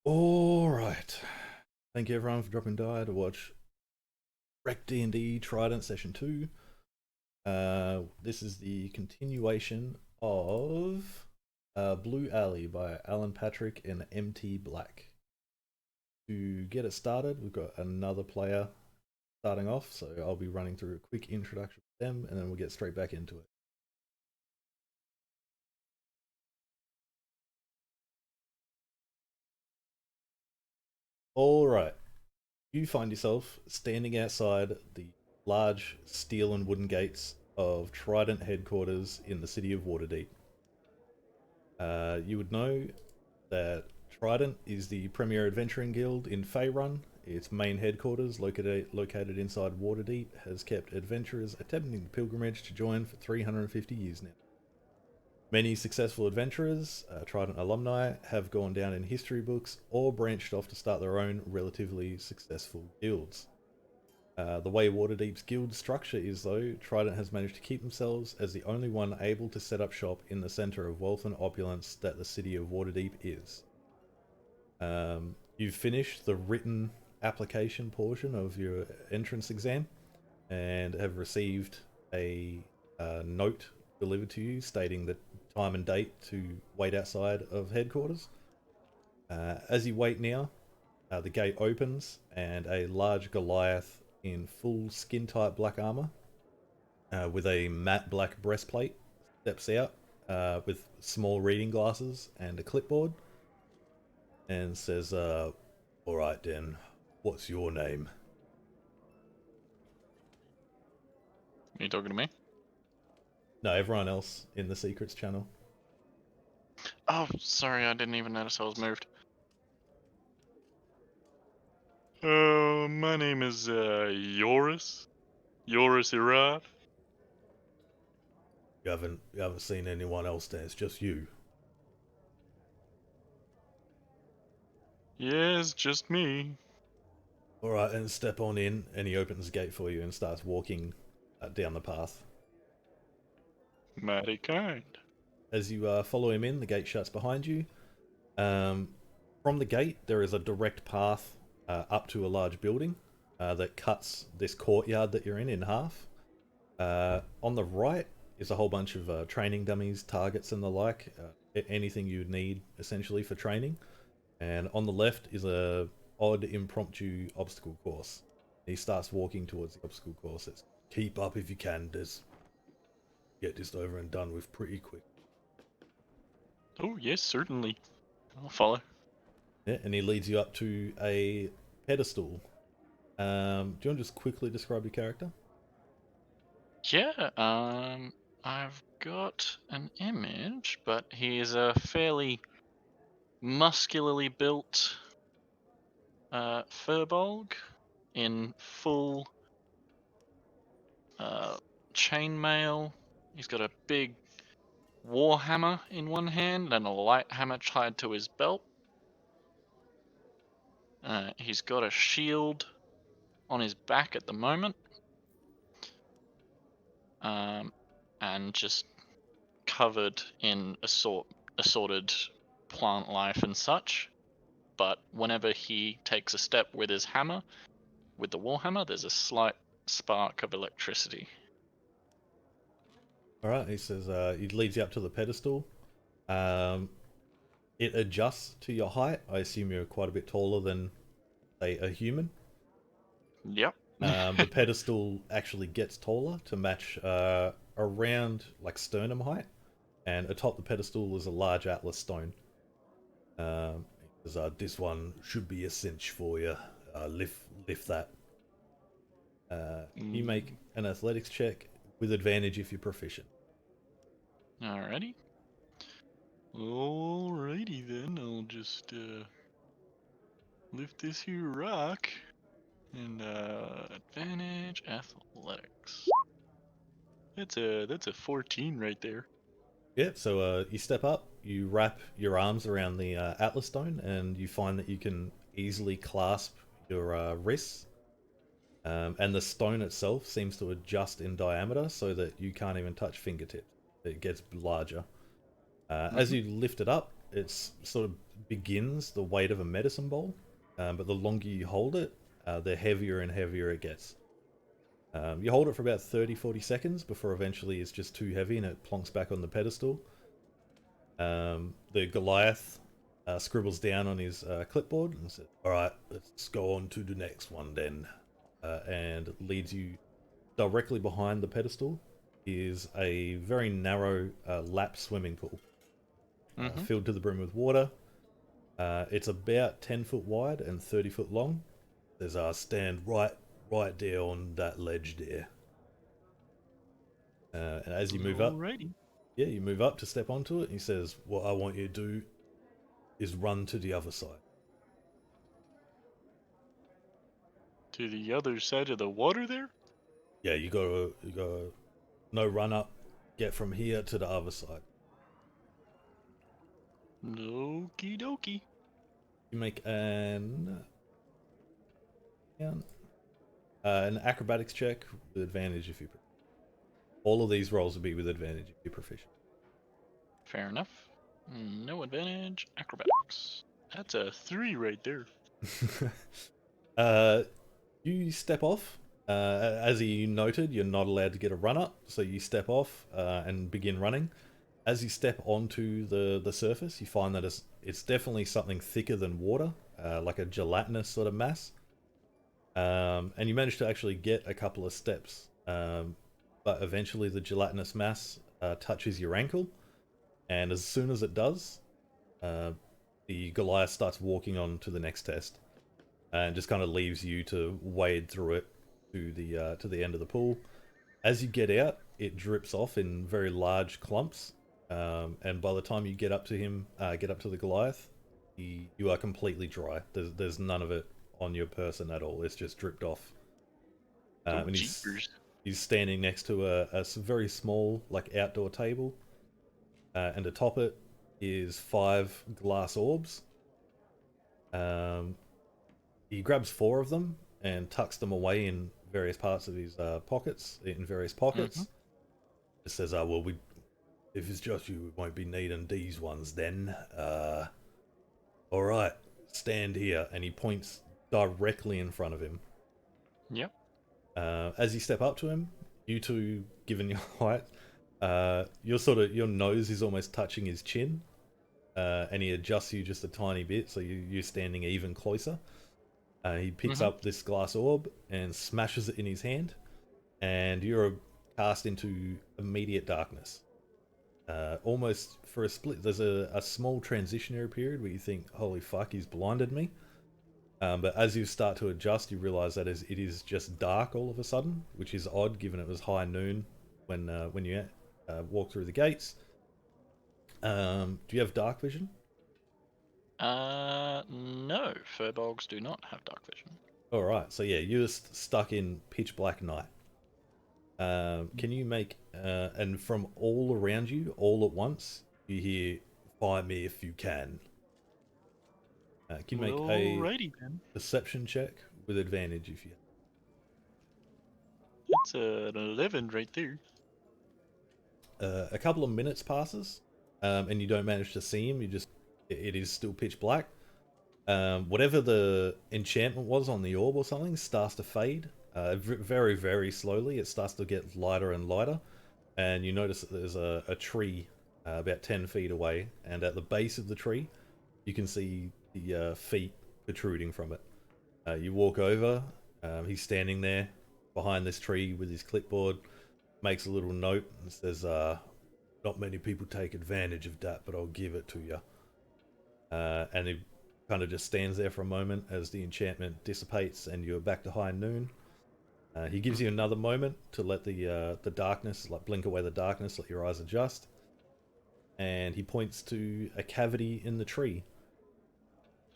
Alright. Thank you everyone for dropping by to watch RektDnD Trident Session 2. This is the continuation of Blue Alley by Alan Patrick and MT Black. To get it started, we've got another player starting off, so I'll be running through a quick introduction with them and then we'll get straight back into it. Alright, you find yourself standing outside the large steel and wooden gates of Trident headquarters in the city of Waterdeep. You would know that Trident is the premier adventuring guild in Faerun. Its main headquarters, located inside Waterdeep, has kept adventurers attempting the pilgrimage to join for 350 years now. Many successful adventurers, Trident alumni, have gone down in history books or branched off to start their own relatively successful guilds. The way Waterdeep's guild structure is, though, Trident has managed to keep themselves as the only one able to set up shop in the centre of wealth and opulence that the city of Waterdeep is. You've finished the written application portion of your entrance exam and have received a note delivered to you stating the time and date to wait outside of headquarters. As you wait now, the gate opens and a large Goliath in full skin-tight black armor with a matte black breastplate steps out with small reading glasses and a clipboard and says, alright then, what's your name? Are you talking to me? No, everyone else in the secrets channel. Oh, sorry, I didn't even notice I was moved. My name is, Yoris. Yoris Irad. You haven't seen anyone else there, it's just you. Yes, just me. Alright, and step on in, and he opens the gate for you and starts walking down the path. Mighty kind. As you follow him in, the gate shuts behind you. From the gate, there is a direct path up to a large building that cuts this courtyard that you're in half. On the right is a whole bunch of training dummies, targets, and the like. Anything you would need essentially for training. And on the left is a odd impromptu obstacle course. He starts walking towards the obstacle course. It's keep up if you can. Get this over and done with pretty quick. Oh, yes, certainly. I'll follow. Yeah, and he leads you up to a pedestal. Do you want to just quickly describe your character? Yeah, I've got an image, but he's a fairly muscularly built, furbolg in full, chainmail. He's got a big warhammer in one hand and a light hammer tied to his belt. He's got a shield on his back at the moment, and just covered in assorted plant life and such. But whenever he takes a step with his hammer, with the warhammer, there's a slight spark of electricity. Alright, he says he leads you up to the pedestal. Um, it adjusts to your height. I assume you're quite a bit taller than, say, a human. Yep. The pedestal actually gets taller to match around like sternum height, and atop the pedestal is a large atlas stone. He says, this one should be a cinch for you. Lift that. You make an athletics check with advantage if you're proficient. Alrighty. Alrighty then, I'll just lift this here rock and advantage athletics. That's a 14 right there. Yeah, so you step up, you wrap your arms around the atlas stone, and you find that you can easily clasp your wrists. And the stone itself seems to adjust in diameter so that you can't even touch fingertips. It gets larger. As you lift it up, it's sort of begins the weight of a medicine bowl, but the longer you hold it, the heavier and heavier it gets. You hold it for about 30-40 seconds before eventually it's just too heavy and it plonks back on the pedestal. The Goliath scribbles down on his clipboard and says, "Alright, let's go on to the next one then." And leads you directly behind the pedestal is a very narrow lap swimming pool, filled to the brim with water. It's about 10 foot wide and 30 foot long. There's a stand right there on that ledge there. And as you move up, Alrighty. yeah, you move up to step onto it. He says, "What I want you to do is run to the other side." To the other side of the water there? Yeah, you gotta no run up, get from here to the other side. Okie dokie. You make an acrobatics check with advantage if you. All of these rolls will be with advantage if you're proficient. Fair enough. No advantage. Acrobatics. That's a 3 right there. You step off. As you noted, you're not allowed to get a run up, so you step off and begin running. As you step onto the surface, you find that it's definitely something thicker than water, like a gelatinous sort of mass. And you manage to actually get a couple of steps, but eventually the gelatinous mass touches your ankle, and as soon as it does, the Goliath starts walking on to the next test, and just kind of leaves you to wade through it to the end of the pool. As you get out, it drips off in very large clumps, and by the time you get up to him, get up to the Goliath, you are completely dry. There's none of it on your person at all. It's just dripped off. And he's standing next to a very small, like, outdoor table, and atop it is 5 glass orbs. He grabs 4 of them and tucks them away in various parts of his pockets. It says, "Well, if it's just you, we won't be needing these ones then. All right, stand here," and he points directly in front of him. Yep. As you step up to him, you two, given your height, your nose is almost touching his chin, and he adjusts you just a tiny bit, so you're standing even closer. He picks up this glass orb and smashes it in his hand, and you're cast into immediate darkness. Almost for a split, there's a small transitionary period where you think, "Holy fuck, he's blinded me." But as you start to adjust, you realize that it is just dark all of a sudden, which is odd given it was high noon when you walk through the gates. Do you have dark vision? No. Furbolgs do not have dark vision. Alright, so yeah, you're stuck in pitch black night. Can you make, and from all around you, all at once, you hear, "Find me if you can." Can you make a perception check with advantage if you have? It's an 11 right there. A couple of minutes passes, and you don't manage to see him. It is still pitch black. Whatever the enchantment was on the orb or something starts to fade. Very, very slowly. It starts to get lighter and lighter, and you notice that there's a tree about 10 feet away, and at the base of the tree, you can see the feet protruding from it. You walk over. He's standing there behind this tree with his clipboard. Makes a little note and says, "Not many people take advantage of that, but I'll give it to you." And he kind of just stands there for a moment as the enchantment dissipates and you're back to high noon. He gives you another moment to let the darkness, like, blink away the darkness, let your eyes adjust. And he points to a cavity in the tree.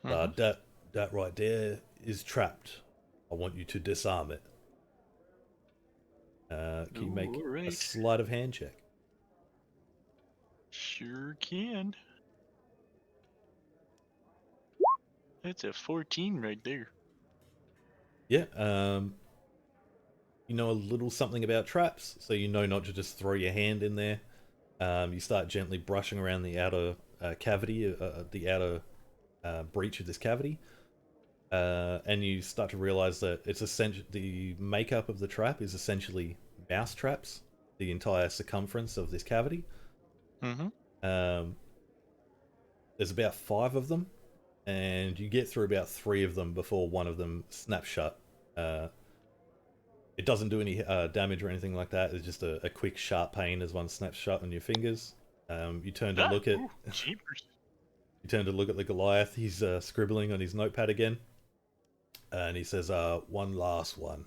That right there is trapped. I want you to disarm it. Can you make a sleight of hand check? Sure can. That's a 14 right there. Yeah, you know a little something about traps, so you know not to just throw your hand in there. You start gently brushing around the outer cavity, the outer breach of this cavity, and you start to realize that it's essentially the makeup of the trap is essentially mouse traps, the entire circumference of this cavity. Mm-hmm. There's about 5 of them, and you get through about 3 of them before one of them snaps shut. It doesn't do any damage or anything like that. It's just a quick sharp pain as one snaps shut on your fingers. You turn to look at Jeepers. you turn to look at the Goliath. He's scribbling on his notepad again, and he says, "One last one."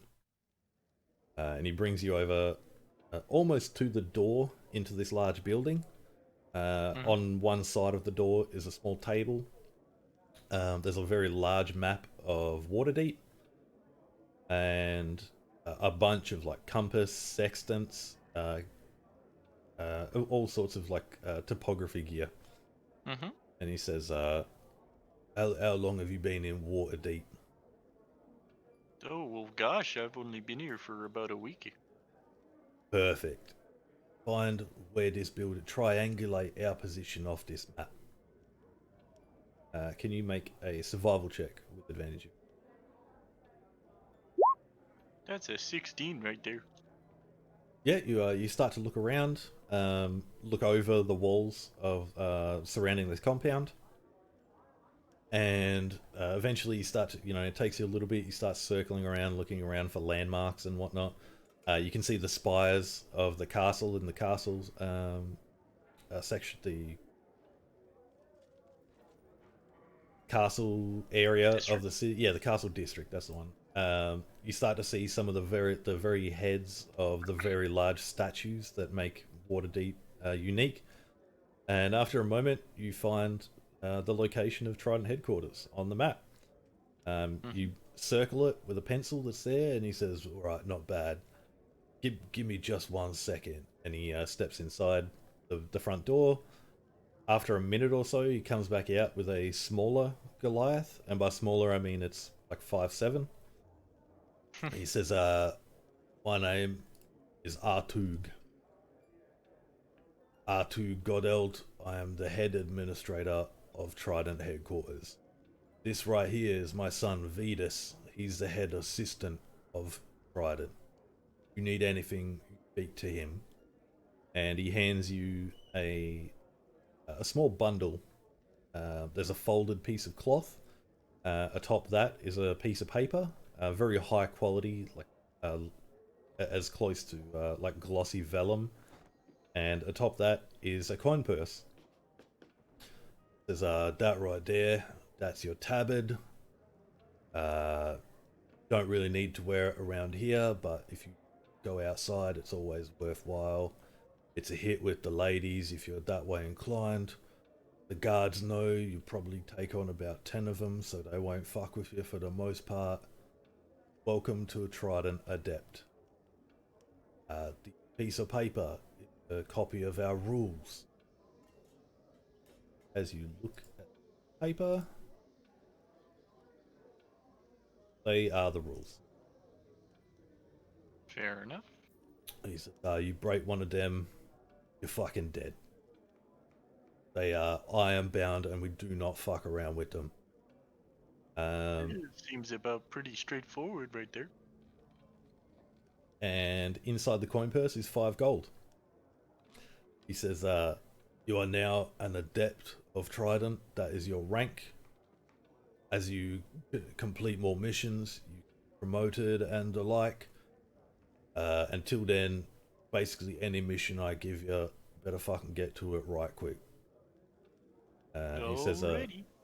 And he brings you over almost to the door into this large building. On one side of the door is a small table. There's a very large map of Waterdeep, and a bunch of like compass, sextants, all sorts of like topography gear. Mm-hmm. And he says, how long have you been in Waterdeep?" Oh, well, gosh, I've only been here for about a week. Perfect. Find where this building, triangulate our position off this map. Can you make a survival check with advantage? That's a 16 right there. Yeah, you start to look around, look over the walls of surrounding this compound, and eventually you start to, it takes you a little bit. You start circling around, looking around for landmarks and whatnot. You can see the spires of the castle in the castle's section, the castle area District. of the city. Yeah, the castle district. That's the one. You start to see some of the very heads of the very large statues that make Waterdeep unique. And after a moment, you find the location of Trident headquarters on the map. You circle it with a pencil that's there, and he says, "All right, not bad. Give me just 1 second." And he steps inside the front door. After a minute or so, he comes back out with a smaller Goliath, and by smaller I mean it's like 5'7". He says, "My name is Artug. Artug Godeld. I am the head administrator of Trident headquarters. This right here is my son Vetus. He's the head assistant of Trident. If you need anything, speak to him." And he hands you a small bundle. There's a folded piece of cloth. Atop that is a piece of paper, very high quality, like as close to like glossy vellum. And atop that is a coin purse. There's that right there. That's your tabard. Don't really need to wear it around here, but if you go outside, it's always worthwhile. It's a hit with the ladies if you're that way inclined. The guards know you probably take on about 10 of them, so they won't fuck with you for the most part. Welcome to a Trident Adept. The piece of paper is a copy of our rules. As you look at the paper, they are the rules. Fair enough. He said, you break one of them, you're fucking dead. They are iron bound, and we do not fuck around with them. Seems about pretty straightforward right there. And inside the coin purse is 5 gold. He says, you are now an adept of Trident. That is your rank. As you complete more missions, you get promoted and the like. Until then, basically any mission I give you, better fucking get to it right quick. He says,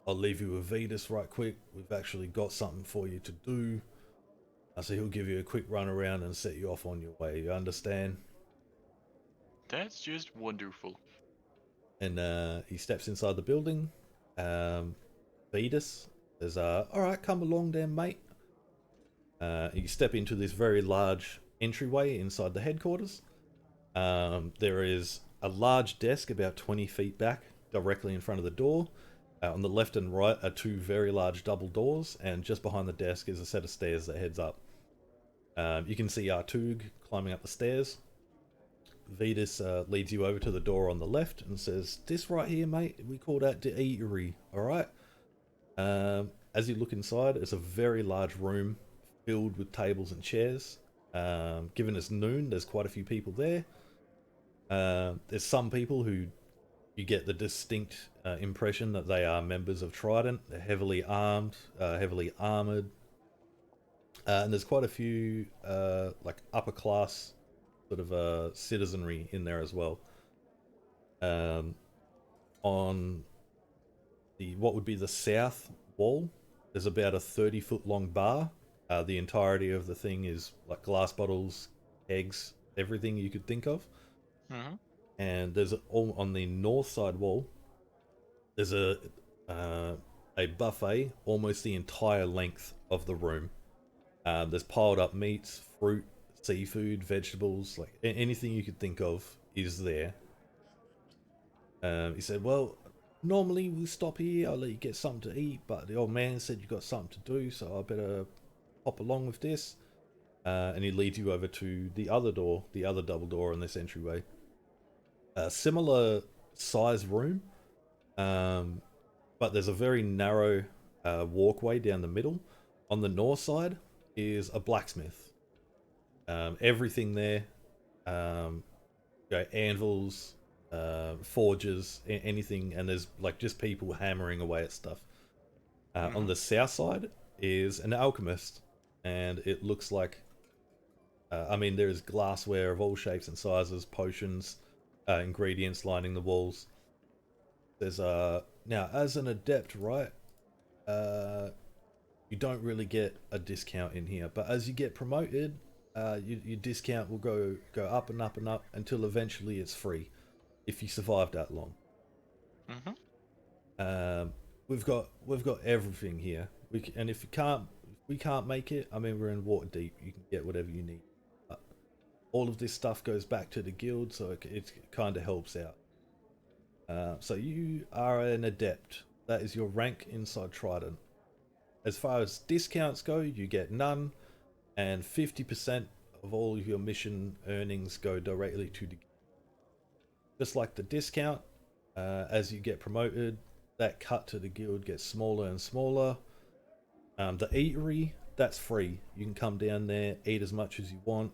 I'll leave you with Vetus right quick. We've actually got something for you to do. So he'll give you a quick run around and set you off on your way. You understand? That's just wonderful. And he steps inside the building. Vetus says, alright, come along then, mate. You step into this very large entryway inside the headquarters. There is a large desk about 20 feet back, directly in front of the door. On the left and right are 2 very large double doors, and just behind the desk is a set of stairs that heads up. You can see Artug climbing up the stairs. Vetus leads you over to the door on the left and says, "This right here, mate, we call that the eatery. All right." As you look inside, it's a very large room filled with tables and chairs. Given it's noon, there's quite a few people there. There's some people who you get the distinct impression that they are members of Trident. They're heavily armed, heavily armored, and there's quite a few like upper class sort of citizenry in there as well. Um, on the what would be the south wall, there's about a 30-foot long bar. The entirety of the thing is like glass bottles, eggs, everything you could think of. Mm-hmm. And there's all on the north side wall. There's a buffet almost the entire length of the room. There's piled up meats, fruit, seafood, vegetables, like anything you could think of is there. He said, "Well, normally we stop here. I'll let you get something to eat, but the old man said you got something to do, so I better hop along with this." And he leads you over to the other door, the other double door in this entryway. A similar size room, but there's a very narrow walkway down the middle. On the north side is a blacksmith. Everything there, anvils, forges, anything, and there's like just people hammering away at stuff. On the south side is an alchemist, and it looks like, I mean, there is glassware of all shapes and sizes, potions, ingredients lining the walls. There's now as an adept, right? You don't really get a discount in here, but as you get promoted, your discount will go up and up and up until eventually it's free if you survive that long. We've got everything here. And if we can't make it, I mean, we're in water deep. You can get whatever you need. But all of this stuff goes back to the guild, so it kind of helps out. So you are an adept. That is your rank inside Trident. As far as discounts go, you get none, and 50% of all your mission earnings go directly to the guild. Just like the discount, as you get promoted, that cut to the guild gets smaller and smaller. The eatery, that's free. You can come down there, eat as much as you want,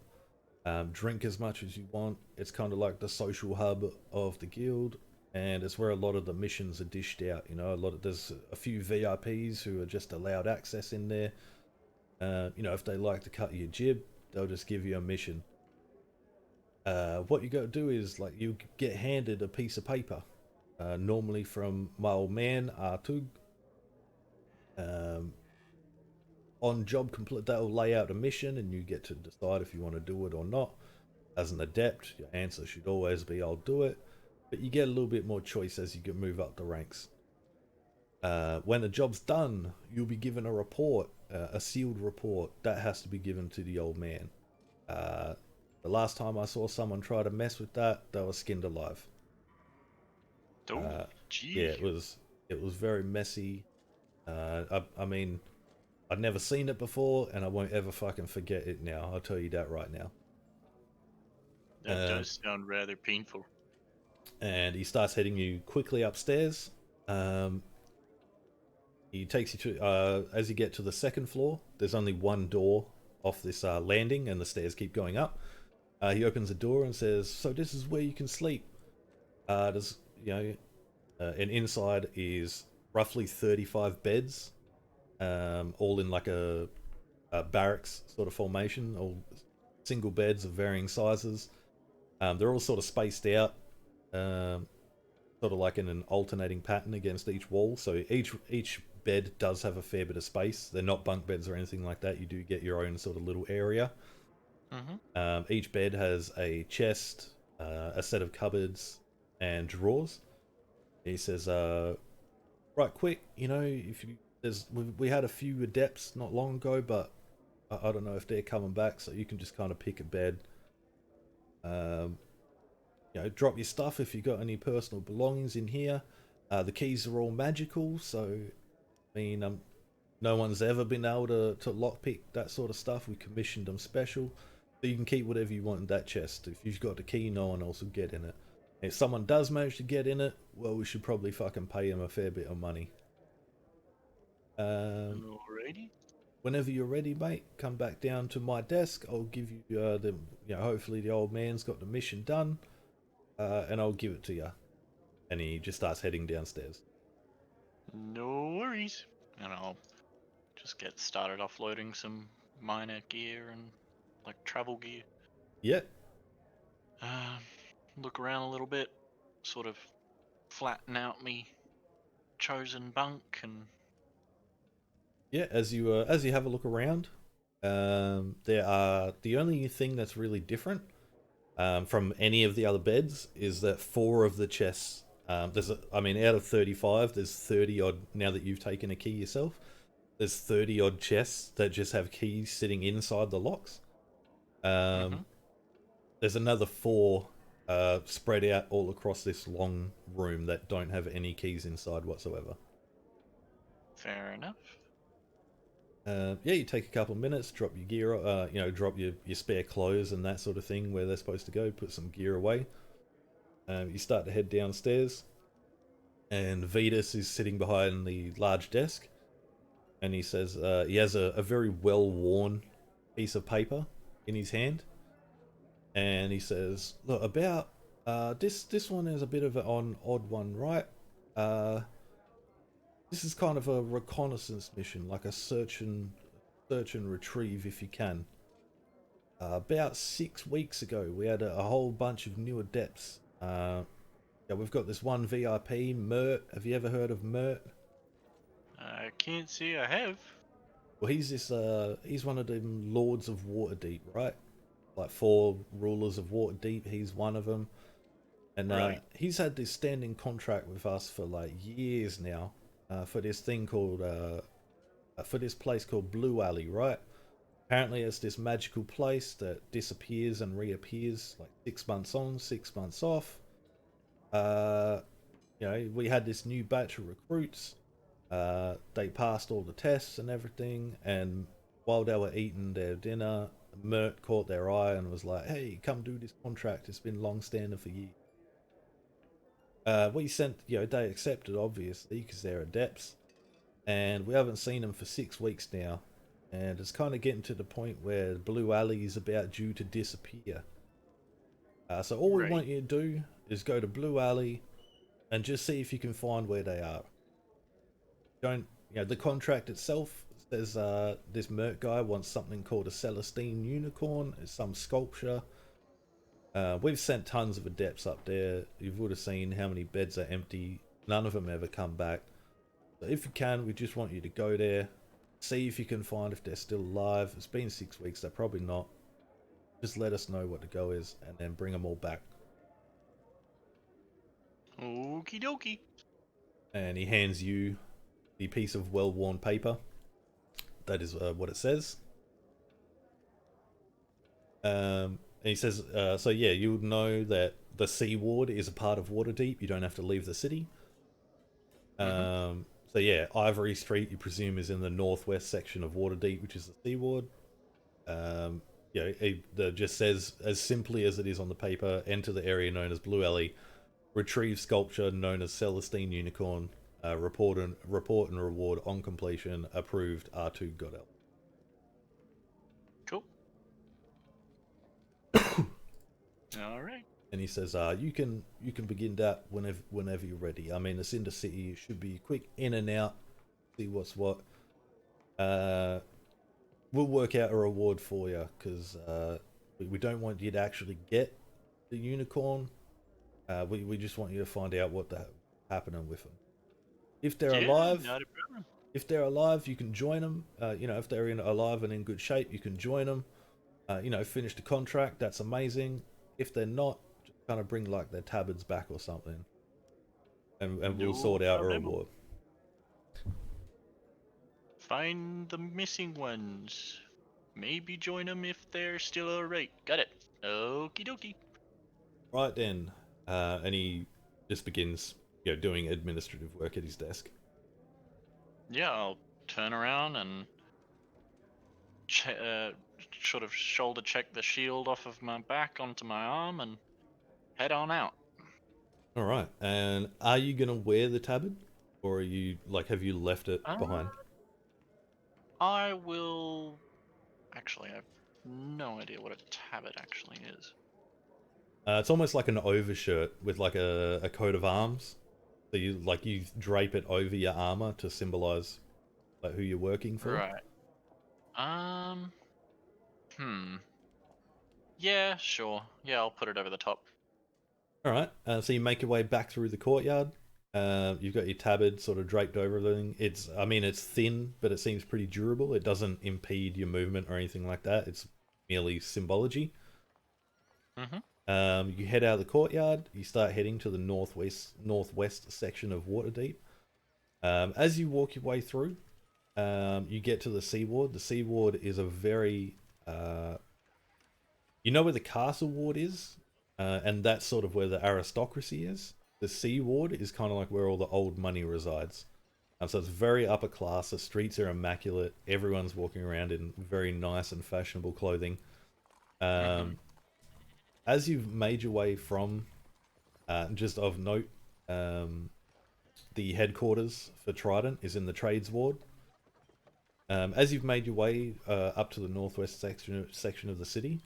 drink as much as you want. It's kind of like the social hub of the guild, and it's where a lot of the missions are dished out. You know, there's a few VIPs who are just allowed access in there. You know, if they like to cut your jib, they'll just give you a mission. What you got to do is, like, you get handed a piece of paper, normally from my old man Artug. On job complete, that'll lay out a mission, and you get to decide if you want to do it or not. As an adept, your answer should always be "I'll do it," but you get a little bit more choice as you move up the ranks. When the job's done, you'll be given a report, a sealed report that has to be given to the old man. The last time I saw someone try to mess with that, they were skinned alive. Oh, gee. Yeah, it was very messy. I mean, I'd never seen it before, and I won't ever fucking forget it now. I'll tell you that right now. That does sound rather painful. And he starts heading you quickly upstairs. He takes you to, as you get to the second floor, there's only one door off this landing, and the stairs keep going up. He opens the door and says, "So this is where you can sleep." There's, and inside is roughly 35 beds, all in like a barracks sort of formation, all single beds of varying sizes. They're all sort of spaced out, sort of like in an alternating pattern against each wall. So each bed does have a fair bit of space. They're not bunk beds or anything like that. You do get your own sort of little area. Each bed has a chest, a set of cupboards, and drawers. He says, "Right, quick, if we had a few adepts not long ago, but I don't know if they're coming back, so you can just kind of pick a bed. Drop your stuff if you got any personal belongings in here. The keys are all magical, so I mean, no one's ever been able to lockpick that sort of stuff. We commissioned them special. So you can keep whatever you want in that chest. If you've got the key, no one else will get in it. If someone does manage to get in it, well, we should probably fucking pay him a fair bit of money. Alrighty. Whenever you're ready, mate, come back down to my desk. I'll give you the, hopefully the old man's got the mission done, and I'll give it to you. And he just starts heading downstairs. No worries. And I'll just get started offloading some minor gear and like travel gear. Yeah. Look around a little bit, sort of flatten out me chosen bunk and Yeah, as you have a look around, the only thing that's really different from any of the other beds is that 4 of the chests. Out of 35, there's 30 odd. Now that you've taken a key yourself, there's 30 odd chests that just have keys sitting inside the locks. There's another 4 spread out all across this long room that don't have any keys inside whatsoever. fair enough. Yeah, you take a couple of minutes, drop your gear, drop your spare clothes and that sort of thing where they're supposed to go, put some gear away. You start to head downstairs, and Vetus is sitting behind the large desk, and he says he has a very well-worn piece of paper in his hand, and he says, "Look, about this one is a bit of an odd one, right? This is kind of a reconnaissance mission, like a search and retrieve if you can. About 6 weeks ago, we had a whole bunch of new adepts. Yeah, we've got this one VIP, Mert. Have you ever heard of Mert? I can't say I have. Well, he's one of them Lords of Waterdeep, right? Like 4 rulers of Waterdeep. He's one of them, and Right. he's had this standing contract with us for like years now, for this thing called for this place called Blue Alley, right? Apparently, it's this magical place that disappears and reappears like 6 months on, 6 months off. Uh, we had this new batch of recruits. They passed all the tests and everything, and while they were eating their dinner, Mert caught their eye and was like, "Hey, come do this contract. It's been long standing for years." We sent, they accepted obviously because they're adepts, and we haven't seen them for 6 weeks now, and it's kind of getting to the point where Blue Alley is about due to disappear. So all we Right. want you to do is go to Blue Alley and just see if you can find where they are. Don't the contract itself says this Merc guy wants something called a Celestine unicorn. It's some sculpture. We've sent tons of adepts up there. You would have seen how many beds are empty. None of them ever come back. So if you can, we just want you to go there, see if you can find if they're still alive. It's been 6 weeks. They're probably not. Just let us know what the go is, and then bring them all back. Okie dokie. And he hands you the piece of well-worn paper. That is what it says. And he says, so yeah, you would know that the Sea Ward is a part of Waterdeep. You don't have to leave the city. So yeah, Ivory Street, you presume, is in the northwest section of Waterdeep, which is the Sea Ward. It just says, as simply as it is on the paper, enter the area known as Blue Alley, retrieve sculpture known as Celestine Unicorn, report and reward on completion, approved, R2 Godel. Cool. All right. And he says, you can begin that whenever you're ready. I mean, it's in the city. It should be quick in and out. See what's what. We'll work out a reward for you because we don't want you to actually get the unicorn. We just want you to find out what the happening with them. If they're alive, not a problem. you can join them. If they're alive and in good shape, you can join them. Finish the contract. That's amazing. If they're not, just kind of bring like their tabards back or something, and we'll No sort out a problemo. reward. Find the missing ones. Maybe join them if they're still alright. Got it. Okie dokie. Right then, and he just begins, doing administrative work at his desk. Yeah, I'll turn around and should have shoulder checked the shield off of my back onto my arm and head on out. All right. And are you gonna wear the tabard, or are you like have you left it Uh, behind? I will. Actually, I have no idea what a tabard actually is. It's almost like an overshirt with like a coat of arms. So you drape it over your armor to symbolize like who you're working for. Right. Um. Hmm. Yeah. Sure. Yeah. I'll put it over the top. All right. So you make your way back through the courtyard. You've got your tabard sort of draped over everything. I mean, it's thin, but it seems pretty durable. It doesn't impede your movement or anything like that. It's merely symbology. Mm-hmm. You head out of the courtyard. You start heading to the northwest section of Waterdeep. As you walk your way through, you get to the Sea Ward. The Sea Ward is a very, you know where the Castle Ward is, and that's sort of where the aristocracy is. The Sea Ward is kind of like where all the old money resides. So it's very upper class. The streets are immaculate. Everyone's walking around in very nice and fashionable clothing. Mm-hmm. As you've made your way from, just of note, the headquarters for Trident is in the Trades Ward. As you've made your way up to the northwest section of the city,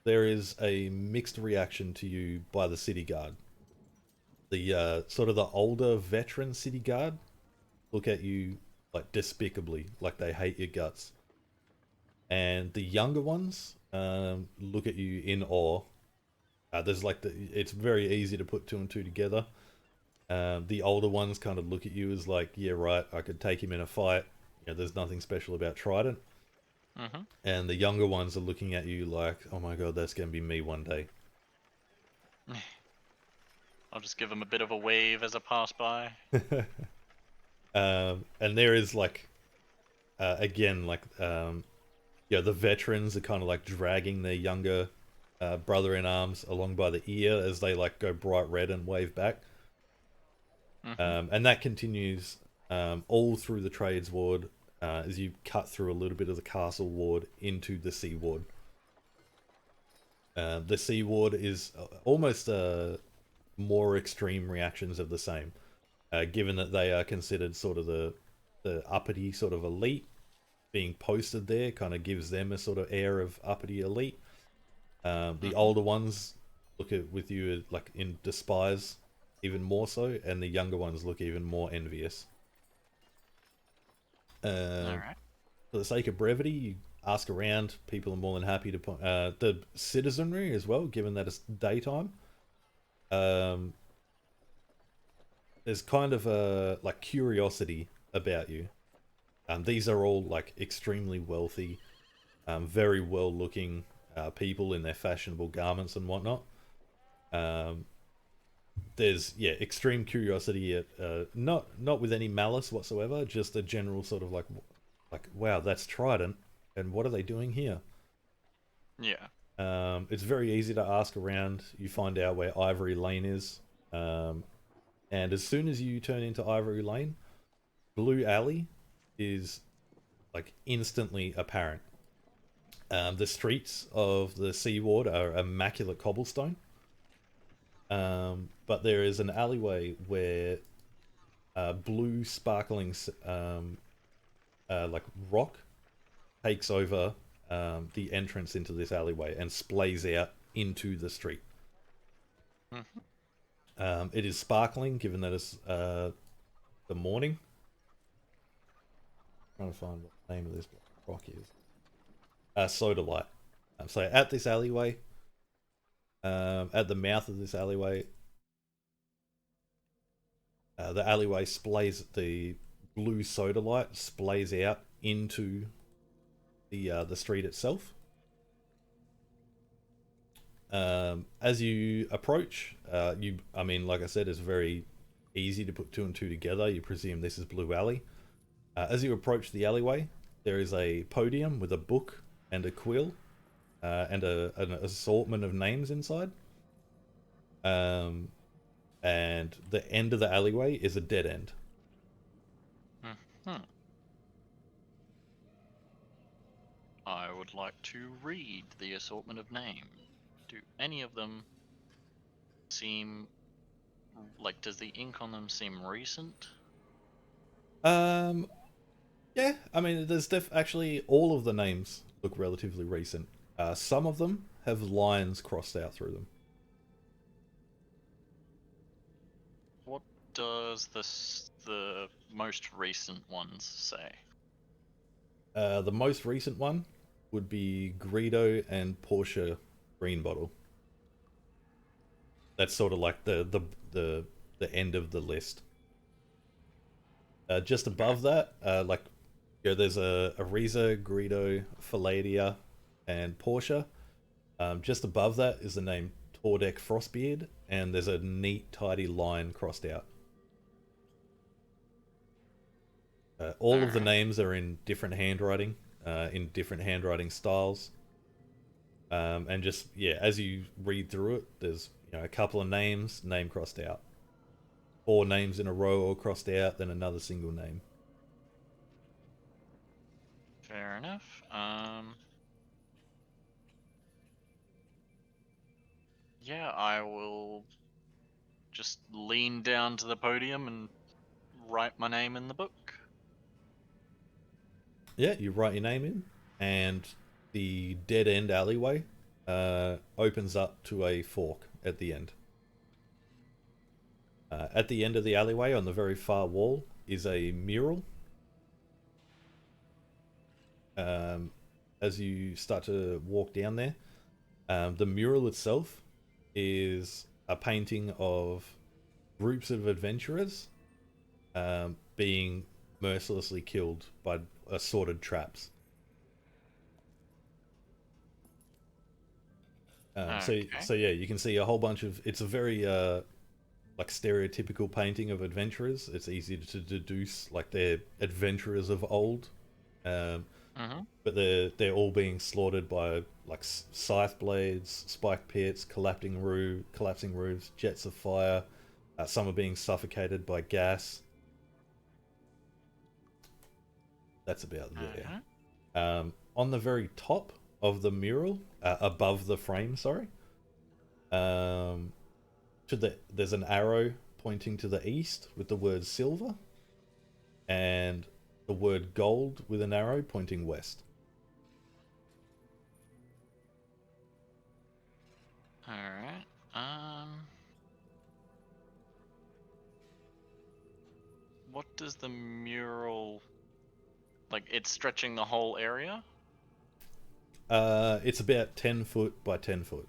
there is a mixed reaction to you by the city guard. The sort of the older veteran city guard look at you like despicably, like they hate your guts, and the younger ones look at you in awe. There's like it's very easy to put two and two together. The older ones kind of look at you as like, yeah, right, I could take him in a fight. You know, there's nothing special about Trident. Mm-hmm. And the younger ones are looking at you like, oh my god, that's going to be me one day. I'll just give him a bit of a wave as I pass by. And there is like, again, like, yeah, the veterans are kind of like dragging their younger brother-in-arms along by the ear as they like go bright red and wave back. Mm-hmm. And that continues all through the Trades Ward as you cut through a little bit of the Castle Ward into the Sea Ward. The Sea Ward is almost more extreme reactions of the same, given that they are considered sort of the uppity sort of elite. Being posted there kind of gives them a sort of air of uppity elite. The older ones look at with you like in despise, even more so, and the younger ones look even more envious. All right. For the sake of brevity, you ask around. People are more than happy to point the citizenry as well, given that it's daytime. There's kind of a like curiosity about you. These are all like extremely wealthy, very well-looking people in their fashionable garments and whatnot. There's extreme curiosity at not with any malice whatsoever, just a general sort of like wow, that's Trident, and what are they doing here? Yeah. It's very easy to ask around. You find out where Ivory Lane is, and as soon as you turn into Ivory Lane, Blue Alley is like instantly apparent. The streets of the Sea Ward are immaculate cobblestone. But there is an alleyway where blue sparkling like rock takes over the entrance into this alleyway and splays out into the street. Mm-hmm. It is sparkling, given that it's the morning. I'm trying to find what the name of this rock is. Soda Light. So at this alleyway, at the mouth of this alleyway, the alleyway splays, the blue soda light splays out into the street itself. As you approach, I mean, like I said, it's very easy to put two and two together. You presume this is Blue Alley. As you approach the alleyway, there is a podium with a book and a quill, and an assortment of names inside. And the end of the alleyway is a dead end. Mm-hmm. I would like to read the assortment of names. Do any of them seem like, does the ink on them seem recent? Um, yeah, I mean, there's actually all of the names look relatively recent. Some of them have lines crossed out through them. What does the most recent ones say? The most recent one would be Greedo and Porsche Green Bottle. That's sort of like the end of the list. Just Okay. above that, like there's a Ariza, Greedo, Falladia, and Porsche. Just above that is the name Tordek Frostbeard, and there's a neat, tidy line crossed out. All of the Alright. names are in different handwriting, in different handwriting styles. And just yeah, as you read through it, there's a couple of names, name crossed out, four names in a row all crossed out, then another single name. Fair enough. Yeah, I will just lean down to the podium and write my name in the book. Yeah, you write your name in, and the dead end alleyway opens up to a fork at the end. At the end of the alleyway, on the very far wall, is a mural. Um, as you start to walk down there, the mural itself is a painting of groups of adventurers being mercilessly killed by assorted traps. So Okay. yeah, you can see a whole bunch of. It's a very like stereotypical painting of adventurers. It's easy to deduce like they're adventurers of old, um, Mm-hmm. but they're all being slaughtered by like scythe blades, spike pits, collapsing roofs, jets of fire. Some are being suffocated by gas. That's about there. Uh-huh. On the very top of the mural, above the frame, sorry, um, there's an arrow pointing to the east with the word silver, and the word gold with an arrow pointing west. Alright. What does the mural, like, it's stretching the whole area? It's about 10 foot by 10 foot.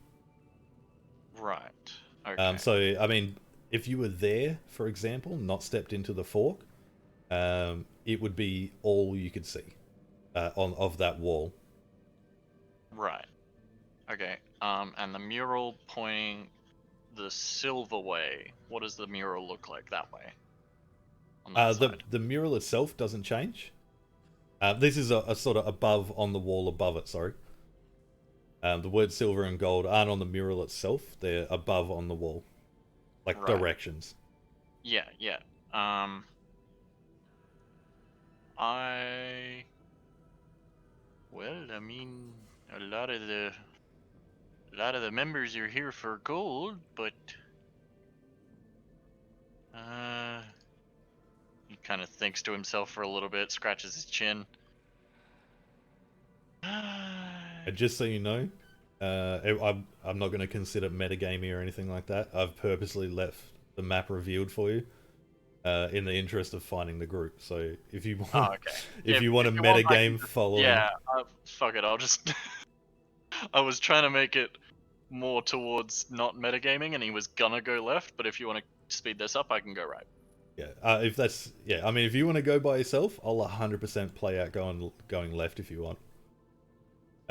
Right. Okay. So I mean, if you were there, for example, not stepped into the fork, it would be all you could see on of that wall. Right. Okay. And the mural pointing the silver way. What does the mural look like that way? On that side. The mural itself doesn't change. This is a sort of above on the wall above it. Sorry. The words silver and gold aren't on the mural itself. They're above on the wall, like Right. directions. Yeah, yeah. Um I well, I mean, a lot of the members are here for gold, but uh he kind of thinks to himself for a little bit, scratches his chin. And just so you know, I'm not going to consider metagaming or anything like that. I've purposely left the map revealed for you in the interest of finding the group. So if you Oh, want, okay. if you want If a you want, I can metagame just, following, yeah. Fuck it. I'll just. I was trying to make it more towards not metagaming, and he was gonna go left. But if you want to speed this up, I can go right. yeah, if that's yeah, I mean, if you want to go by yourself, I'll 100% play out going left if you want.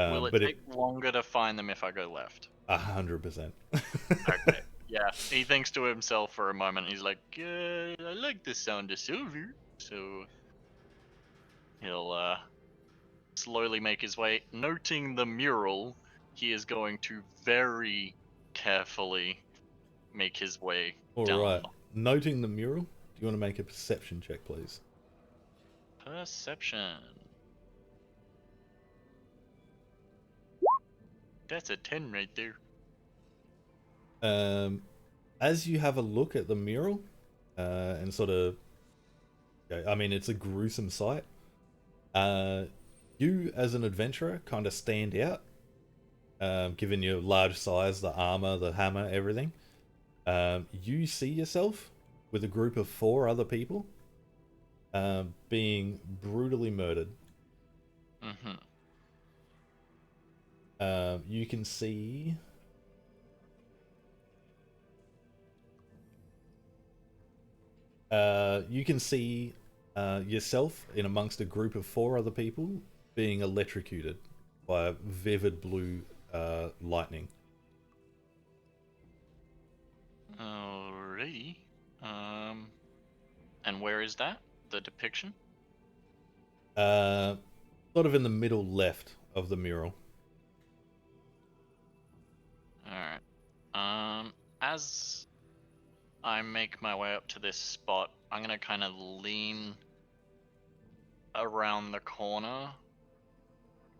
Will it But it take longer to find them if I go left? 100%. Okay. Yeah. He thinks to himself for a moment. He's like, I like the sound of silver. So he'll slowly make his way. Noting the mural, he is going to very carefully make his way All down. right. Noting the mural, do you want to make a perception check, please? Perception. That's a 10 right there. As you have a look at the mural, and sort of, I mean, it's a gruesome sight. You as an adventurer kind of stand out, given your large size, the armor, the hammer, everything. You see yourself with a group of 4 other people being brutally murdered. Mm-hmm. You can see yourself in amongst a group of 4 other people being electrocuted by vivid blue lightning. Alrighty. And where is that? The depiction? Uh, Sort of in the middle left of the mural. Alright. As I make my way up to this spot, I'm gonna kind of lean around the corner.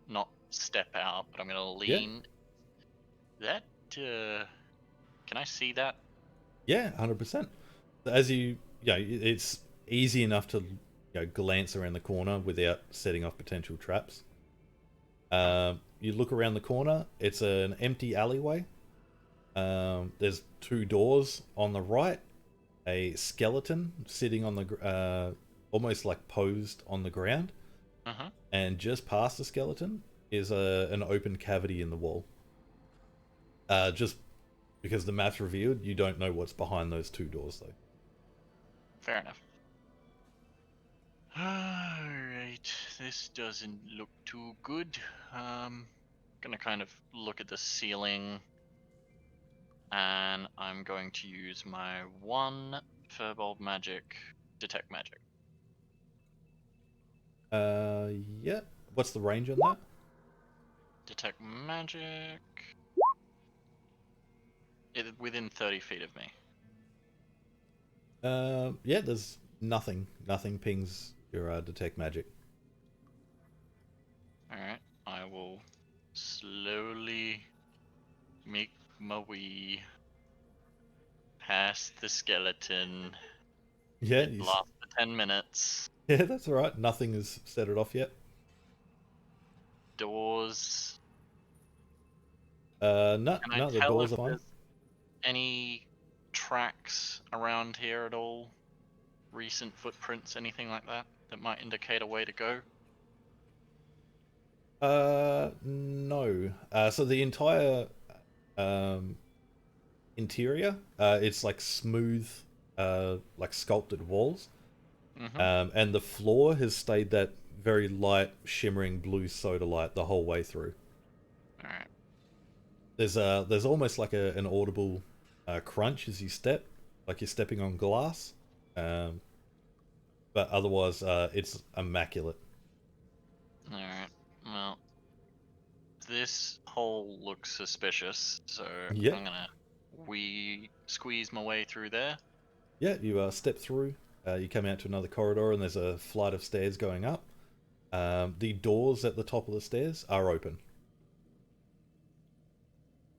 Not step out, but I'm gonna Yeah, lean. That, can I see that? yeah, 100%. As it's easy enough to glance around the corner without setting off potential traps. You look around the corner. It's an empty alleyway. There's 2 doors on the right. A skeleton sitting on the almost like posed on the ground, Uh-huh. and just past the skeleton is an open cavity in the wall. Just because the map's revealed, you don't know what's behind those 2 doors though. Fair enough. Alright, this doesn't look too good. Gonna kind of look at the ceiling, and I'm going to use my 1 Firbolg magic, detect magic. Yeah. What's the range on that? Detect magic. Within 30 feet of me. Yeah. There's nothing. Nothing pings your detect magic. Alright, I will slowly make my way past the skeleton. Yeah. It lasts for 10 minutes. Yeah, that's all right. Nothing has set it off yet. Doors. No, Can I no, the tell if doors are fine. there's any tracks around here at all? Recent footprints, anything like that, that might indicate a way to go? No. So the entire um interior, it's like smooth, like sculpted walls. Mm-hmm. And the floor has stayed that very light, shimmering blue soda light the whole way through. Alright. There's almost like an audible crunch as you step, like you're stepping on glass. Um, but otherwise, it's immaculate. Alright. Well, this hole looks suspicious, so Yeah, I'm gonna squeeze my way through there. yeah. You step through. You come out to another corridor, and there's a flight of stairs going up. The doors at the top of the stairs are open.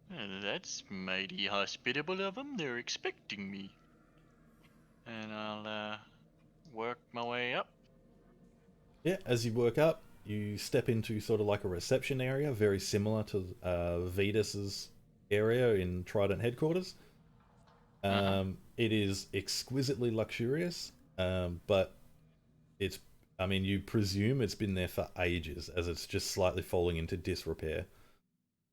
That's mighty hospitable of them. They're expecting me. And I'll work my way up. Yeah, as you work up, you step into sort of like a reception area, very similar to Vetus's area in Trident headquarters. Uh-huh. It is exquisitely luxurious, but it's, I mean, you presume it's been there for ages, as it's just slightly falling into disrepair.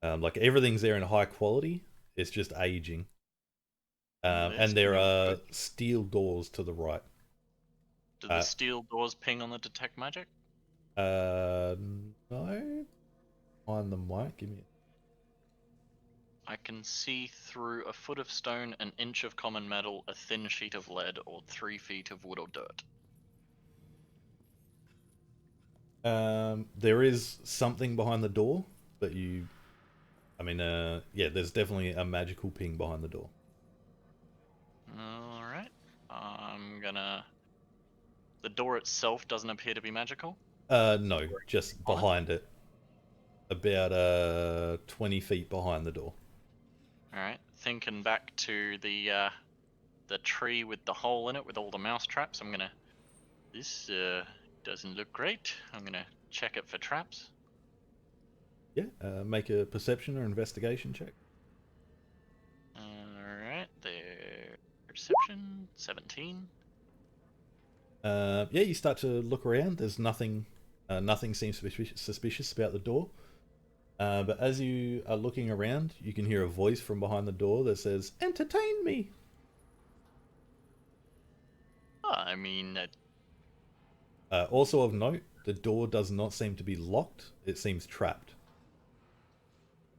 Like everything's there in high quality, it's just aging. That's And there no are good. steel doors to the right. Do the Uh, steel doors ping on the detect magic? uh, no, find them, Mike. Give me. I can see through a foot of stone, an inch of common metal, a thin sheet of lead, or 3 feet of wood or dirt. There is something behind the door, but I mean, yeah, there's definitely a magical ping behind the door. Alright. I'm gonna. The door itself doesn't appear to be magical. No, just On it. behind it. about 20 feet behind the door. All right, thinking back to the tree with the hole in it with all the mouse traps. I'm gonna. This doesn't look great. I'm gonna check it for traps. Yeah, make a perception or investigation check. Alright, there. Perception 17. Yeah, you start to look around. There's nothing. Nothing seems suspicious about the door. But as you are looking around, you can hear a voice from behind the door that says, "Entertain me." I mean, Also of note, the door does not seem to be locked. It seems trapped.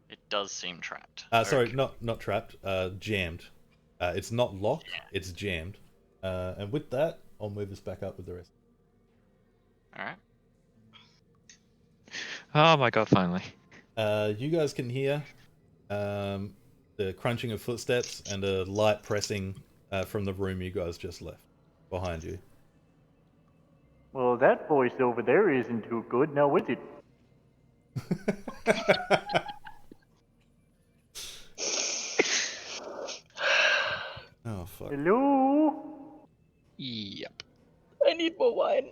it does seem trapped. Sorry, Okay. not trapped. Jammed. It's not locked. Yeah. It's jammed. And with that, I'll move us back up with the rest. Alright. Oh my god, finally. You guys can hear the crunching of footsteps and a light pressing from the room you guys just left behind you. Well, that voice over there isn't too good, now is it? Oh, fuck. Hello? Yep. I need more wine.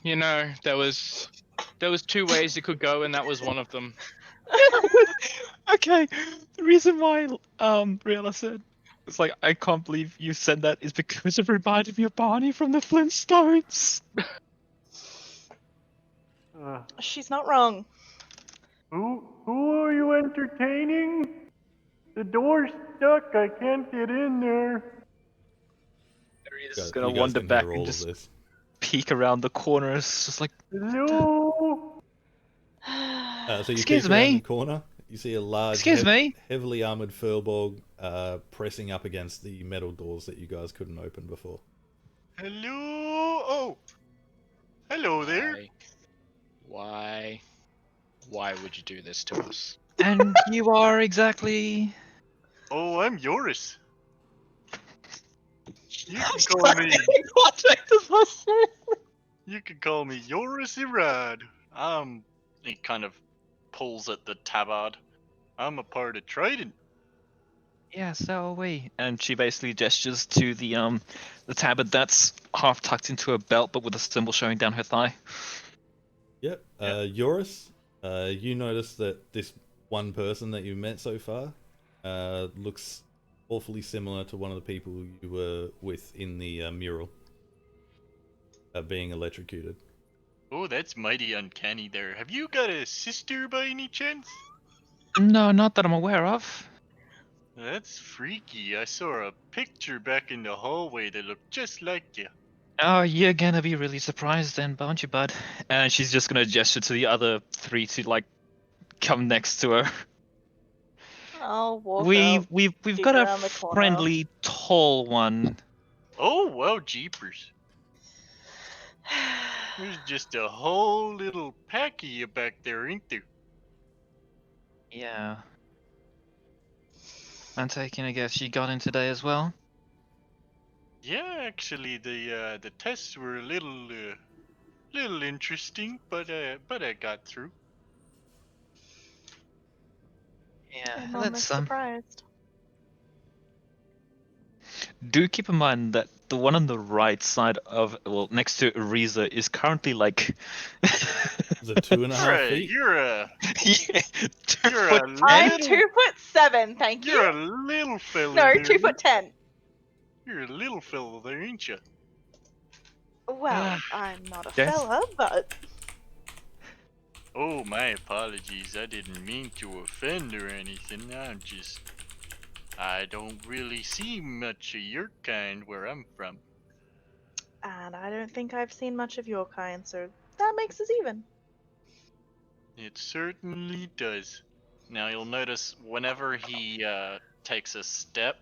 You know, there was two ways it could go, and that was one of them. Okay, the reason why Rihanna said it's like I can't believe you said that is because it reminded me of Barney from the Flintstones. She's not wrong. Who are you entertaining? The door's stuck, I can't get in there. Maria's You gonna guys wander can back hear and all of just this. peek around the corner. It's just like, Hello? So you Excuse peek around me? the corner. You see a large, Excuse me? heavily armored Furbolg pressing up against the metal doors that you guys couldn't open before. Hello? Oh! Hello there! Why would you do this to us? and you are exactly. Oh, I'm Yoris. You can call me. What take this was You can call me Yoris Irad. He kind of pulls at the tabard. I'm a part of Trident. Yeah, so are we. And she basically gestures to the tabard that's half tucked into her belt, but with a symbol showing down her thigh. Yep. Yoris, you notice that this one person that you met so far looks awfully similar to one of the people you were with in the mural, being electrocuted. Oh, that's mighty uncanny there. Have you got a sister by any chance? No, not that I'm aware of. That's freaky. I saw a picture back in the hallway that looked just like you. Oh, you're gonna be really surprised then, aren't you, bud? And she's just gonna gesture to the other three to like come next to her. I'll walk We've up, we've peek got a around the corner. friendly tall one. Oh, well, jeepers. There's just a whole little pack of you back there, ain't there? Yeah. I'm taking a guess you got in today as well. Yeah, actually, the tests were a little interesting, but I got through. Yeah, I'm almost surprised. Do keep in mind that the one on the right side of, well, next to Ariza is currently like. Is it 2.5 feet? You're a Yeah, You're a I'm little 2'7", thank You're you. a little fella. No, there. 2'10". You're a little fella there, ain't you? Well, I'm not a Yes. fella, but Oh, my apologies. I didn't mean to offend or anything. I don't really see much of your kind where I'm from. and I don't think I've seen much of your kind, so that makes us even. It certainly does. Now you'll notice whenever he takes a step,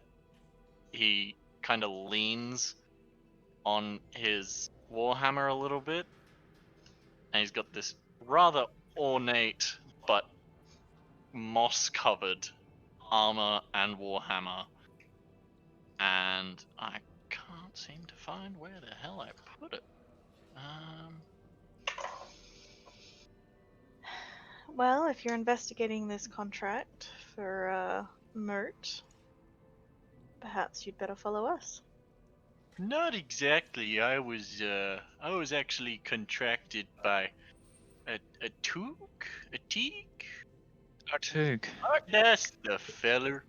he kind of leans on his warhammer a little bit, and he's got this rather ornate but moss-covered armor and warhammer, and I can't seem to find where the hell I put it. Well, if you're investigating this contract for Mert, perhaps you'd better follow us. Not exactly. I was actually contracted by a Took? A Teak? Artug. That's the feller.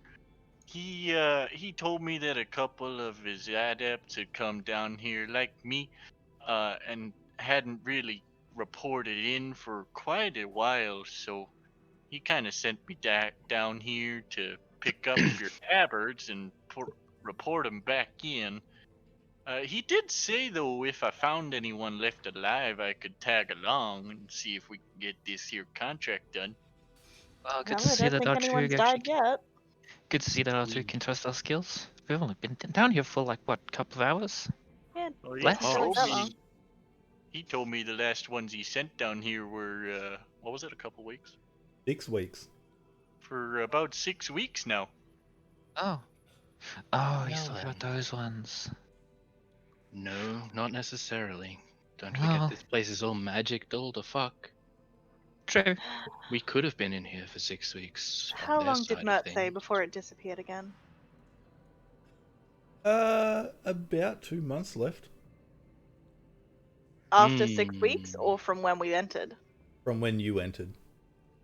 He told me that a couple of his adepts had come down here like me, and hadn't really reported in for quite a while, so he kind of sent me down here to pick up your tabards and report them back in. He did say, though, if I found anyone left alive, I could tag along and see if we can get this here contract done. Well, good Well, to I see don't that think anyone's Artug died actually. yet. Good to see that Artug can trust our skills. We've only been down here for like what, couple of hours? Yeah, Well, Less? doesn't feel like that long. he told me the last ones he sent down here were, what was it, a couple weeks? 6 weeks. For about 6 weeks now. Oh. Oh, he's Well talking about then. those ones. No, not necessarily. Don't Well- forget this place is all magic dull to fuck. True. We could have been in here for 6 weeks. on How their long did side of Mert say things. before it disappeared again? About 2 months left After 6 weeks, Hmm. or from when we entered? from when you entered.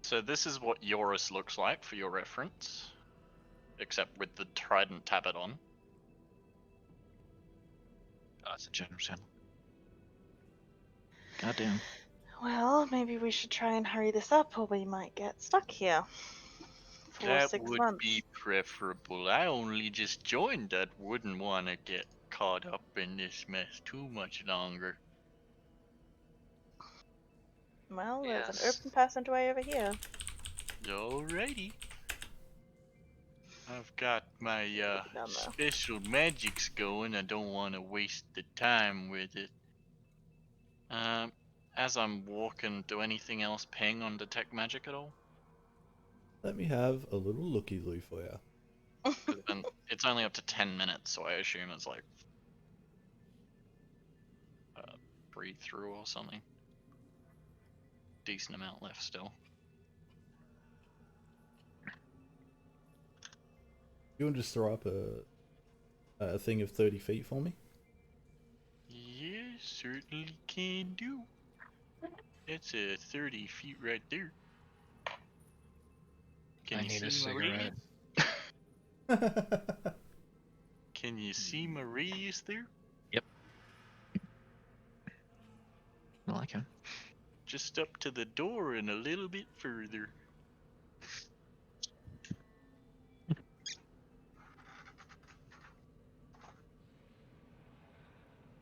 So this is what Eurus looks like for your reference, except with the Trident tabard on. Oh, it's a general channel. Goddamn. Well, maybe we should try and hurry this up, or we might get stuck here for That 6 would months. be preferable. I only just joined. I wouldn't want to get caught up in this mess too much longer. Well, there's an Yes. open passageway over here. Alrighty. I've got my Down there. special magics going. I don't want to waste the time with it. As I'm walking, do anything else ping on detect magic at all? Let me have a little looky-loo for you. 'Cause then it's only up to 10 minutes, so I assume it's like breathe through or something. Decent amount left still. You want to just throw up a thing of 30 feet for me? Yeah, certainly can do. That's 30 feet right there. Can I you need a see my cigarette. radius? Can you see my radius there? I like him. Just up to the door and a little bit further.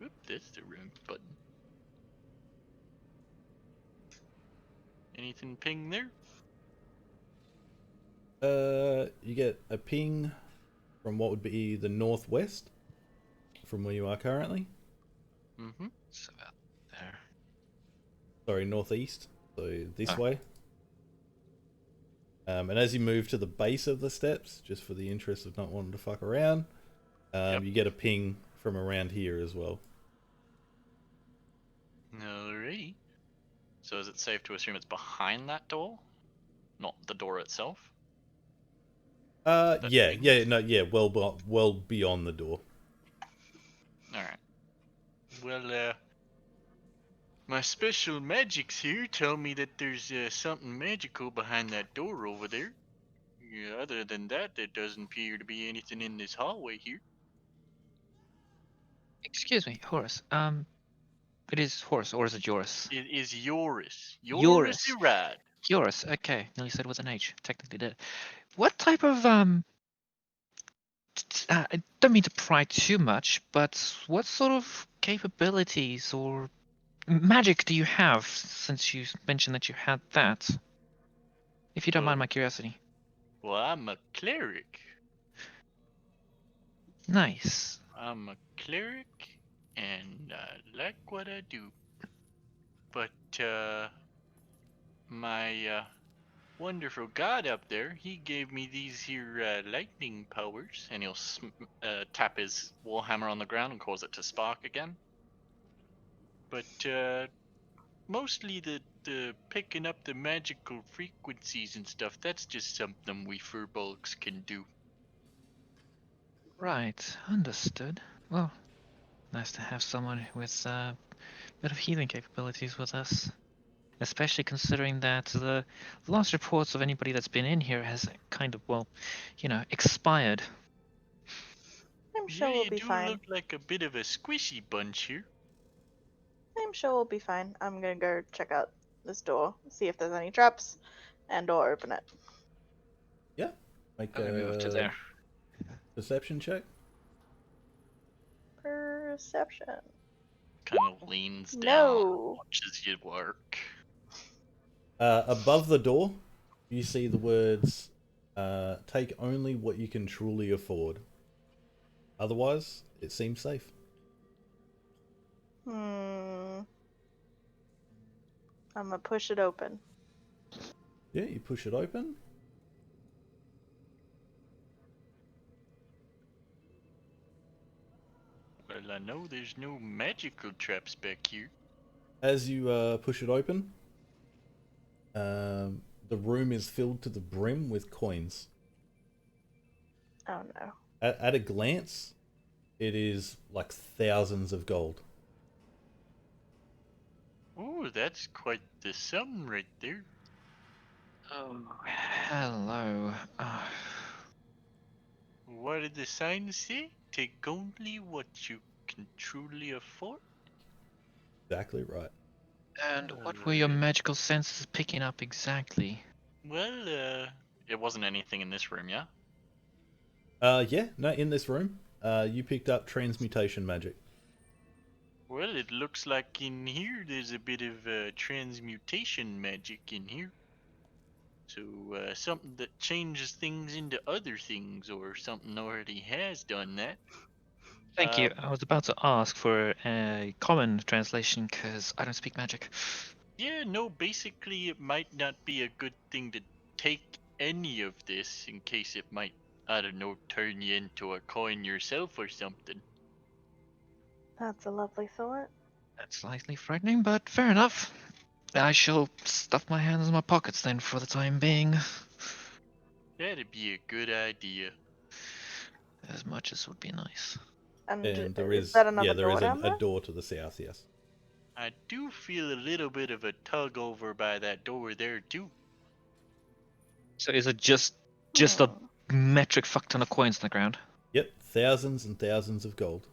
Whoop, that's the wrong button. Anything ping there? You get a ping from what would be the northwest from where you are currently. Mm-hmm. It's about there. Sorry, northeast. So this Ah. way. And as you move to the base of the steps, just for the interest of not wanting to fuck around, Yep. you get a ping from around here as well. Alrighty. So is it safe to assume it's behind that door? Not the door itself? That Yeah, ping? well beyond the door. Alright. Well, my special magics here tell me that there's something magical behind that door over there. Yeah, other than that, there doesn't appear to be anything in this hallway here. Excuse me, Horus. It is Horus, or is it Joris? It is Eurus. Eurus. Eurus. Joris. Okay, nearly said it with an H. Technically did. What type of I don't mean to pry too much, but what sort of capabilities or magic do you have? Since you mentioned that you had that, if you don't mind my curiosity. Well, I'm a cleric. Nice. I'm a cleric, and I like what I do. But, my, wonderful god up there, he gave me these here, lightning powers. And he'll tap his warhammer on the ground and cause it to spark again. But, mostly the picking up the magical frequencies and stuff. That's just something we furbolgs can do. Right, understood. Well, nice to have someone with a bit of healing capabilities with us. Especially considering that the last reports of anybody that's been in here has kind of, well, expired. I'm sure Yeah, we'll you be do fine. look like a bit of a squishy bunch here. I'm sure we'll be fine. I'm gonna go check out this door, see if there's any traps, and or open it. Yeah. Make I'm gonna move to a there. perception check. Perception. Kind of leans down, No. watches you work. Above the door, you see the words, take only what you can truly afford. Otherwise, it seems safe. I'm gonna push it open. Yeah, you push it open. Well, I know there's no magical traps back here. As you push it open, the room is filled to the brim with coins. Oh no. At a glance, it is like thousands of gold. Oh, that's quite the sum right there. Oh, hello. What did the sign say? Take only what you can truly afford? Exactly right. And what were your Alright. magical senses picking up exactly? Well, it wasn't anything in this room, yeah? Yeah, no, in this room, you picked up transmutation magic. Well, it looks like in here there's a bit of transmutation magic in here. So, something that changes things into other things, or something already has done that. Thank you. I was about to ask for a common translation because I don't speak magic. Yeah, no, basically it might not be a good thing to take any of this in case it might, I don't know, turn you into a coin yourself or something. That's a lovely thought. That's slightly frightening, but fair enough. I shall stuff my hands in my pockets then for the time being. That'd be a good idea. As much as would be nice. And And there is is, that another yeah, there door is down a there? door to the south, yes. I do feel a little bit of a tug over by that door there too. So is it just a Hmm. metric fuck ton of coins on the ground? Yep, thousands and thousands of gold.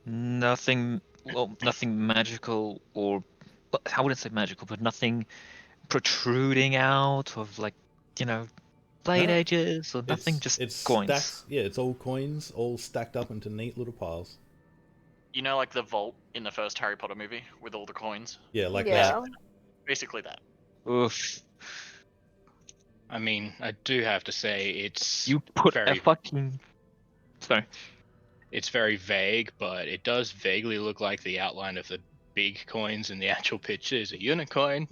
Nothing, well, nothing magical or, well, I wouldn't say magical, but nothing protruding out of like, blade No, edges or nothing, just it's coins. stacks. Yeah, it's all coins, all stacked up into neat little piles. You know, like the vault in the first Harry Potter movie with all the coins? Yeah, like Yeah. that. Basically that. Oof. I mean, I do have to say it's You put a very fucking... Sorry. it's very vague, but it does vaguely look like the outline of the big coins in the actual picture is a unicorn.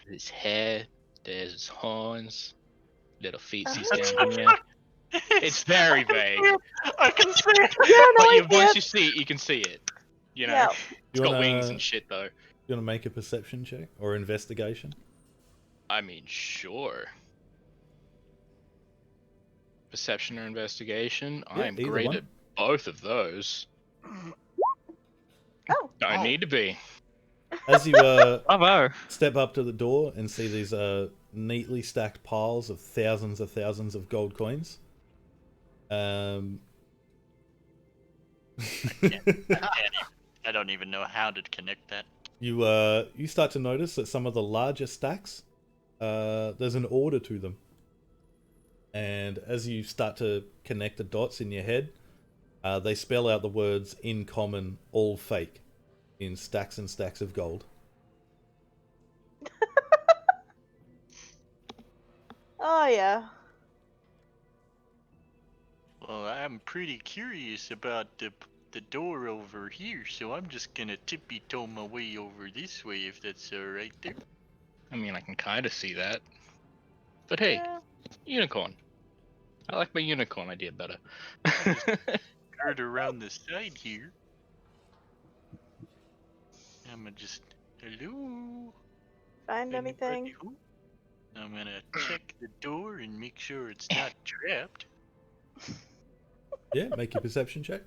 His hair, there's his horns, little feetsies down here. It's very vague. I can see it. Yeah, no, But I once can't. you see it, you can see it. You know, Yeah. it's got wings and shit though. You want to make a perception check or investigation? I mean, sure. Perception or investigation? Yeah, I am either great one. at both of those. Oh. Don't Oh. need to be. As you Bravo. step up to the door and see these neatly stacked piles of thousands of gold coins. I don't even know how to connect that. you start to notice that some of the larger stacks, there's an order to them. And as you start to connect the dots in your head, they spell out the words "in common, all fake," in stacks and stacks of gold. Oh yeah. Well, I'm pretty curious about the door over here, so I'm just gonna tippy-toe my way over this way if that's alright there. I mean, I can kind of see that. But hey, Yeah. unicorn. I like my unicorn idea better. Skirt around the side here. I'ma just Hello? Find Anybody anything? home? I'm gonna check the door and make sure it's not trapped. Yeah, make your perception check.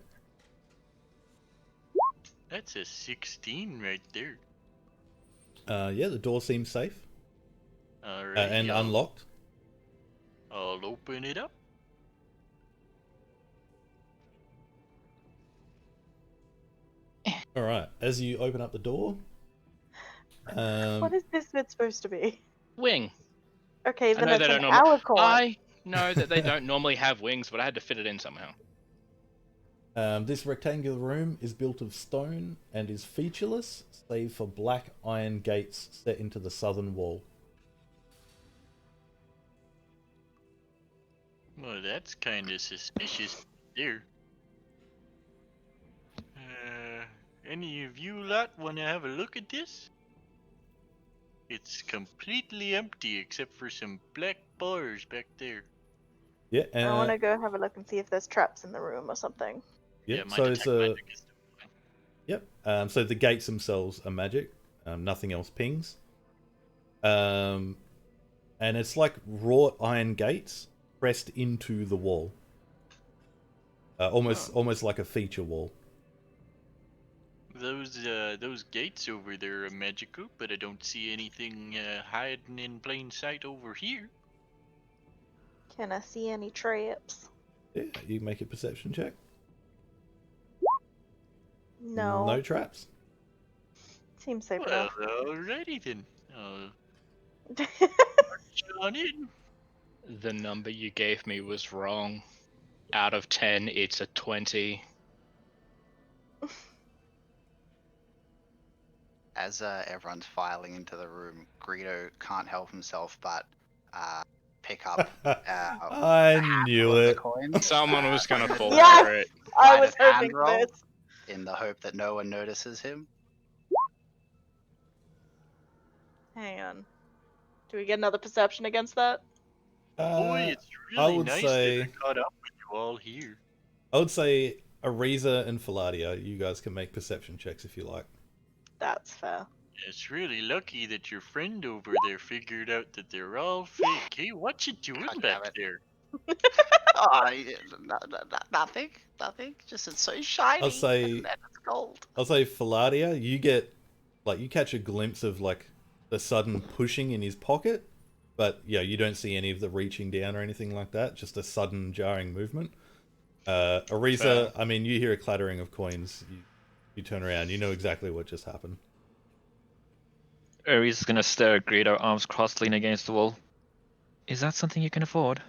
That's a 16 right there. Yeah, the door seems safe Alright, and unlocked. I'll open it up. All right. As you open up the door, What is this bit supposed to be? Wing. Okay, I then know it's they an don't normally. alicorn. I know that they don't normally have wings, but I had to fit it in somehow. this rectangular room is built of stone and is featureless, save for black iron gates set into the southern wall. Well, that's kinda suspicious there. Any of you lot wanna have a look at this? It's completely empty except for some black bars back there. Yeah, I want to go have a look and see if there's traps in the room or something. yeah. Yeah, my So it's detect magic is still going. Yep. So the gates themselves are magic. Nothing else pings. And it's like wrought iron gates pressed into the wall. Almost like a feature wall. Those gates over there are magical, but I don't see anything hiding in plain sight over here. Can I see any traps? Yeah, you make a perception check. No. No traps. Seems safe Well, enough. alrighty then. March on in. The number you gave me was wrong. Out of 10, it's a 20. As everyone's filing into the room, Greedo can't help himself but pick up. I knew of the it. coins, Someone was gonna fall Yes! for it. I Sleight was of hoping hand for roll. this. In the hope that no one notices him. Hang on. Do we get another perception against that? Boy, it's I really would nice say- that I caught up with you all here. I would say Ariza and Philadia, you guys can make perception checks if you like. That's fair. It's really lucky that your friend over there figured out that they're all fake. Hey, what you doing God back damn it. there? Nothing. Just it's so shiny. I'll say- and it's gold. I'll say Philadia, you catch a glimpse of like the sudden pushing in his pocket, but yeah, you don't see any of the reaching down or anything like that. Just a sudden jarring movement. Ariza, I mean, you hear a clattering of coins. You turn around, you know exactly what just happened. He's gonna stare at Greedo, arms crossed, lean against the wall. Is that something you can afford?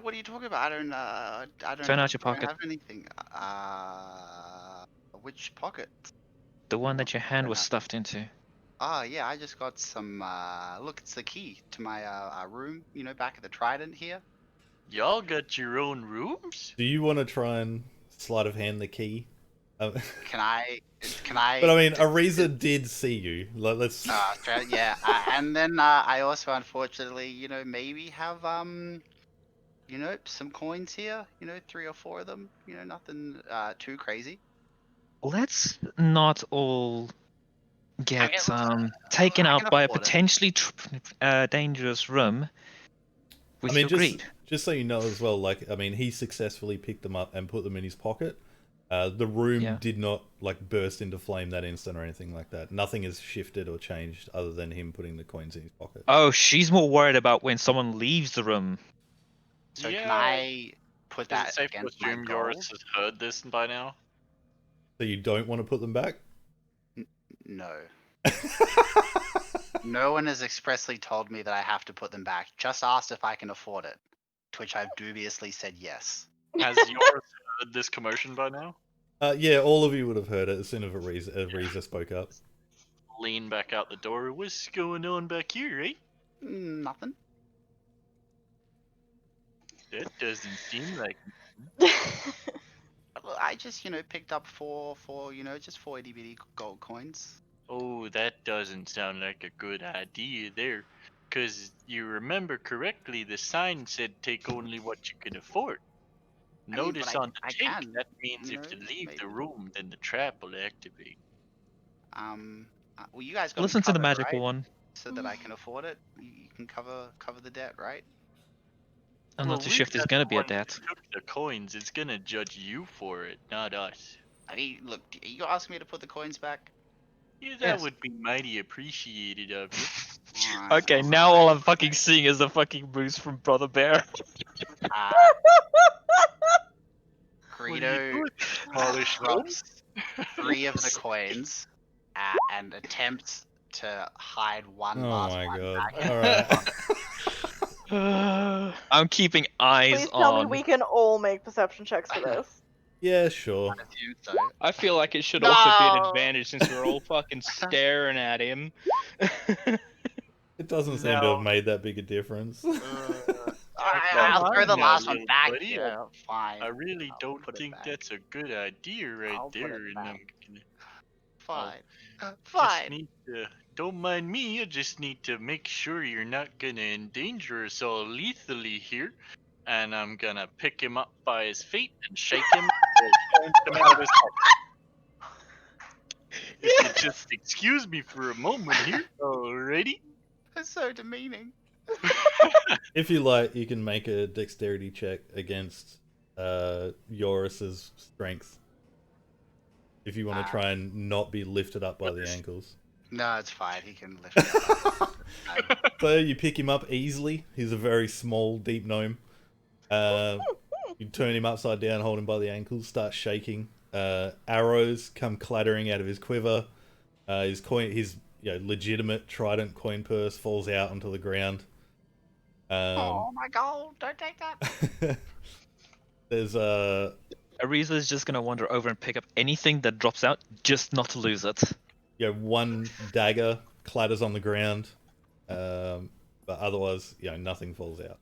What are you talking about? I don't Turn out your don't pocket. have anything. Which pocket? The one that your hand don't was have- stuffed into. Yeah, I just got some. Look, it's the key to my room. You know, back at the Trident here. Y'all got your own rooms? Do you want to try and sleight of hand the key? Can I? But I mean, Ariza did see you. Let's. Yeah, and then I also, unfortunately, maybe have some coins here. 3 or 4 of them. Nothing too crazy. Let's not all get taken I out can by a afford it. potentially dangerous room with I mean, your greed. just so you know as well, like, I mean, he successfully picked them up and put them in his pocket. The room did not like burst into flame that instant or anything like that. Nothing has shifted or changed other than him putting the coins in his pocket. Oh, she's more worried about when someone leaves the room. So Yeah. can I put Is that it safe to against my assume gold? Yoris has heard this by now? So you don't want to put them back? No. No one has expressly told me that I have to put them back. Just asked if I can afford it, to which I've dubiously said yes. Has Yoris heard this commotion by now? Yeah, all of you would have heard it as soon as Ariza spoke up. Lean back out the door. What's going on back here, eh? Nothing. That doesn't seem like. Well, I just, picked up just 4 itty bitty gold coins. Oh, that doesn't sound like a good idea there. 'Cause you remember correctly, the sign said take only what you can afford. Notice but on the I take, can, that means if you leave the maybe. room, then the trap will activate. Well, you guys got Listen me to the covered, magical right? one. So that I can afford it. You can cover the debt, right? I'm Well, not too we're sure if there's not gonna the be a ones that debt. took the coins. It's gonna judge you for it, not us. I mean, look, are you asking me to put the coins back? Yeah, that Yes. would be mighty appreciated of you. Alright, Okay, now all I'm fucking seeing is the fucking moose from Brother Bear. Uh, What do you do Greedo with it? Polish drops 3 of the coins and attempts to hide one Oh last my one god. back. Alright. I'm keeping eyes Please tell me on. we can all make perception checks for this. Yeah, sure. I assume so. I feel like it should also be an No! advantage since we're all fucking staring at him. It doesn't seem to No. have made that big a difference. I'll throw the Now, last one little back. buddy, Yeah, fine. I really I'll don't put it think back. that's a good idea right I'll put there. it And I'm back. gonna Fine. just Fine. need to. Don't mind me. I just need to make sure you're not gonna endanger us all lethally here. And I'm gonna pick him up by his feet and shake him and him out of his house. If you just excuse me for a moment here, alrighty? That's so demeaning. If you like, you can make a dexterity check against Yoris's strength. If you want to try and not be lifted up by the ankles. No, it's fine. He can lift it up. So you pick him up easily. He's a very small, deep gnome. You turn him upside down, hold him by the ankles, start shaking. Arrows come clattering out of his quiver. His legitimate Trident coin purse falls out onto the ground. Oh my god, don't take that. There's Ariza is just gonna wander over and pick up anything that drops out, just not to lose it. one dagger clatters on the ground, but otherwise, nothing falls out.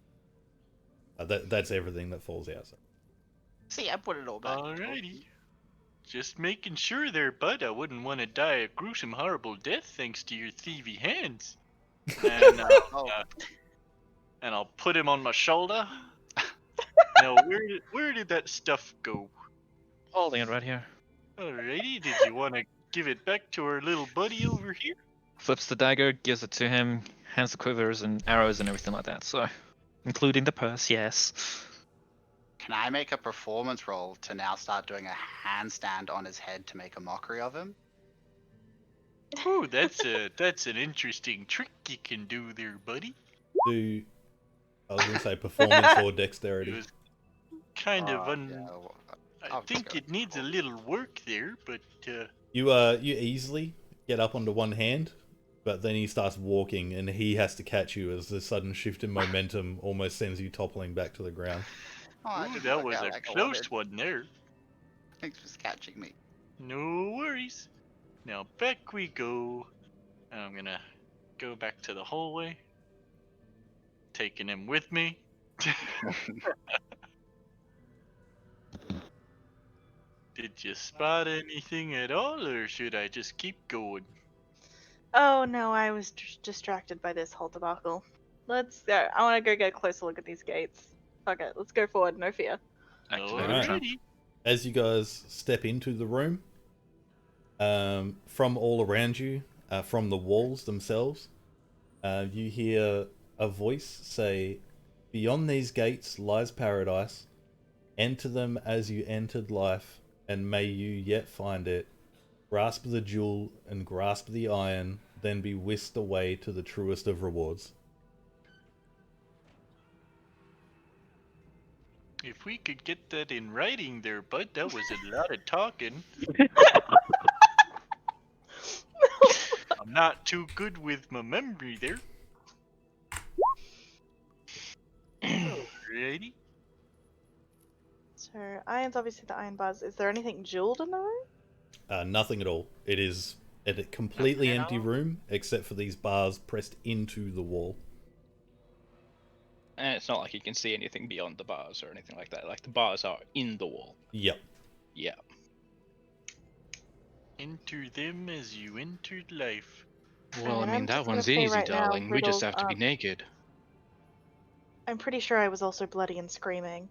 That's everything that falls out. So. See, I put it all back. Alrighty. Just making sure there, bud. I wouldn't want to die a gruesome, horrible death thanks to your thievy hands. And, and I'll put him on my shoulder. Now, where did that stuff go? Holding it right here. Alrighty, did you want to give it back to our little buddy over here? Flips the dagger, gives it to him, hands the quivers and arrows and everything like that. So, including the purse, yes. Can I make a performance roll to now start doing a handstand on his head to make a mockery of him? Ooh, that's an interesting trick you can do there, buddy. I was gonna say performance or It dexterity. was kind of I'll I think just it go needs a for it. little work there, but You easily get up onto one hand, but then he starts walking, and he has to catch you as the sudden shift in momentum almost sends you toppling back to the ground. Oh, ooh, didn't that work was out a like I close wanted. one there. Thanks for catching me. No worries. Now back we go. I'm gonna go back to the hallway, taking him with me. Did you spot anything at all, or should I just keep going? Oh no, I was distracted by this whole debacle. Let's go. I want to go get a closer look at these gates. Fuck it, let's go forward, no fear. Activate Alright. the trap. Alrighty. As you guys step into the room, from all around you, from the walls themselves, you hear a voice say, "Beyond these gates lies paradise. Enter them as you entered life, and may you yet find it. Grasp the jewel and grasp the iron, then be whisked away to the truest of rewards." If we could get that in writing there, bud, that was a lot of talking. I'm not too good with my memory there. Alrighty. So, iron's obviously the iron bars. Is there anything jeweled in the room? Nothing at all. It is a completely Nothing at empty all? room, except for these bars pressed into the wall. And it's not like you can see anything beyond the bars or anything like that. Like the bars are in the wall. Yep. Yeah. Enter them as you entered life. Well, I And mean, I'm that just gonna one's say easy, right now, darling. We just Riddle, have to be naked. I'm pretty sure I was also bloody and screaming.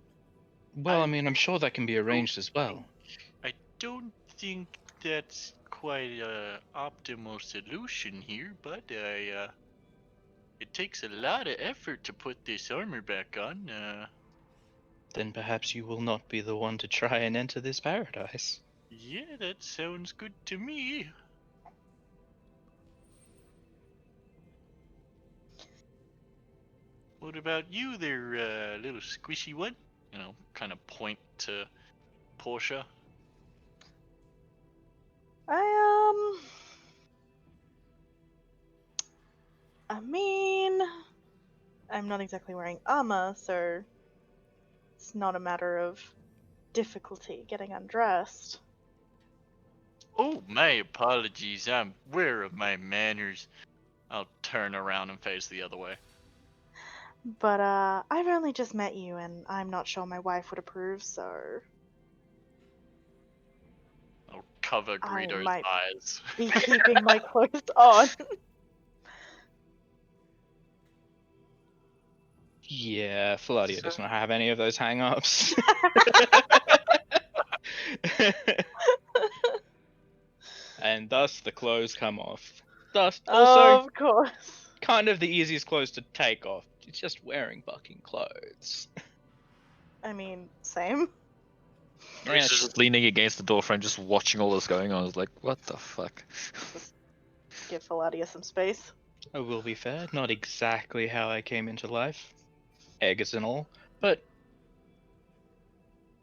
Well, I mean, I'm sure that can be arranged as well. I don't think that's quite a optimal solution here, but it takes a lot of effort to put this armor back on. Then perhaps you will not be the one to try and enter this paradise. Yeah, that sounds good to me. What about you there, little squishy one? You know, kind of point to Portia. I mean, I'm not exactly wearing armor, so it's not a matter of difficulty getting undressed. Oh, my apologies. I'm aware of my manners. I'll turn around and face the other way. But I've only just met you, and I'm not sure my wife would approve, so I'll cover I Greedo's might eyes. be keeping my clothes on. Yeah, Faladia does not have any of those hang-ups. And thus the clothes come off. Thus also Of course. kind of the easiest clothes to take off. It's just wearing fucking clothes. I mean, same. Yeah, He's just leaning against the door frame, just watching all this going on. I was like, what the fuck? Just give Faladia some space. I will be fair, not exactly how I came into life, eggs and all, but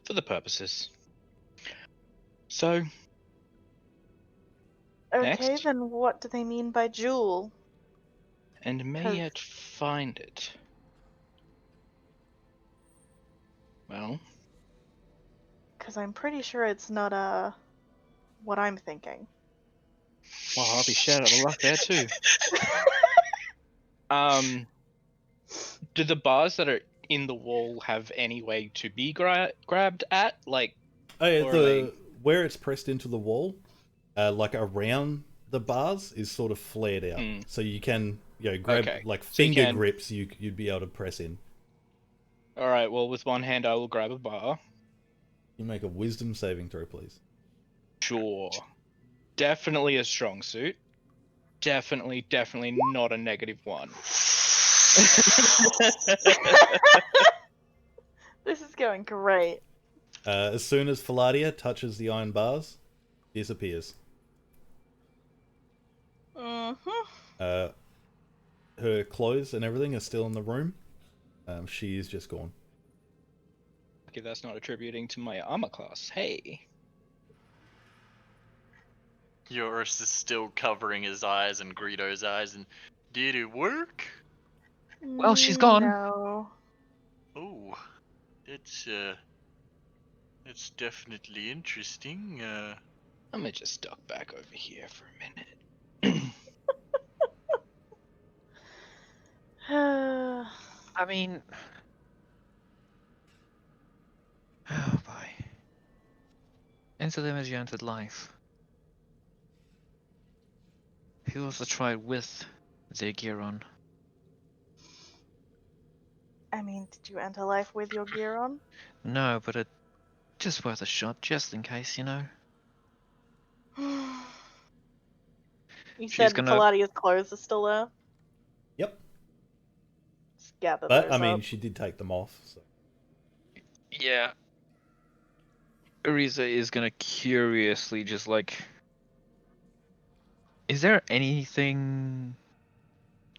for the purposes. So, Okay, next, then what do they mean by jewel? and may 'Cause- yet find it. Well, Because I'm pretty sure it's not what I'm thinking. well, I'll be shit out of luck there too. Do the bars that are in the wall have any way to be grabbed at? Like, Oh yeah, or are they... where it's pressed into the wall, like around the bars is sort of flared out, so you can grab Okay. like So you finger can- grips. You'd be able to press in. All right. Well, with one hand, I will grab a bar. You make a wisdom saving throw, please. Sure. Definitely a strong suit. Definitely not a -1. This is going great. As soon as Faladia touches the iron bars, disappears. Mm-hmm. Her clothes and everything are still in the room. She is just gone. Okay, that's not attributing to my armor class. Hey. Yours is still covering his eyes and Greedo's eyes. And did it work? Well, she's gone. No. Oh, that's definitely interesting. I'm gonna just duck back over here for a minute. I mean, oh boy. Enter them as you entered life. Who wants to try with their gear on? I mean, did you enter life with your gear on? No, but it's just worth a shot, just in case, you know. You She's said gonna- Faladia's clothes are still there? Yep. Just gather But those I mean, up. she did take them off. So. Yeah. Ariza is gonna curiously just like... Is there anything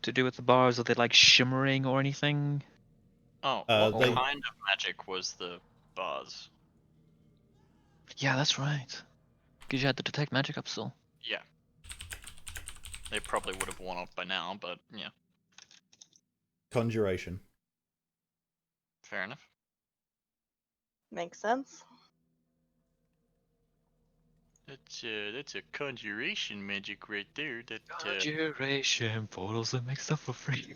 to do with the bars? Are they like shimmering or anything? Oh, what They- kind of magic was the bars? Yeah, that's right. Because you had the detect magic up still. Yeah. They probably would have worn off by now, but yeah, Conjuration. fair enough. Makes sense. That's a conjuration magic right there. That Conjuration portals that make stuff for free.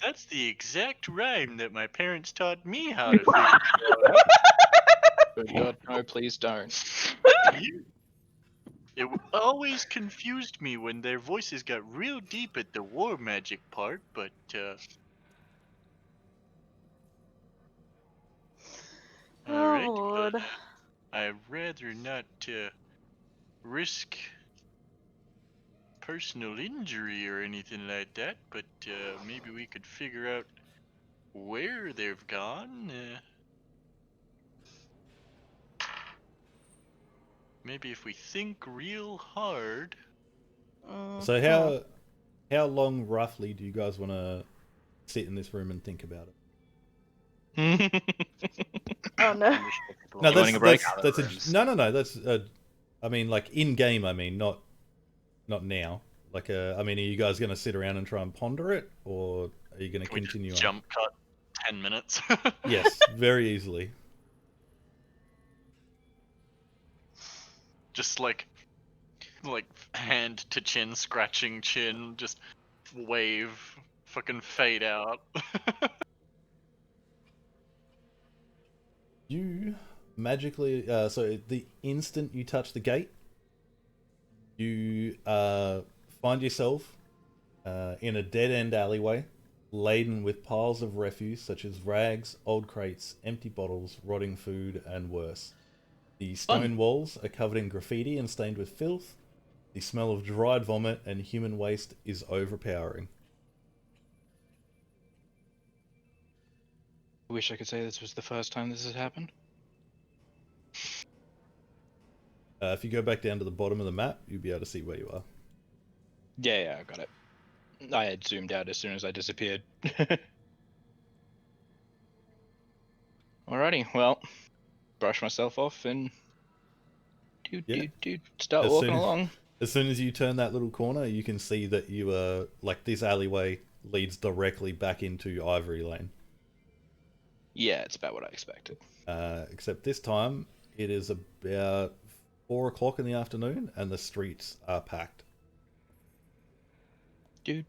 that's the exact rhyme that my parents taught me how to figure out. Good God, no, please don't. It always confused me when their voices got real deep at the war magic part, but Oh, alright, Lord. I'd rather not risk personal injury or anything like that, but maybe we could figure out where they've gone. Maybe if we think real hard. So Mhm. how long roughly do you guys want to sit in this room and think about it? Oh no. Maybe we should get people No, off You wanting a break? out of that's the a rooms. no. That's I mean, like in game. I mean, not now. Like, I mean, are you guys going to sit around and try and ponder it, or are you going to Can we just continue on? jump cut 10 minutes? Yes, very easily. Just like hand to chin, scratching chin, just wave, fucking fade out. You magically, so the instant you touch the gate, you find yourself in a dead-end alleyway, laden with piles of refuse such as rags, old crates, empty bottles, rotting food, and worse. The stone walls are covered in graffiti and stained with filth. The smell of dried vomit and human waste is overpowering. I wish I could say this was the first time this has happened. If you go back down to the bottom of the map, you'll be able to see where you are. Yeah, I got it. I had zoomed out as soon as I disappeared. Alrighty, well, brush myself off and Yeah. start As walking soon- along. As soon as you turn that little corner, you can see that you are like this alleyway leads directly back into Ivory Lane. Yeah, it's about what I expected. Except this time it is about 4 o'clock in the afternoon, and the streets are packed. Do.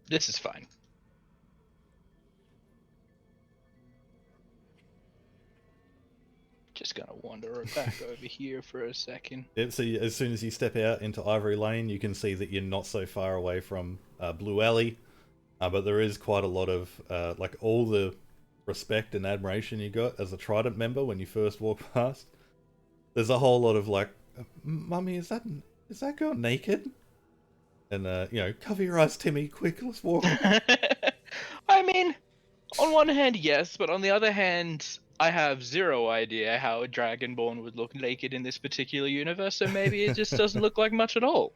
This is fine. Just gonna wander back over here for a second. Yep, so as soon as you step out into Ivory Lane, you can see that you're not so far away from Blue Alley, but there is quite a lot of like all the respect and admiration you got as a Trident member when you first walk past. There's a whole lot of like, "Mummy, is that girl naked?" And cover your eyes, Timmy, quick, let's walk. I mean, on one hand, yes, but on the other hand, I have zero idea how a Dragonborn would look naked in this particular universe, so maybe it just doesn't look like much at all.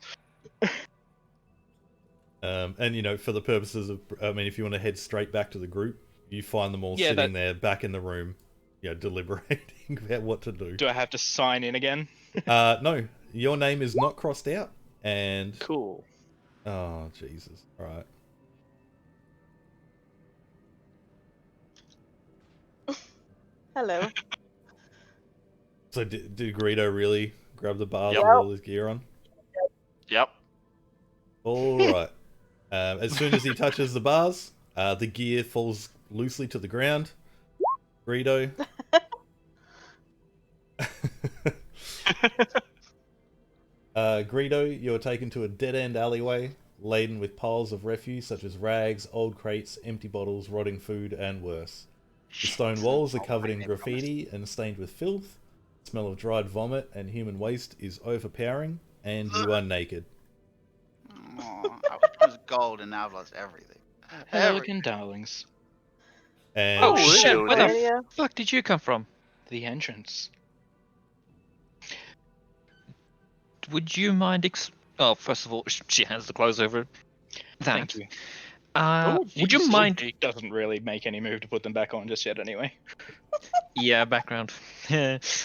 And for the purposes of, I mean, if you want to head straight back to the group, you find them all Yeah, sitting there back in the room, deliberating about what to do. Do I have to sign in again? No, your name is not crossed out, and Cool. oh Jesus! All right. Hello. So did Greedo really grab the bars Yep. with all his gear on? Yep. All right. As soon as he touches the bars, the gear falls loosely to the ground. Greedo. Greedo, you are taken to a dead-end alleyway laden with piles of refuse such as rags, old crates, empty bottles, rotting food, and worse. The stone walls are covered in graffiti and stained with filth. The smell of dried vomit and human waste is overpowering, and you are naked. Oh, I wish it was gold and now I've lost everything. Hello again, darlings. And Oh Oh, shit! hello Where there. the Yeah. fuck did you come from? The entrance. Would you mind Oh, first of all, she hands the clothes over. That. Thank you. Would you Jeez, mind? He doesn't really make any move to put them back on just yet, anyway. Yeah, background.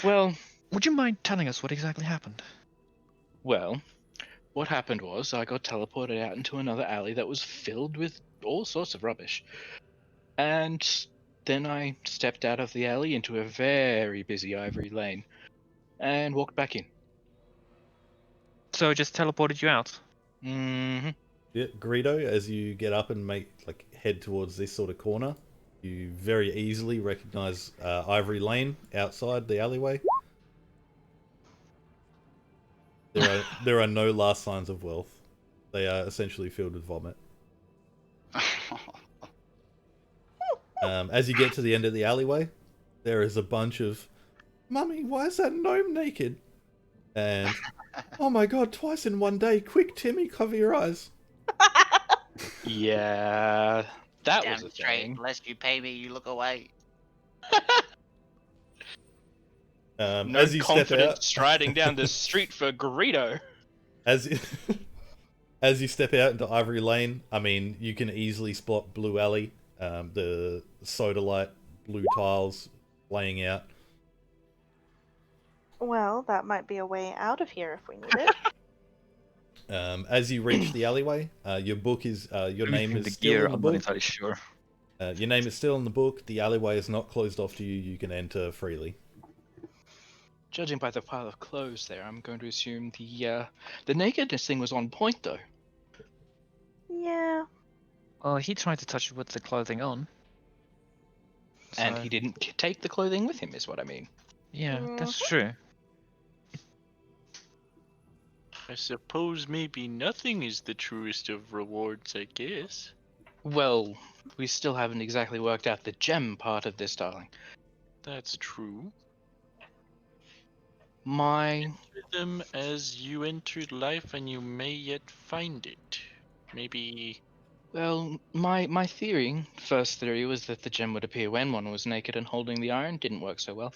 Well, Would you mind telling us what exactly happened? Well, what happened was I got teleported out into another alley that was filled with all sorts of rubbish. And then I stepped out of the alley into a very busy Ivory Lane and walked back in. So it just teleported you out. Mm-hmm. yeah, Greedo, as you get up and head towards this sort of corner, you very easily recognize Ivory Lane outside the alleyway. There are no last signs of wealth. They are essentially filled with vomit. As you get to the end of the alleyway, there is a bunch of, "Mummy, why is that gnome naked?" And, "Oh my god, twice in one day. Quick, Timmy, cover your eyes." Yeah, that was Damn a straight. thing. Unless you pay me, you look away. No As you step confidence out, striding down the street for Greedo. as you, as you step out into Ivory Lane, I mean, you can easily spot Blue Alley, the soda light, blue tiles laying out. Well, that might be a way out of here if we need it. As you reach the alleyway, your book is your name Maybe is the still gear, in the I'm not book. entirely sure. Your name is still in the book. The alleyway is not closed off to you. You can enter freely. Judging by the pile of clothes there, I'm going to assume the nakedness thing was on point though. Yeah. Well, he tried to touch it with the clothing on. And So, he didn't take the clothing with him, is what I mean. Yeah, that's Mhm. true. I suppose maybe nothing is the truest of rewards, I guess. Well, we still haven't exactly worked out the gem part of this, darling. That's true. My Them as you entered life, and you may yet find it. Maybe. my theory, first theory, was that the gem would appear when one was naked and holding the iron. Didn't work so well,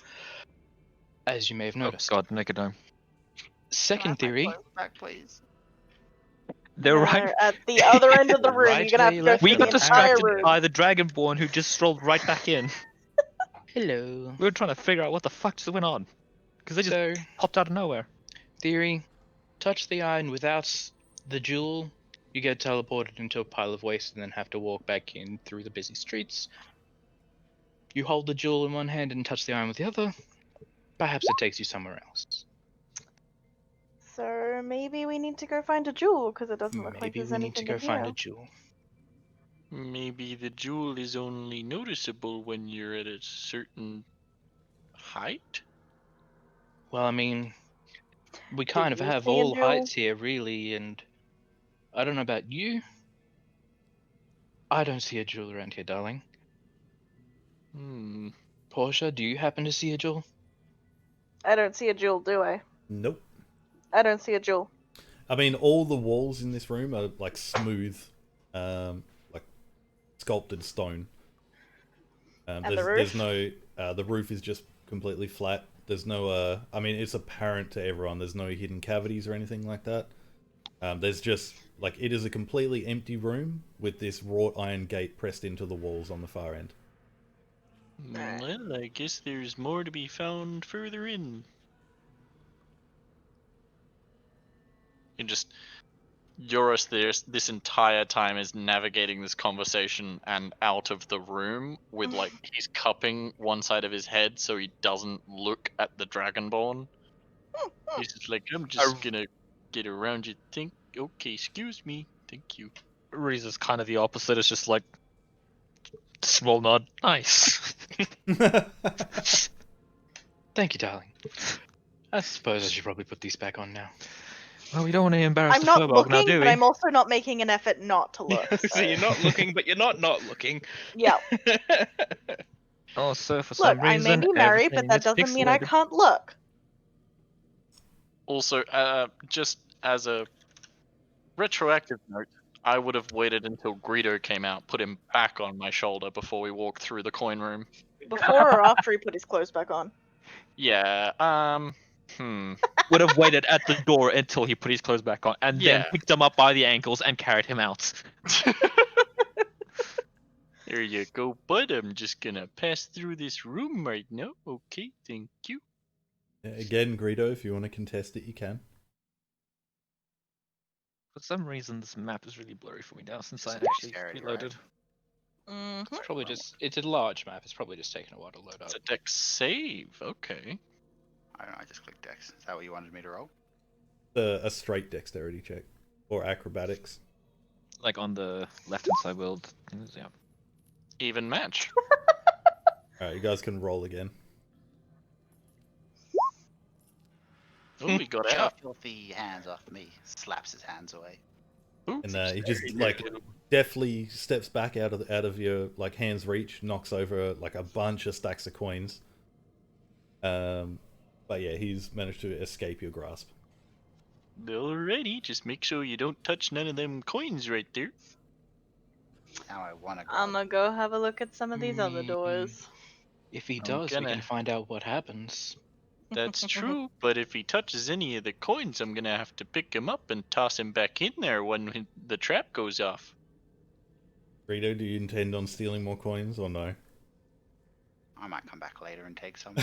as you may have Oh noticed. god, naked gnome. Can I Second have my theory, clothes back, please? They're right. At the other end of the room. Right You're gonna where have to you go left through We the got them, entire distracted room. by the Dragonborn who just strolled right back in. hello. We were trying to figure out what the fuck just went on. Because they just So, popped out of nowhere. theory, touch the iron without the jewel, you get teleported into a pile of waste and then have to walk back in through the busy streets. You hold the jewel in one hand and touch the iron with the other, perhaps it takes you somewhere else. So maybe we need to go find a jewel because it doesn't look like Maybe there's we need to anything go in find here. a jewel. Maybe the jewel is only noticeable when you're at a certain height? Well, I mean, we kind of you have see a all jewel? heights here, really, and I don't know about you. I don't see a jewel around here, darling. Portia, do you happen to see a jewel? I don't see a jewel, do I? Nope. I don't see a jewel. I mean, all the walls in this room are like smooth, like sculpted stone. And the There's roof? no. The roof is just completely flat. There's no. I mean, it's apparent to everyone. There's no hidden cavities or anything like that. There's just like it is a completely empty room with this wrought iron gate pressed into the walls on the far end. Alright. Well, I guess there's more to be found further in. You just. Eurus this entire time is navigating this conversation and out of the room with like he's cupping one side of his head so he doesn't look at the Dragonborn. He's just like, I'm just gonna get around you. Think, okay, excuse me, thank you. Reese is kind of the opposite. It's just like small nod. Nice. Thank you, darling. I suppose I should probably put these back on now. Well, we don't want to embarrass I'm the not Furbolg now, looking, do but we? I'm also not making an effort not to look. So you're not looking, but you're not looking. Yeah. Also, for Look, some I may reason, be married, but everything that is doesn't mean I pixelated. can't look. Also, just as a retroactive note, I would have waited until Greedo came out, put him back on my shoulder before we walked through the coin room. Before or after he put his clothes back on? Yeah, Would have waited at the door until he put his clothes back on, and then Yeah. picked him up by the ankles and carried him out. There you go, bud. I'm just gonna pass through this room right now. Okay, thank you. Again, Greedo, if you want to contest it, you can. For some reason, this map is really blurry for me now since I It's actually dexterity, reloaded. It's probably just, it's a large map. It's probably just taking a while to load up. It's a dex save. Okay. I don't know, I just clicked Dex. Is that what you wanted me to roll? A straight dexterity check or acrobatics. Like on the left-hand side world. Yeah. Even match. All right, you guys can roll again. Oh, we got Get your out. filthy hands off me. Slaps his hands away. And Oops, he just there you like go. deftly steps back out of your like hand's reach, knocks over like a bunch of stacks of coins. But yeah, he's managed to escape your grasp. Alrighty, just make sure you don't touch none of them coins right there. Now I want to I'm gonna go have a look at some of these other Mm. doors. If he I'm does, we gonna- can find out what happens. That's true, but if he touches any of the coins, I'm gonna have to pick him up and toss him back in there when the trap goes off. Rito, do you intend on stealing more coins or no? I might come back later and take some.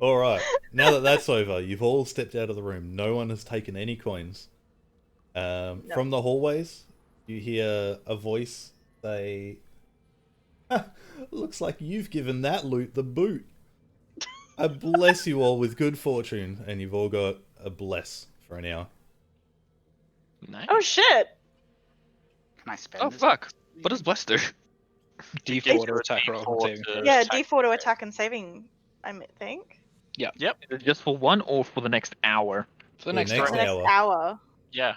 All right. Now that that's over, you've all stepped out of the room. No one has taken any coins. From the hallways, you hear a voice say, "Looks like you've given that loot the boot. I bless you all with good fortune," and you've all got a bless for an hour. Nice. Oh shit! Can I spend Oh this? fuck! What does bless do? Get D4 to your attack roll and D4 saving to throws. Yeah, attack. D4 to attack and saving, I think. Yep. Is it just for one or for the next hour? For the next next The hour. next hour. hour. Yeah.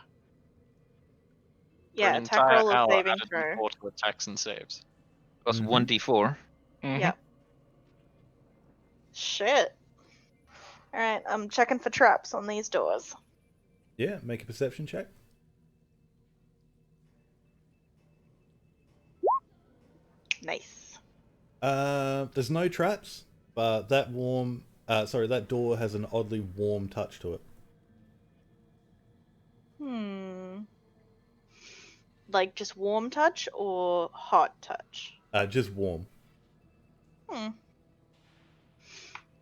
Yeah, for an attack entire roll or hour, saving add a throw. D4 to attacks and saves. Plus Mhm. 1d4. Mhm. Yep. Shit. Alright, I'm checking for traps on these doors. Yeah, make a perception check. Nice. There's no traps, but that that door has an oddly warm touch to it. Like just warm touch or hot touch? Just warm.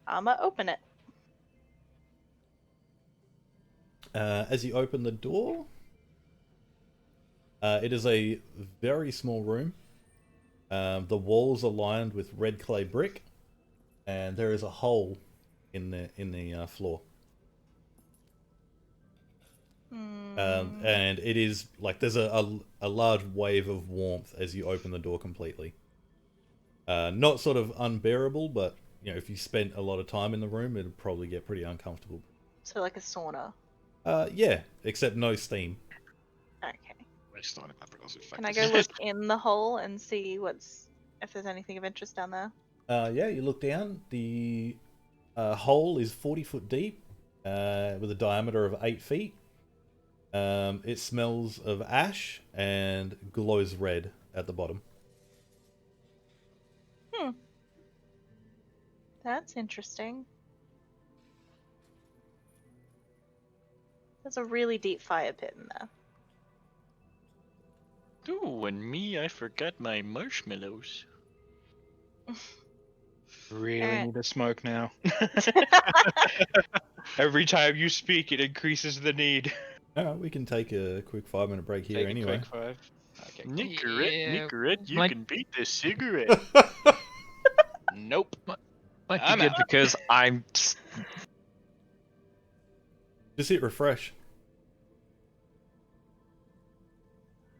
I'ma open it. As you open the door, it is a very small room. The walls are lined with red clay brick, and there is a hole in the floor. And it is like there's a large wave of warmth as you open the door completely. Not sort of unbearable, but you know, if you spent a lot of time in the room, it'd probably get pretty uncomfortable. So like a sauna. Yeah, except no steam. Okay. Waste on it, Can I go look in the hole and see if there's anything of interest down there? Yeah, you look down. The hole is 40 foot deep, with a diameter of 8 feet. It smells of ash and glows red at the bottom. That's interesting. There's a really deep fire pit in there. Ooh, and me, I forgot my marshmallows. Really Alright. need to smoke now. Every time you speak, it increases the need. We can take a quick 5-minute break here Take anyway. a quick 5. Okay. Nicorette, you Might- can beat this cigarette. Nope. Might I'm be good out. because I'm. Just hit refresh.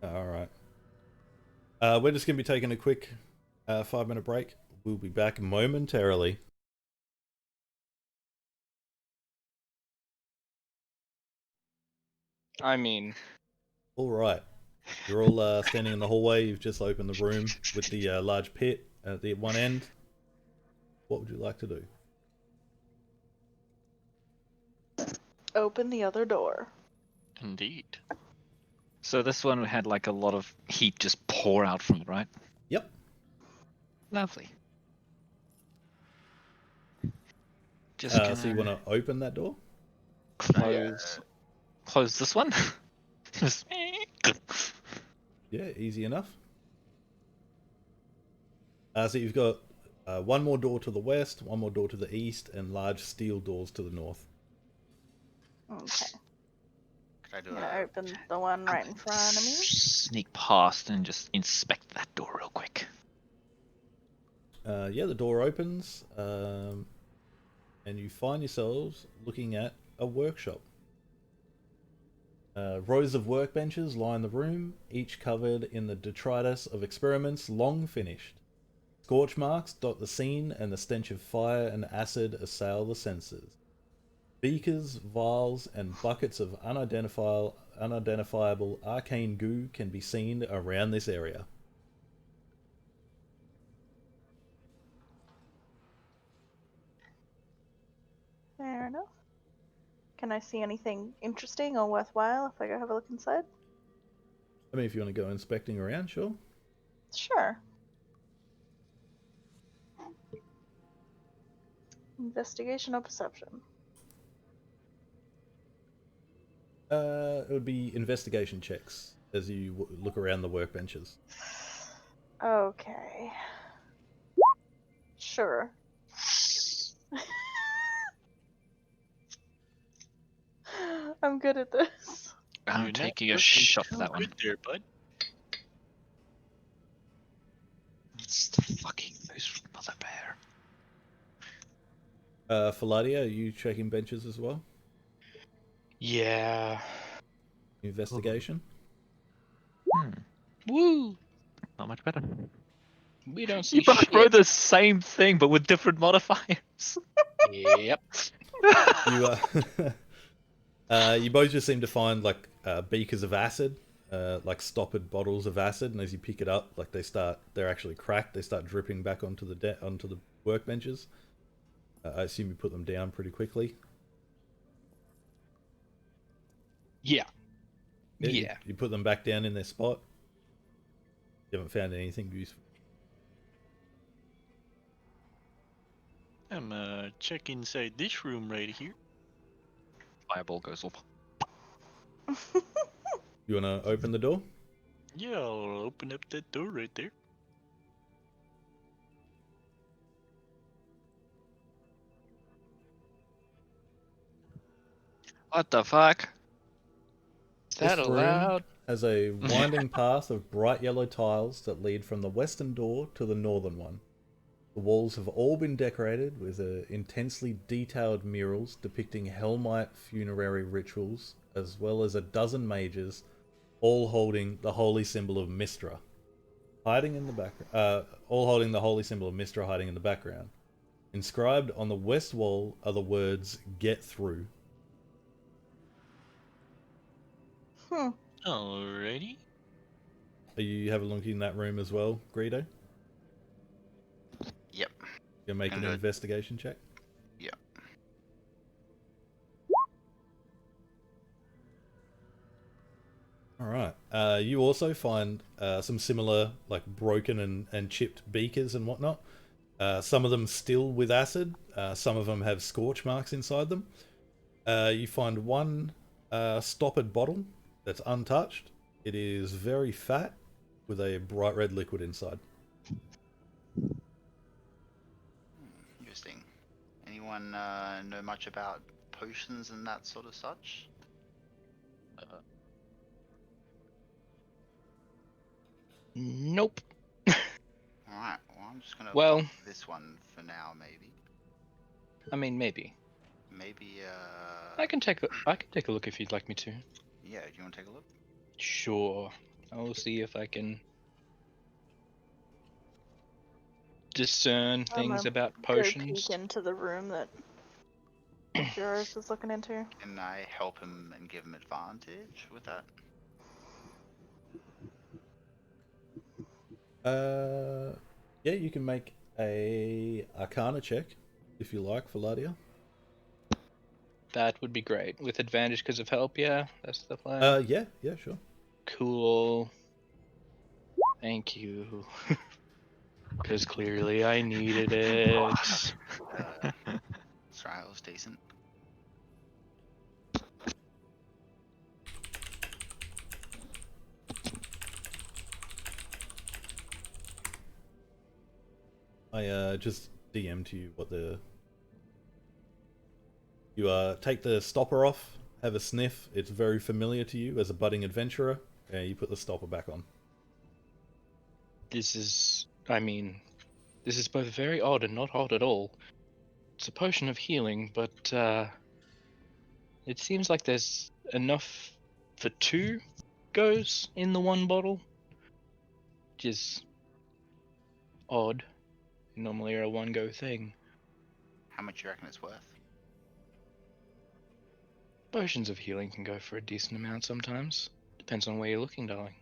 Alright. We're just going to be taking a quick 5-minute break. We'll be back momentarily. I mean, Alright. You're all standing in the hallway. You've just opened the room with the large pit at the one end. What would you like to do? Open the other door. Indeed. So this one had like a lot of heat just pour out from it, right? Yep. Lovely. Just So you want to open that door? close this one. Just Yeah, easy enough. So you've got one more door to the west, one more door to the east, and large steel doors to the north. Okay. Could I do I'm gonna a open the one right in front of me. sneak past and just inspect that door real quick. Yeah, the door opens, and you find yourselves looking at a workshop. Rows of workbenches line the room, each covered in the detritus of experiments long finished. Scorch marks dot the scene, and the stench of fire and acid assail the senses. Beakers, vials, and buckets of unidentifiable arcane goo can be seen around this area. Fair enough. Can I see anything interesting or worthwhile if I go have a look inside? I mean, if you want to go inspecting around, sure. Sure. Investigation or perception? It would be investigation checks as you look around the workbenches. Okay. Sure. I'm good at this. I'm You're not taking a looking shot too at that one. good there, bud. It's the fucking most mother bear. Faladia, are you checking benches as well? Yeah. Investigation? Woo! Not much better. We don't see You both shit. wrote the same thing, but with different modifiers. Yep. You you both just seem to find like beakers of acid, like stoppered bottles of acid, and as you pick it up, like they're actually cracked. They start dripping back onto the workbenches. I assume you put them down pretty quickly. Yeah. Yeah. Yeah. You put them back down in their spot. You haven't found anything useful. I'm check inside this room right here. Fireball goes off. You want to open the door? Yeah, I'll open up that door right there. What the fuck? Is that This room allowed? has a winding path of bright yellow tiles that lead from the western door to the northern one. The walls have all been decorated with intensely detailed murals depicting Hellmite funerary rituals, as well as a dozen mages, all holding the holy symbol of Mistra, hiding in the background. All holding the holy symbol of Mistra, hiding in the background. Inscribed on the west wall are the words "Get through." Alrighty. Are you have a look in that room as well, Greedo? Yep. You're making Gonna an do it. investigation check. Yep. All right. You also find some similar, like broken and chipped beakers and whatnot. Some of them still with acid. Some of them have scorch marks inside them. You find one stoppered bottle that's untouched. It is very fat with a bright red liquid inside. Interesting. Anyone know much about potions and that sort of such? Nope. Alright, well I'm just gonna Well- pop this one for now, maybe. I mean, maybe. Maybe I can take a look if you'd like me to. yeah, do you wanna take a look? Sure. I'll see if I can discern things gonna about Go potions. peek into the room that Joris was looking into. Can I help him and give him advantage with that? Yeah, you can make a Arcana check if you like, Faladia. That would be great. With advantage because of help, yeah? That's the plan. Yeah, sure. Cool. Thank you. Because clearly I needed it. Sorry, was decent. I just DM'd you what the... You take the stopper off, have a sniff. It's very familiar to you as a budding adventurer. And you put the stopper back on. This is both very odd and not odd at all. It's a potion of healing, but it seems like there's enough for 2 goes in the one bottle, which is odd. Normally are a 1-go thing. How much do you reckon it's worth? Potions of healing can go for a decent amount sometimes. Depends on where you're looking, darling.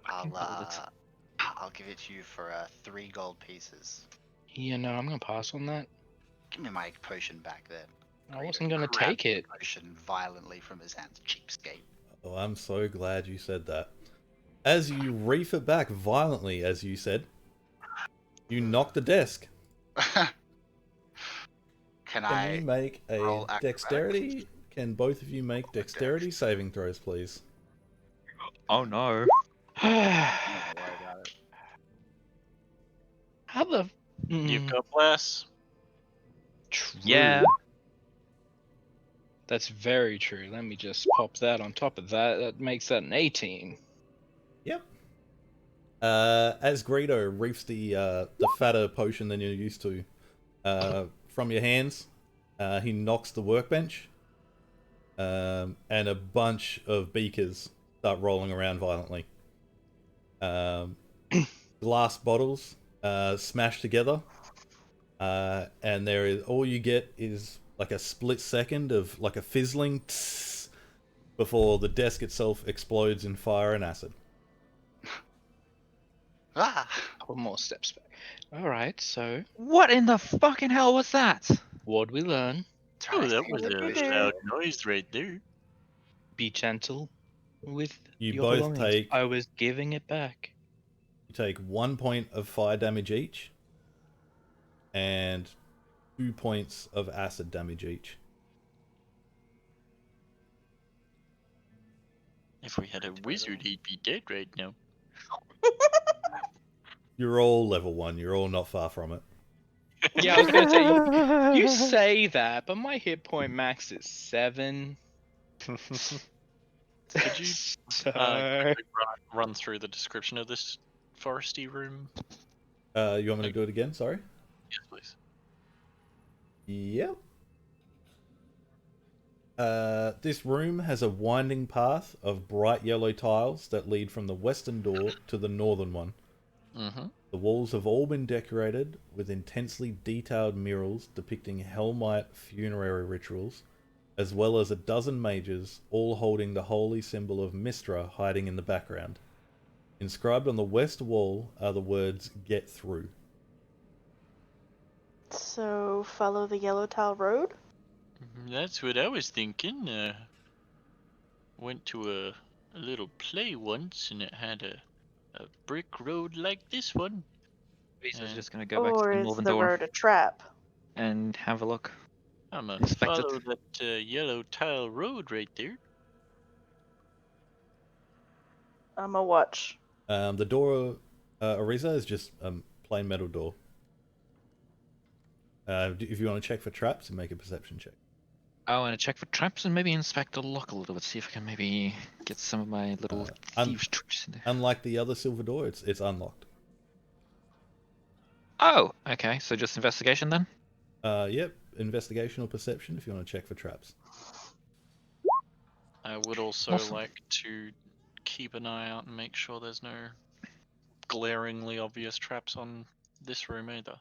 I can hold it. I'll give it to you for 3 gold pieces. Yeah, no, I'm gonna pass on that. Give me my potion back then. I wasn't gonna Grab take the it. potion violently from his hands. Cheapskate. Oh, I'm so glad you said that. As you reef it back violently, as you said, you knock the desk. Can you make a roll acrobatics? dexterity? Can both of you make dexterity saving throws, please? Oh no. Don't worry about it. How the? You've Mm, got bless. true. Yeah. That's very true. Let me just pop that on top of that. That makes that an 18. Yep. As Greedo reefs the fatter potion than you're used to from your hands, he knocks the workbench, and a bunch of beakers start rolling around violently. Glass bottles smash together, and there is all you get is like a split second of like a fizzling tss, before the desk itself explodes in fire and acid. Ah! Couple more steps back. All right. So What in the fucking hell was that? what'd we learn? Oh, that was What'd you a do? loud noise right there. Be gentle with You your both belongings. take I was giving it back. 1 point of fire damage each, and 2 points of acid damage each. If we had a wizard, he'd be dead right now. You're all level 1. You're all not far from it. Yeah, I was gonna say you say that, but my hit point max is 7. Could you So- quickly run through the description of this foresty room? You want me to do it again? Sorry. Yes, please. Yep. This room has a winding path of bright yellow tiles that lead from the western door to the northern one. Mm-hmm. The walls have all been decorated with intensely detailed murals depicting Hellmite funerary rituals, as well as a dozen mages, all holding the holy symbol of Mistra hiding in the background. Inscribed on the west wall are the words, "Get through." So follow the yellow tile road. That's what I was thinking. Went to a little play once, and it had a brick road like this one. Lisa's Yeah. just gonna go back to Or the is northern the door road a trap? and have a look. I'm gonna Inspect it. follow that yellow tile road right there. I'm a watch. The door, Ariza, is just a plain metal door. If you want to check for traps, and make a perception check. I want to check for traps and maybe inspect the lock a little bit, see if I can maybe get some of my little thieves tricks in there. Unlike the other silver door, it's unlocked. Oh, okay. So just investigation then? Yep. Investigation or perception if you want to check for traps. I would also Awesome. like to keep an eye out and make sure there's no glaringly obvious traps on this room either.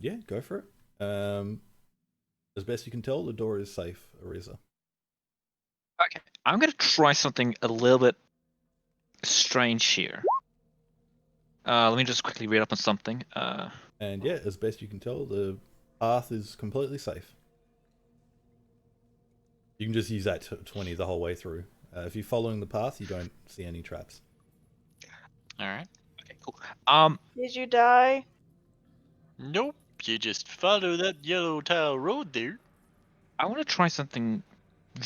Yeah, go for it. As best you can tell, the door is safe, Ariza. Okay. I'm going to try something a little bit strange here. Let me just quickly read up on something. And yeah, as best you can tell, the path is completely safe. You can just use that 20 the whole way through. If you're following the path, you don't see any traps. Alright. Okay, cool. Did you die? Nope, you just follow that yellow tile road there. I want to try something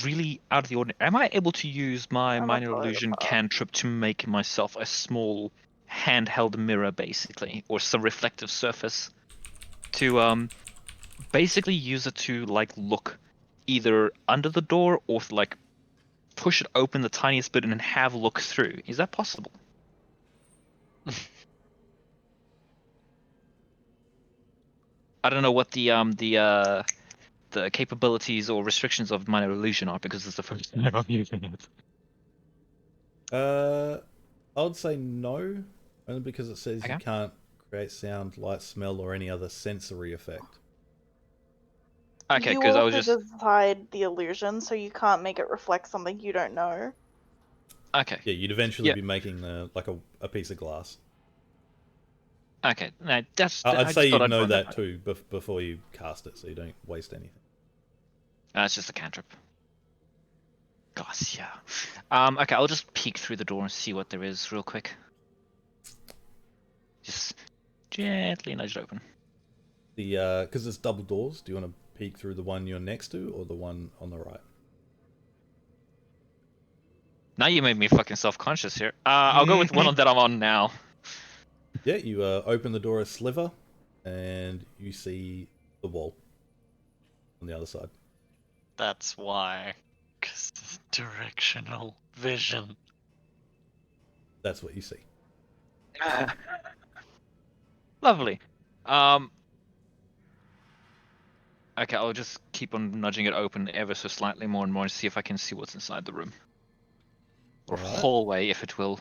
really out of the ordinary. Am I able to use my I'm a minor follow the illusion path. cantrip to make myself a small handheld mirror, basically, or some reflective surface, to basically use it to like look either under the door or to, like push it open the tiniest bit and then have a look through? Is that possible? I don't know what the capabilities or restrictions of minor illusion are because it's the first time I'm using it. I would say no, only because it says you Okay. can't create sound, light, smell, or any other sensory effect. Okay, you because I was also just decide the illusion, so you can't make it reflect something you don't know. okay. Yeah, you'd eventually Yeah. be making like a piece of glass. Okay, no, that's. I'd I say just thought you'd I'd know run that by. too before you cast it, so you don't waste anything. It's just a cantrip. Gosh, yeah. Okay, I'll just peek through the door and see what there is real quick. Just gently nudge it open. Because it's double doors. Do you want to peek through the one you're next to or the one on the right? Now you made me fucking self-conscious here. I'll go with one that I'm on now. Yeah, you open the door a sliver, and you see the wall on the other side. That's why. 'Cause it's directional vision. That's what you see. Lovely. Okay, I'll just keep on nudging it open ever so slightly more and more and see if I can see what's inside the room. Or Alright. hallway, if it will.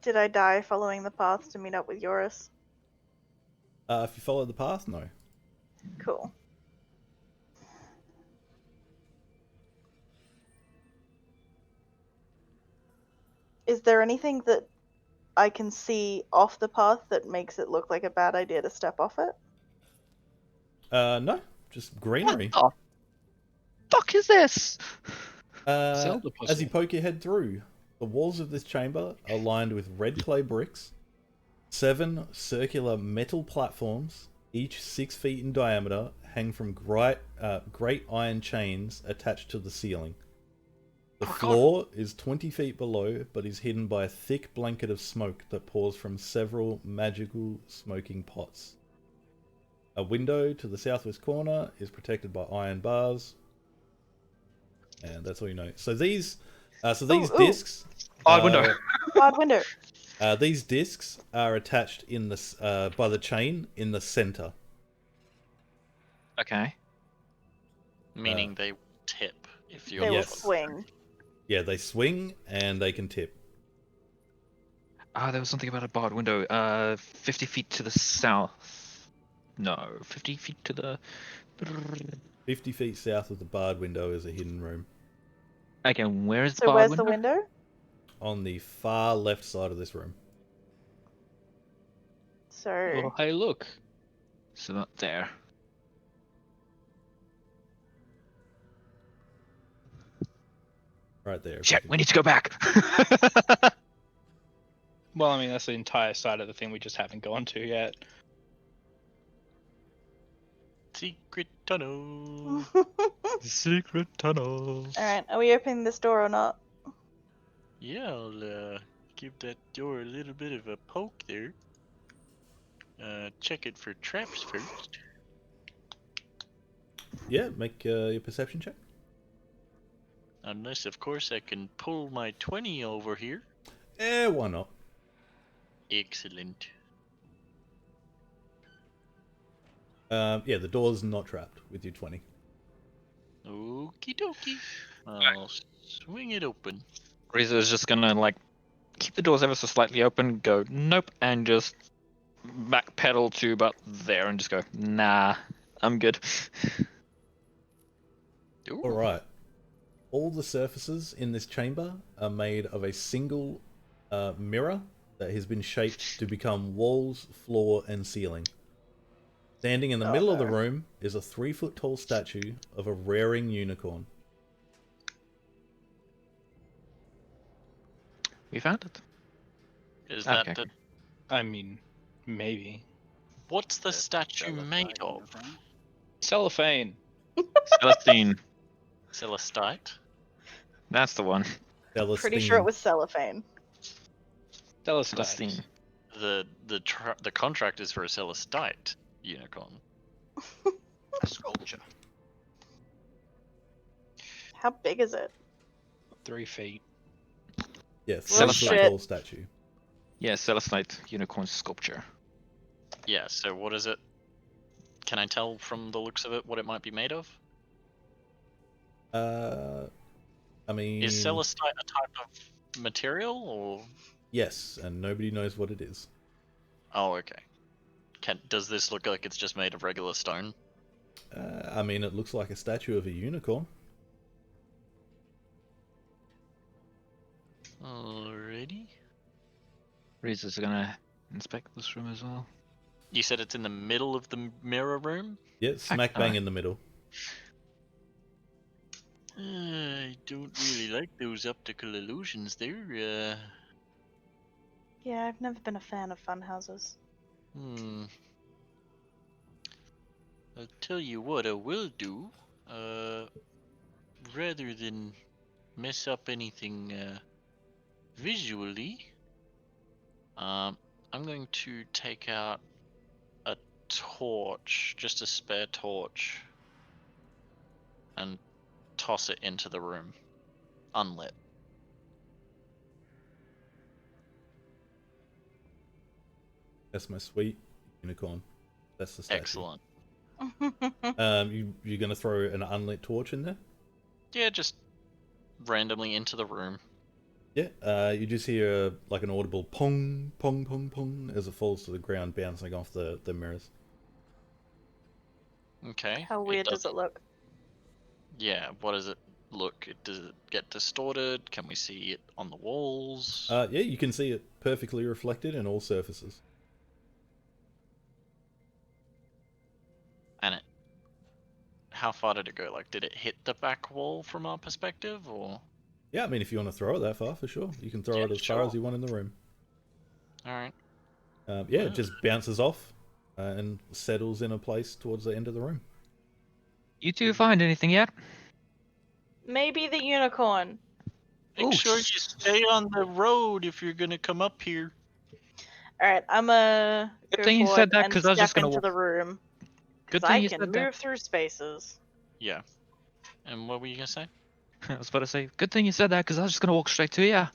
Did I die following the path to meet up with Yoris? If you follow the path, no. Cool. Is there anything that I can see off the path that makes it look like a bad idea to step off it? No, just greenery. What the fuck is this? Zelda As you puzzle. poke your head through, the walls of this chamber are lined with red clay bricks, 7 circular metal platforms, each 6 feet in diameter, hang from great iron chains attached to the ceiling. The floor is 20 feet below, but is hidden by a thick blanket of smoke that pours from several magical smoking pots. A window to the southwest corner is protected by iron bars. And that's all you know. So these discs... Odd window. Odd window. These discs are attached in the by the chain in the center. Okay. Meaning they tip if you They will Yes. swing. Yeah, they swing and they can tip. There was something about a barred window. 50 feet to the south. No, 50 feet to the... 50 feet south of the barred window is a hidden room. Okay, where is the So barred where's window? the window? On the far left side of this room. So Oh, hey, look. So not there. Right there. if you Shit, can- we need to go back! Well, I mean, that's the entire side of the thing we just haven't gone to yet. secret tunnel. Secret tunnels. Alright, are we opening this door or not? Yeah, I'll give that door a little bit of a poke there. Check it for traps first. Yeah, make your perception check. Unless, of course, I can pull my 20 over here. Why not? Excellent. Yeah, the door's not trapped with your 20. Okie dokie. I'll swing it open. Rizzo is just gonna, like, keep the doors ever so slightly open, go, nope, and just backpedal to about there and just go, nah, I'm good. Ooh. Alright. All the surfaces in this chamber are made of a single mirror that has been shaped to become walls, floor, and ceiling. Standing in the middle of the room is a 3-foot tall statue of a rearing unicorn. We found it. Is that Okay. the... I mean, maybe. What's the statue made of? Cellophane. Celestine. Celestite? That's the one. Pretty sure it was cellophane. Celestine. Celestine. The contract is for a Celestite unicorn. A sculpture. How big is it? 3 feet. Yeah, Well, 3-foot shit. tall statue. Yeah, Celestite unicorn sculpture. Yeah, so what is it? Can I tell from the looks of it what it might be made of? I mean... Is Celestite a type of material, or...? Yes, and nobody knows what it is. Oh, okay. Does this look like it's just made of regular stone? I mean, it looks like a statue of a unicorn. Alrighty. Reese's gonna inspect this room as well. You said it's in the middle of the mirror room? Yeah, smack bang in the middle. I don't really like those optical illusions there. Yeah, I've never been a fan of fun houses. I'll tell you what I will do. Rather than mess up anything visually, I'm going to take out a torch, just a spare torch, and toss it into the room, unlit. That's my sweet unicorn. That's the statue. Excellent. You're gonna throw an unlit torch in there? Yeah, just randomly into the room. Yeah, you just hear like an audible pong, pong, pong, pong as it falls to the ground, bouncing off the mirrors. Okay. How weird does it doesn't- look? Yeah, what does it look? Does it get distorted? Can we see it on the walls? Yeah, you can see it perfectly reflected in all surfaces. And how far did it go? Like, did it hit the back wall from our perspective, or? Yeah, I mean, if you want to throw it that far, for sure. You can throw Yeah, it as sure. far as you want in the room. Alright. Yeah, it just bounces off and settles in a place towards the end of the room. You two find anything yet? Maybe the unicorn. make Ooh, sure you stay on the road if you're gonna come up here. Alright, I'm gonna Good go thing you forward said that, and 'cause I was just step gonna into walk- the room. Good Because thing I you can said move that. through spaces. Yeah. And what were you gonna say? I was about to say, good thing you said that, 'cause I was just gonna walk straight to you.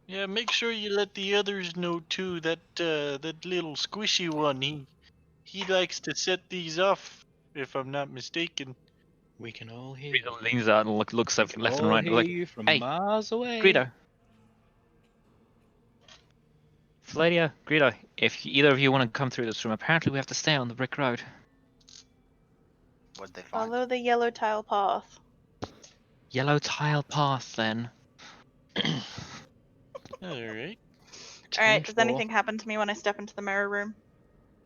Yeah, make sure you let the others know too. That little squishy one, he likes to set these off, if I'm not mistaken. We can all hear Greedo you. leans out and looks We left can and all right, hear like, you from hey, miles away. Greedo. Fladia, Greedo, if either of you want to come through this room, apparently we have to stay on the brick road. What'd they find? Follow the yellow tile path. Yellow tile path, then. Alright. Alright, does 10-4. anything happen to me when I step into the mirror room?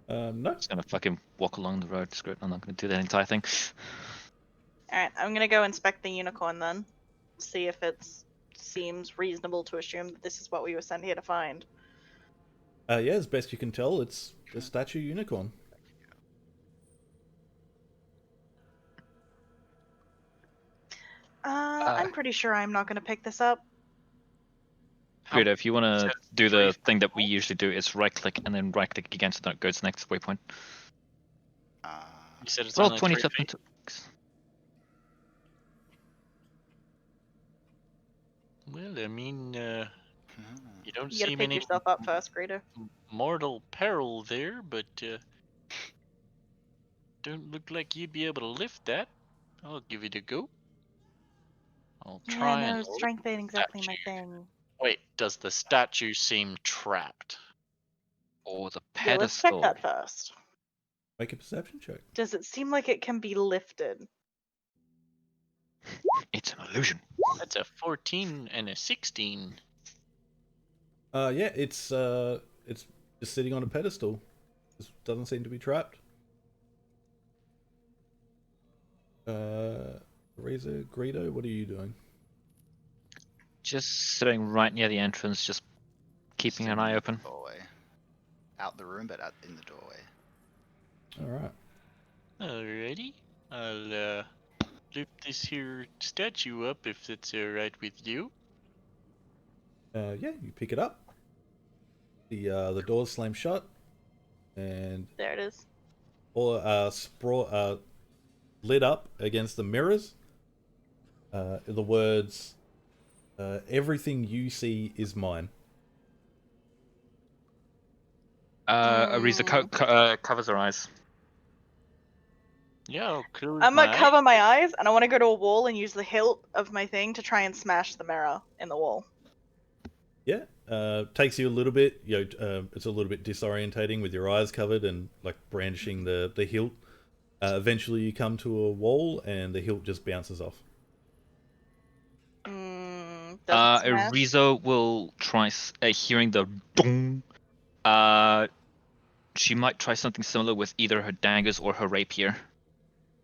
No. Just gonna fucking walk along the road. Screw it, I'm not gonna do that entire thing. Alright, I'm gonna go inspect the unicorn then. See if it seems reasonable to assume that this is what we were sent here to find. Yeah, as best you can tell, it's a statue unicorn. I'm pretty sure I'm not gonna pick this up. How- Greedo, if you wanna said do the 3 thing that we usually do, it's right click and then right click again so that it goes to the next waypoint. You said it's Roll only 20 3 something. feet? Well, I mean, you don't You gotta see pick many yourself up first, Greedo. mortal peril there, but don't look like you'd be able to lift that. I'll give it a go. I'll Yeah, try no, and strength ain't exactly my statue. thing. Wait, does the statue seem trapped? Or the Yeah, let's check pedestal. that first. Make a perception check. Does it seem like it can be lifted? It's an illusion. That's a 14 and a 16. Yeah, it's just sitting on a pedestal. It doesn't seem to be trapped. Razor, Greedo, what are you doing? Just sitting right near the entrance, just keeping an eye open. Doorway. Out the room, but in the doorway. Alright. Alrighty. I'll lift this here statue up if that's alright with you. Yeah, you pick it up. The doors slam shut, and There it is. all lit up against the mirrors. The words, "Everything you see is mine." Ariza covers her eyes. Yeah, I'll close I'm my gonna eyes. cover my eyes and I wanna go to a wall and use the hilt of my thing to try and smash the mirror in the wall. Yeah, takes you a little bit. It's a little bit disorientating with your eyes covered and like brandishing the hilt. Eventually, you come to a wall, and the hilt just bounces off. Doesn't smash. Arizo will try hearing the dong. She might try something similar with either her daggers or her rapier.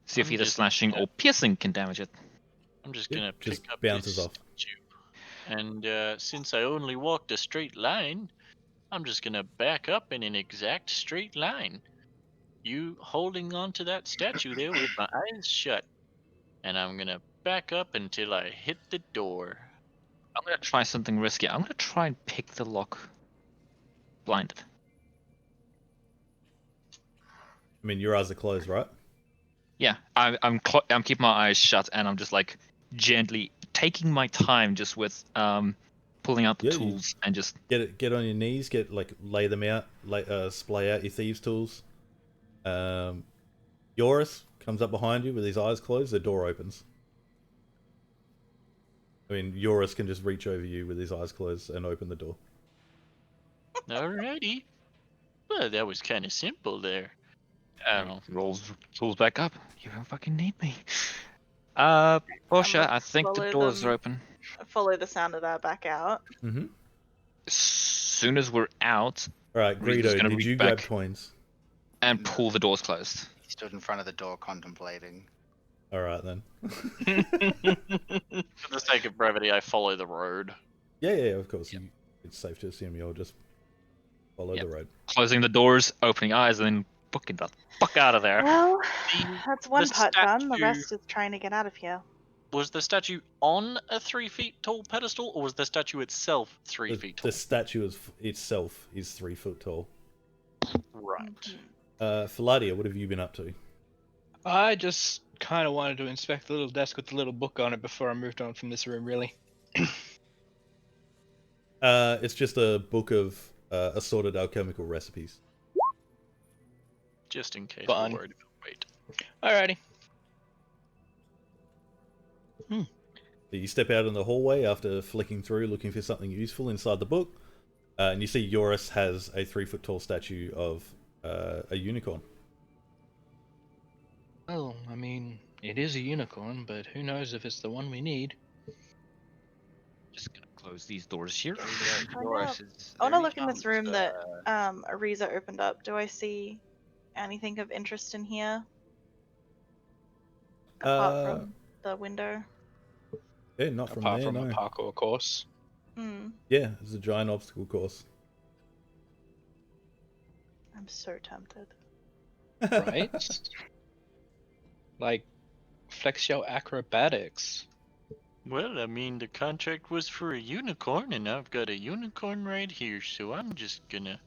See if I'm either just slashing gonna- or piercing can damage it. I'm just Yeah, gonna just pick up bounces this off. statue. And since I only walked a straight line, I'm just gonna back up in an exact straight line. You holding on to that statue there with my eyes shut. And I'm gonna back up until I hit the door. I'm gonna try something risky. I'm gonna try and pick the lock blinded. I mean, your eyes are closed, right? Yeah, I'm keeping my eyes shut, and I'm just like gently taking my time, just with pulling out the Yeah, you- tools and just Get on your knees. Lay them out. Splay out your thieves' tools. Yoris comes up behind you with his eyes closed. The door opens. I mean, Yoris can just reach over you with his eyes closed and open the door. Alrighty. Well, that was kind of simple there. rolls tools back up. You don't fucking need me. Portia, gonna I think the follow doors them. are open. Follow the sound of that back out. Mm-hmm. As soon as we're out, All right, Rizo's Greedo, gonna did reach you grab back coins? and pull the doors closed. He stood in front of the door contemplating. All right then. For the sake of brevity, I follow the road. Yeah, of course. Yep. It's safe to assume you'll just follow Yep. the road. Closing the doors, opening eyes, and then booking the fuck out of there. Well, The- that's one the part done. The statue- rest is trying to get out of here. Was the statue on a 3 feet tall pedestal, or was the statue itself 3 feet tall? The statue itself is 3 foot tall. Right. Philadia, what have you been up to? I just kind of wanted to inspect the little desk with the little book on it before I moved on from this room, really. It's just a book of assorted alchemical recipes. Just in case Fun. we're worried about weight. Alrighty. You step out in the hallway after flicking through, looking for something useful inside the book, and you see Yoris has a 3 foot tall statue of a unicorn. Well, I mean, it is a unicorn, but who knows if it's the one we need. Just gonna close these doors here. I want to look in this room that Ariza opened up. Do I see anything of interest in here? Apart from the window? Yeah, not from Apart there, from no. a parkour course. Yeah, it's a giant obstacle course. I'm so tempted. Right? Like, flex your acrobatics. Well, I mean, the contract was for a unicorn, and I've got a unicorn right here, so I'm just gonna.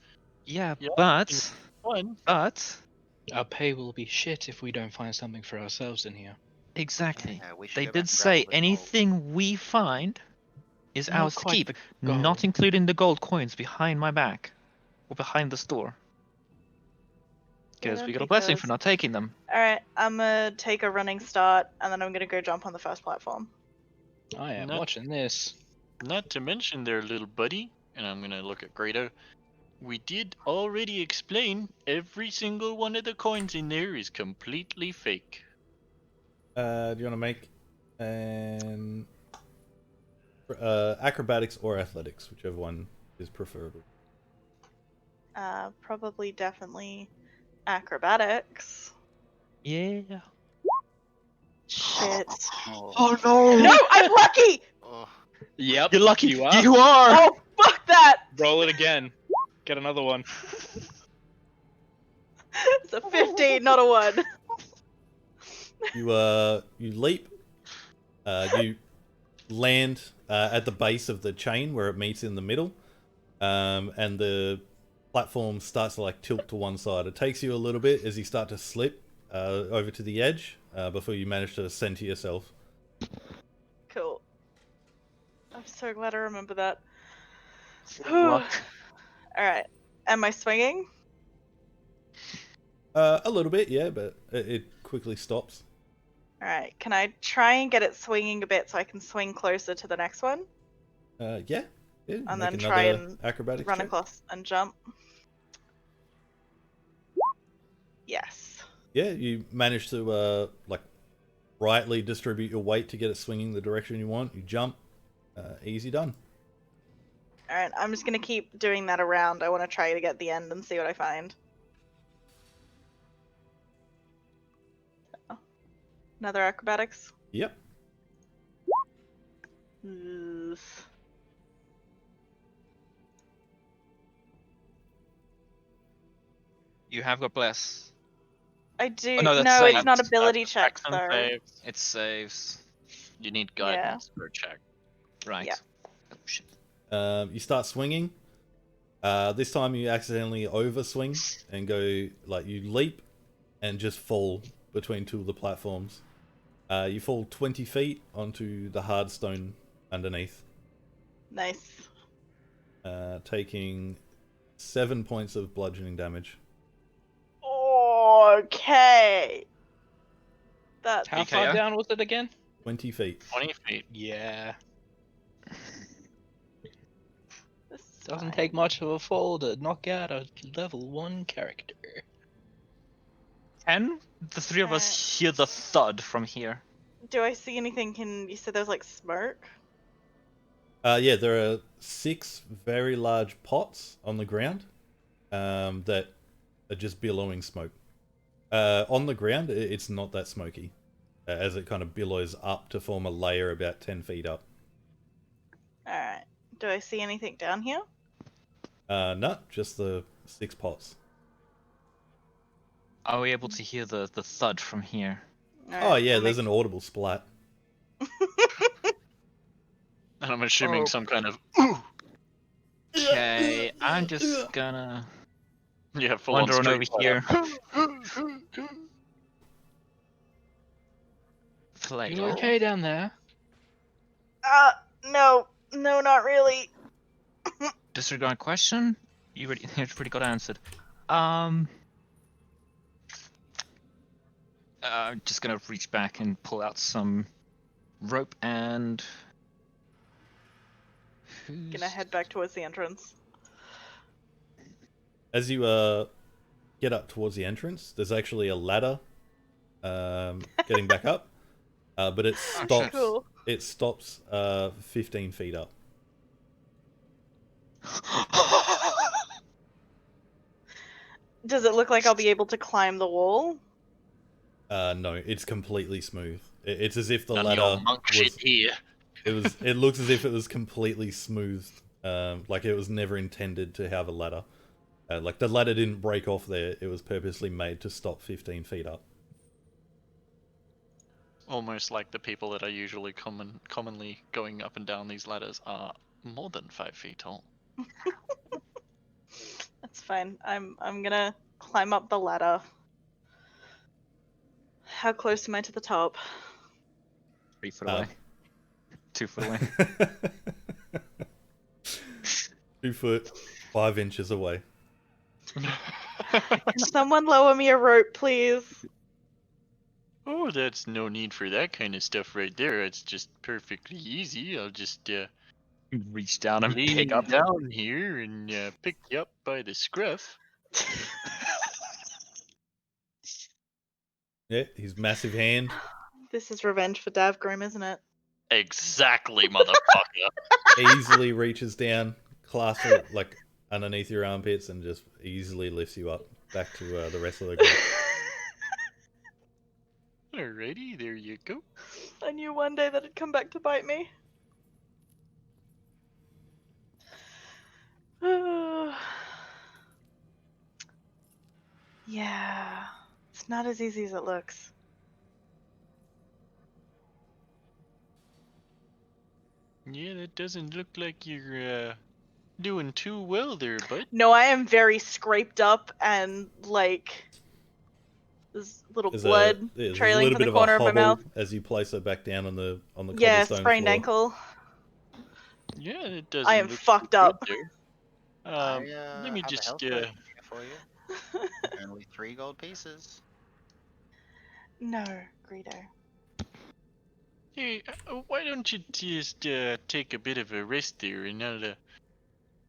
Yeah, Yeah, but One. Our pay will be shit if we don't find something for ourselves in here. exactly. Yeah, we should They go back did and grab say all the gold. anything we find is Not ours to quite keep, the not gold. including the gold coins behind my back or behind the store. Because don't we got a take blessing those. for not taking them. Alright, I'm gonna take a running start and then I'm gonna go jump on the first platform. I am No. watching this. Not to mention their little buddy, and I'm gonna look at Grado. We did already explain every single one of the coins in there is completely fake. Do you want to make an acrobatics or athletics, whichever one is preferable? Probably definitely acrobatics. Yeah. Shit. Oh, no! No, I'm lucky! oh. Yep. You're lucky. You are. You are. Oh, fuck that! Roll it again. Get another one. It's a 15, not a 1. You leap. You land at the base of the chain where it meets in the middle, and the platform starts to like tilt to one side. It takes you a little bit as you start to slip over to the edge before you manage to center yourself. Cool. I'm so glad I remember that. Luck. Alright. Am I swinging? A little bit, yeah, but it quickly stops. Alright. Can I try and get it swinging a bit so I can swing closer to the next one? Yeah. Yeah, and make then try another and acrobatics run check. across and jump. Yes. Yeah, you manage to like rightly distribute your weight to get it swinging the direction you want. You jump, easy done. Alright, I'm just gonna keep doing that around. I want to try to get the end and see what I find. Another acrobatics. Yep. Ugh. You have got bless. I do. Oh, no, that's no, it's saves. not ability That's checks action though. saves. It saves. You need Yeah. guidance for a check. Right. Yeah. Oh, shit. You start swinging. This time you accidentally overswing and go, like, you leap and just fall between two of the platforms. You fall 20 feet onto the hard stone underneath, Nice. taking 7 points of bludgeoning damage. Okay. That's How PKO? far down was it again? 20 feet. 20 feet. Yeah. this is Doesn't fine. take much of a fall to knock out a level 1 character. 10? The three of us hear the thud from here. Do I see anything? You said there's like smoke? Yeah, there are 6 very large pots on the ground that are just billowing smoke. On the ground, it's not that smoky, as it kind of billows up to form a layer about 10 feet up. Alright. Do I see anything down here? No, just the 6 pots. Are we able to hear the thud from here? Oh yeah, there's an audible splat. And I'm assuming Oh. some kind of Okay, I'm just gonna yeah, full wander on over street fighter. here. Flail. You okay down there? No, not really. Disregard question. You already got answered. I'm just gonna reach back and pull out some rope and. Gonna head back towards the entrance. As you get up towards the entrance, there's actually a ladder getting back up, but it stops. Cool. It stops 15 feet up. Does it look like I'll be able to climb the wall? No, it's completely smooth. It's as if the None of ladder your monk shit was. here. It looks as if it was completely smooth. Like it was never intended to have a ladder. Like the ladder didn't break off there. It was purposely made to stop 15 feet up. Almost like the people that are usually commonly going up and down these ladders are more than 5 feet tall. That's fine. I'm gonna climb up the ladder. How close am I to the top? 3 foot away. 2 foot away. 2 foot, 5 inches away. Can someone lower me a rope, please? Oh, that's no need for that kind of stuff right there. It's just perfectly easy. I'll just Reach down and lean pick up. down here and pick you up by the scruff. Yeah, his massive hand This is revenge for Davgrim, isn't it? Exactly, motherfucker. easily reaches down, clasps it like underneath your armpits, and just easily lifts you up back to the rest of the group. Alrighty, there you go. I knew one day that it'd come back to bite me. Yeah, it's not as easy as it looks. Yeah, that doesn't look like you're doing too well there, bud. No, I am very scraped up and like there's little blood There's a trailing little from bit the of a corner of my hobble mouth. as you place it back down on the Yeah, cobblestone sprained floor. ankle. Yeah, it doesn't I am look fucked too up. good there. Let me have just a health potion here for you. Only 3 gold pieces. No, Greedo. Hey, why don't you just take a bit of a rest there, and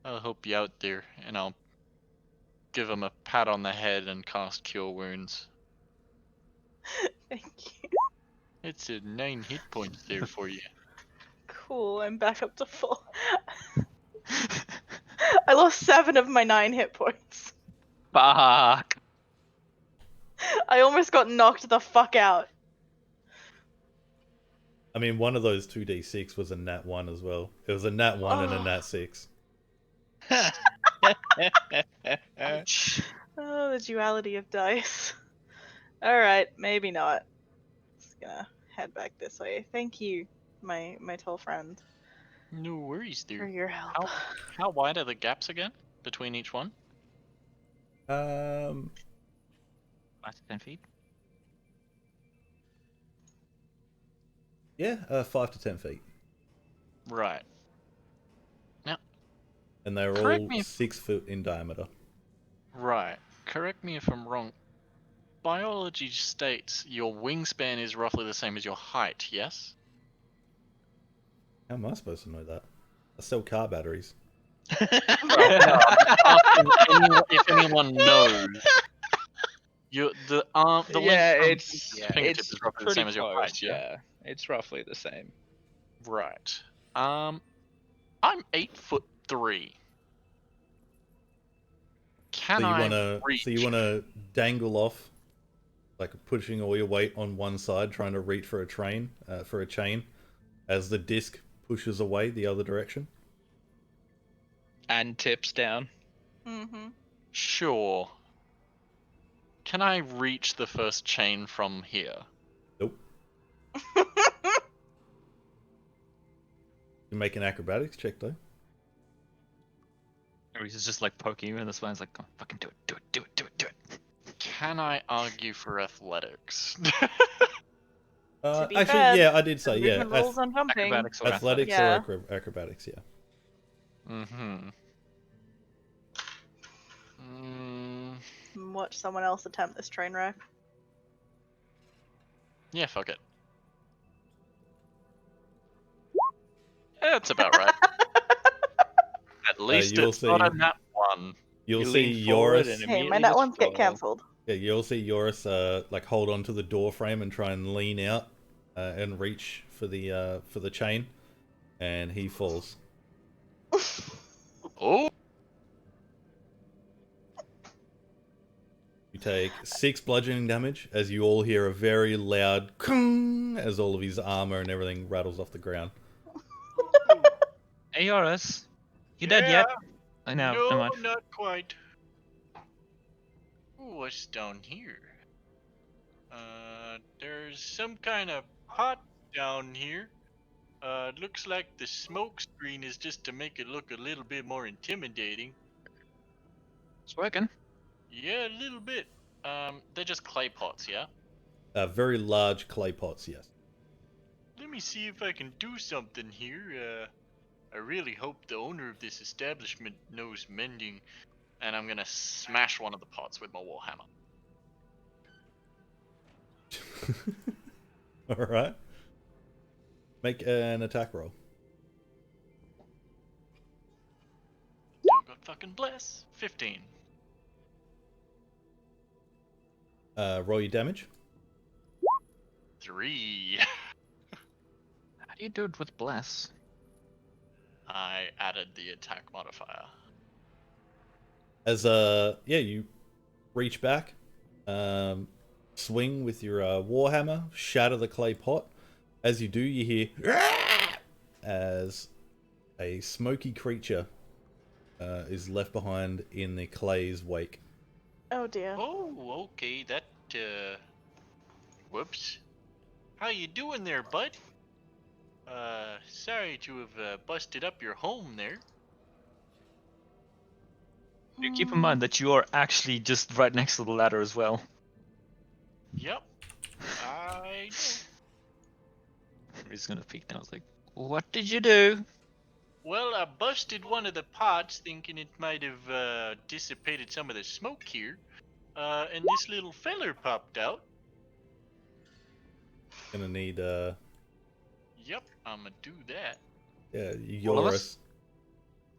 I'll help you out there, and I'll give him a pat on the head and cast Cure Wounds. Thank you. It's a 9 hit points there for you. Cool, I'm back up to full. I lost 7 of my 9 hit points. Fuck. I almost got knocked the fuck out. I mean, one of those 2d6 was a nat 1 as well. It was a nat 1 and a Oh. nat 6. Ouch. Oh, the duality of dice. Alright, maybe not. Just gonna head back this way. Thank you, my tall friend, No worries for there. your help. How wide are the gaps again between each one? 5 5 to 10 feet. Yeah, 5 to 10 feet. Right. And they're Correct all me if- 6 foot in diameter. Right. Correct me if I'm wrong. Biology states your wingspan is roughly the same as your height, yes? How am I supposed to know that? I sell car batteries. If anyone knows. The Yeah, length from it's fingertip is roughly the pretty same as your close. height, yeah? Yeah, it's roughly the same. Right. I'm 8'3". Can I reach? So you wanna dangle off, like pushing all your weight on one side, trying to reach for a chain, as the disc pushes away the other direction. And tips down. Mm-hmm. Sure. Can I reach the first chain from here? Nope. You make an acrobatics check though. Or he's just like poking you, and this one's like, "Come on, fucking do it, do it, do it, do it, do it." Can I argue for athletics? To be Actually, fair, yeah, I did say yeah. movement rules on jumping. Acrobatics or Athletics Yeah. or acrobatics, yeah. Mm-hmm. Watch someone else attempt this train wreck. Yeah, fuck it. That's about right. At least you'll it's not a see- nat 1. You'll You see lean forward Yoris. and Hey, my immediately net just ones get fall. cancelled. Yeah, you'll see Yoris like hold onto the door frame and try and lean out and reach for the chain, and he falls. Oh! You take 6 bludgeoning damage as you all hear a very loud "kung" as all of his armor and everything rattles off the ground. Hey, Yoris. You dead yet? I know. No, Never mind. not quite. Ooh, what's down here? There's some kind of pot down here. Looks like the smoke screen is just to make it look a little bit more intimidating. It's working. Yeah, a little bit. They're just clay pots, yeah? Very large clay pots, yes. Let me see if I can do something here. I really hope the owner of this establishment knows mending. And I'm gonna smash one of the pots with my warhammer. Alright. Make an attack roll. Oh, God fucking bless. 15. Roll your damage. 3. How do you do it with bless? I added the attack modifier. As you reach back, swing with your warhammer, shatter the clay pot. As you do, you hear as a smoky creature is left behind in the clay's wake. Oh dear. Oh, okay, that, whoops. How you doing there, bud? Sorry to have busted up your home there. You keep in mind that you are actually just right next to the ladder as well. Yep. I know. He's gonna peek down. I was like, "What did you do?" Well, I busted one of the pots thinking it might have dissipated some of the smoke here. And this little feller popped out. Gonna need Yep, I'ma do that. Yeah, All of Eurus. us?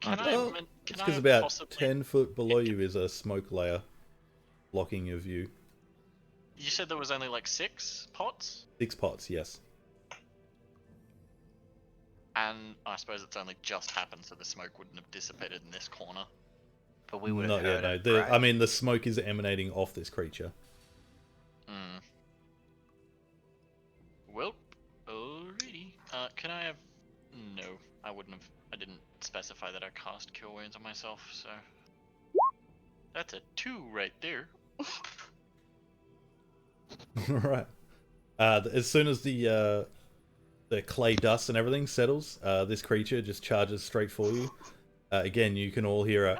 Can Oh, I? Well, Can it's I because about possibly? 10 foot below you is a smoke layer blocking your view. You said there was only like 6 pots, 6 pots, yes. and I suppose it's only just happened, so the smoke wouldn't have dissipated in this corner. But we would have Not yet, heard no. it, right? I mean, the smoke is emanating off this creature. Hmm. Well, alrighty. Can I have? No, I wouldn't have. I didn't specify that I cast Cure Wounds on myself, so that's a 2 right there. Right. As soon as the clay dust and everything settles, this creature just charges straight for you. Again, you can all hear a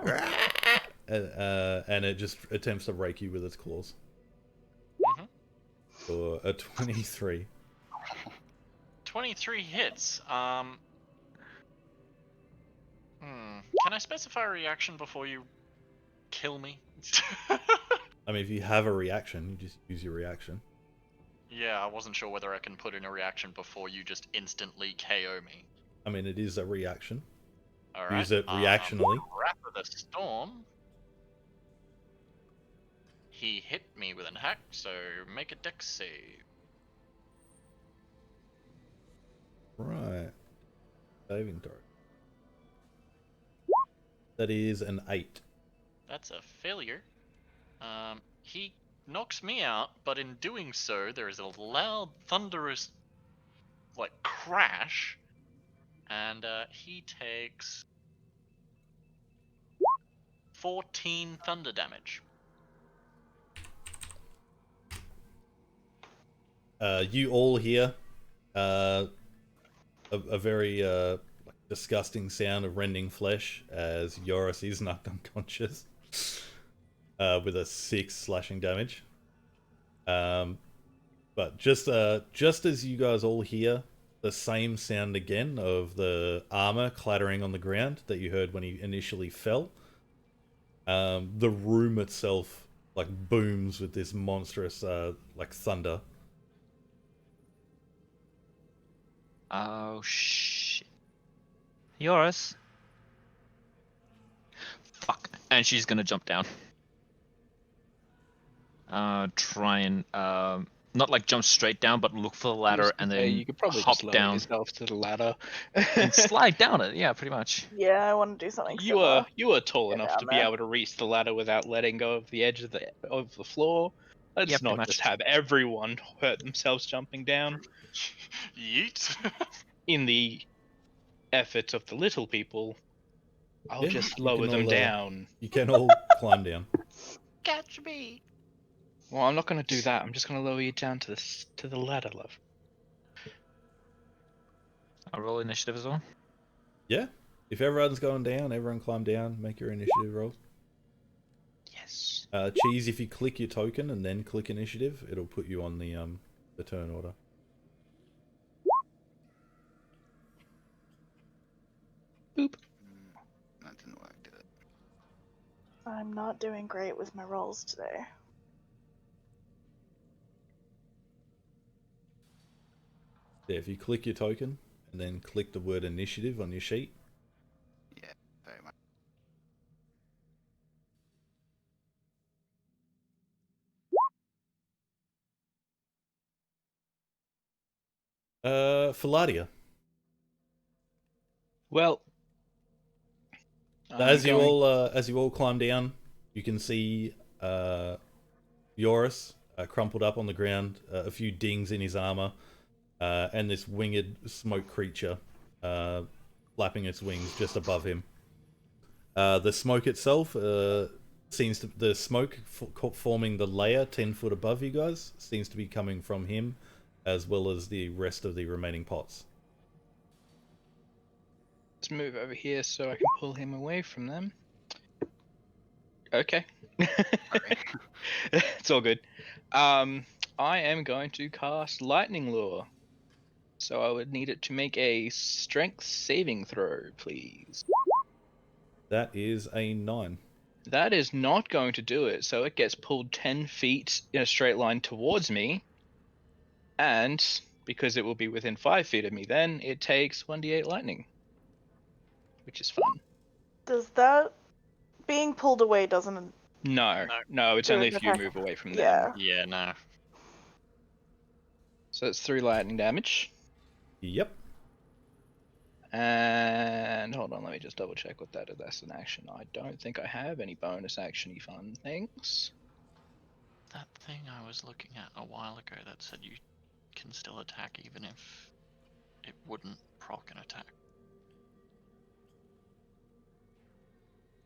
and it just attempts to rake you with its claws. Mhm. For a 23. 23 hits. Can I specify a reaction before you kill me? I mean, if you have a reaction, you just use your reaction. Yeah, I wasn't sure whether I can put in a reaction before you just instantly KO me. I mean, it is a reaction. Alright. Use it reactionally. Wrath of the Storm. He hit me with an hack, so make a dex save. Right. Saving throw. That is an 8. That's a failure. He knocks me out, but in doing so, there is a loud, thunderous, like, crash, and he takes 14 thunder damage. You all hear a very disgusting sound of rending flesh as Eurus is knocked unconscious with a 6 slashing damage. But just as you guys all hear the same sound again of the armor clattering on the ground that you heard when he initially fell, the room itself like booms with this monstrous like thunder. Oh shit. Yours. Fuck. And she's gonna jump down. Try and not like jump straight down, but look for the ladder and then you could probably hop just lower down yourself to the ladder. and slide down it. Yeah, pretty much. Yeah, I want to do something You similar. are tall Get enough down to be there. able to reach the ladder without letting go of the edge of the floor. Let's Yeah, pretty not much. just have everyone hurt themselves jumping down. Yeet. In the efforts of the little people, I'll Yeah, just you lower can them all, down. You can all climb down. Catch me. Well, I'm not going to do that. I'm just going to lower you down to the ladder, love. I'll roll initiative as well. Yeah. If everyone's going down, everyone climb down, make your initiative rolls. Yes. Cheese, if you click your token and then click initiative, it'll put you on the turn order. Boop. That didn't work, did it? I'm not doing great with my rolls today. Yeah, if you click your token and then click the word initiative on your sheet. Yeah, very much. Philadia. Well, As you all climb down, you can see Eurus crumpled up on the ground, a few dings in his armor, and this winged smoke creature flapping its wings just above him. The smoke itself the smoke forming the layer 10 foot above you guys seems to be coming from him, as well as the rest of the remaining pots. let's move over here so I can pull him away from them. Okay. It's all good. I am going to cast Lightning Lure. So I would need it to make a strength saving throw, please. That is a 9. That is not going to do it, so it gets pulled 10 feet in a straight line towards me. And because it will be within 5 feet of me. Then it takes 1d8 lightning, which is fun. Does that being pulled away doesn't No, it's do only an if you attack? move away from them. Yeah. Yeah, no. So it's 3 lightning damage. Yep. And hold on, let me just double check what that is. That's an action. I don't think I have any bonus action-y fun things. That thing I was looking at a while ago that said you can still attack even if it wouldn't proc an attack.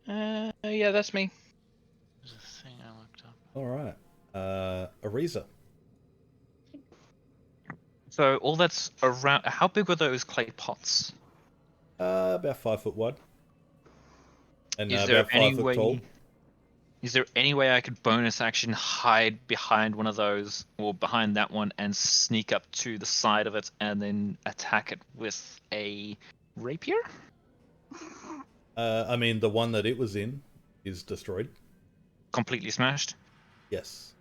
Yeah, that's me. There's a thing I looked up. All right. Ariza. So all that's around. How big were those clay pots? About 5 foot wide. And Is there about 5 any foot way? tall. Is there any way I could bonus action hide behind one of those or behind that one and sneak up to the side of it and then attack it with a rapier? I mean, the one that it was in is destroyed. Completely smashed? Yes.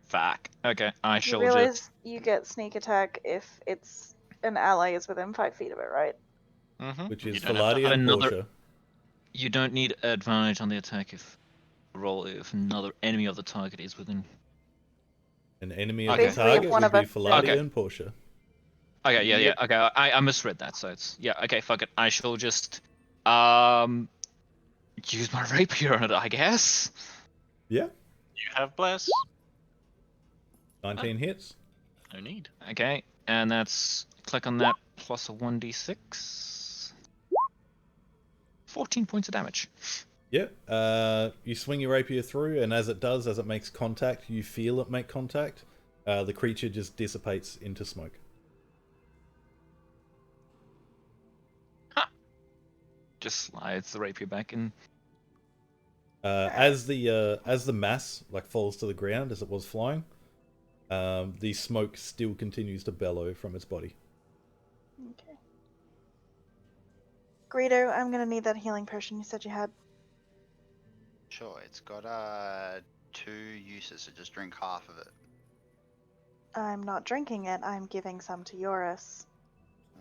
Fuck. Okay, I You shall realize just. you get sneak attack if it's an ally is within 5 feet of it, right? Mm-hmm. Which is don't have to Faladi hide. and Another- Portia. You don't need advantage on the attack if another enemy of the target is within. An enemy of Okay. the Basically, if target one would of be us Faladi Okay. and Portia. Okay, yeah, Yep. yeah. Okay, I misread that, so it's okay. Fuck it. I shall just use my rapier on it, I guess. Yeah. You have bless. 19 hits. No need. Okay, and that's click on that plus a 1d6. 14 points of damage. Yeah. You swing your rapier through, and as it makes contact, you feel it make contact. The creature just dissipates into smoke. Just slides the rapier back in. As the mass falls to the ground as it was flying, the smoke still continues to bellow from its body. Okay. Greedo, I'm gonna need that healing potion you said you had. Sure, it's got 2 uses, so just drink half of it. I'm not drinking it, I'm giving some to Yoris.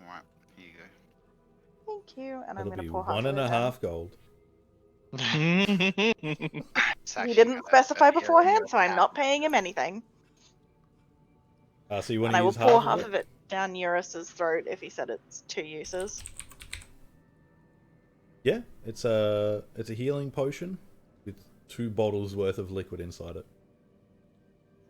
Alright, here you go. Thank you, and That'll I'm gonna be pour half of it 1.5 gold. It's He actually didn't gonna- specify gonna beforehand, hero so I'm down. not paying him anything. So you want And to I will use pour half half of it down Eurus's throat if he said it's 2 uses. Yeah, it's a healing potion with 2 bottles worth of liquid inside it.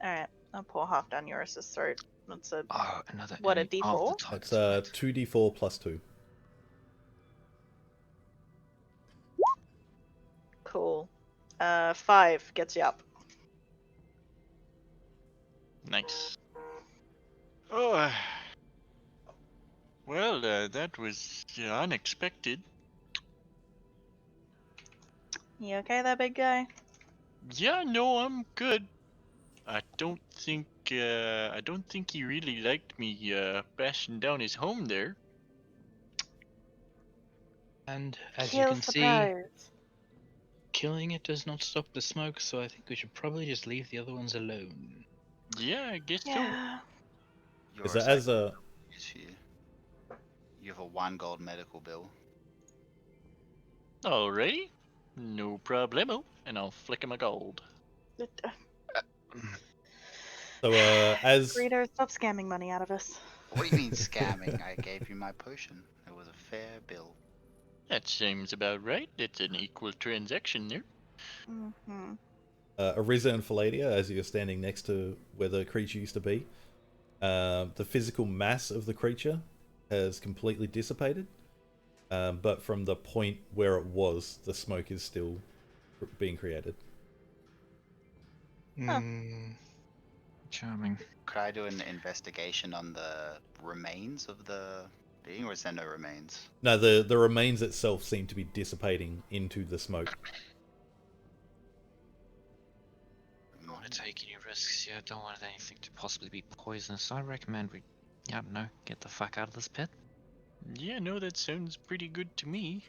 Alright, I'll pour half down Eurus's throat. That's a Oh, another. What, a enemy of the D4? target's It's right. 2d4 plus 2. cool. 5 gets you up. Nice. Oh. Well, that was unexpected. You okay there, big guy? Yeah, no, I'm good. I don't think he really liked me bashing down his home there. And as Kill you can see, surprise. killing it does not stop the smoke, so I think we should probably just leave the other ones alone. Yeah, I guess so. Yeah. Is Yoris, it as a you have a 1 gold medical bill. Alrighty. No problemo. And I'll flick him a gold. so as Greedo, stop scamming money out of us. What do you mean scamming? I gave you my potion. It was a fair bill. That seems about right. It's an equal transaction there. Mm-hmm. Ariza and Phalladia, as you're standing next to where the creature used to be, the physical mass of the creature has completely dissipated, but from the point where it was, the smoke is still being created. Charming. Could I do an investigation on the remains of the being, or is there no remains? No, the remains itself seem to be dissipating into the smoke. Don't want to take any risks here. Don't want anything to possibly be poisonous. I recommend we, I don't know, get the fuck out of this pit. Yeah, no, that sounds pretty good to me.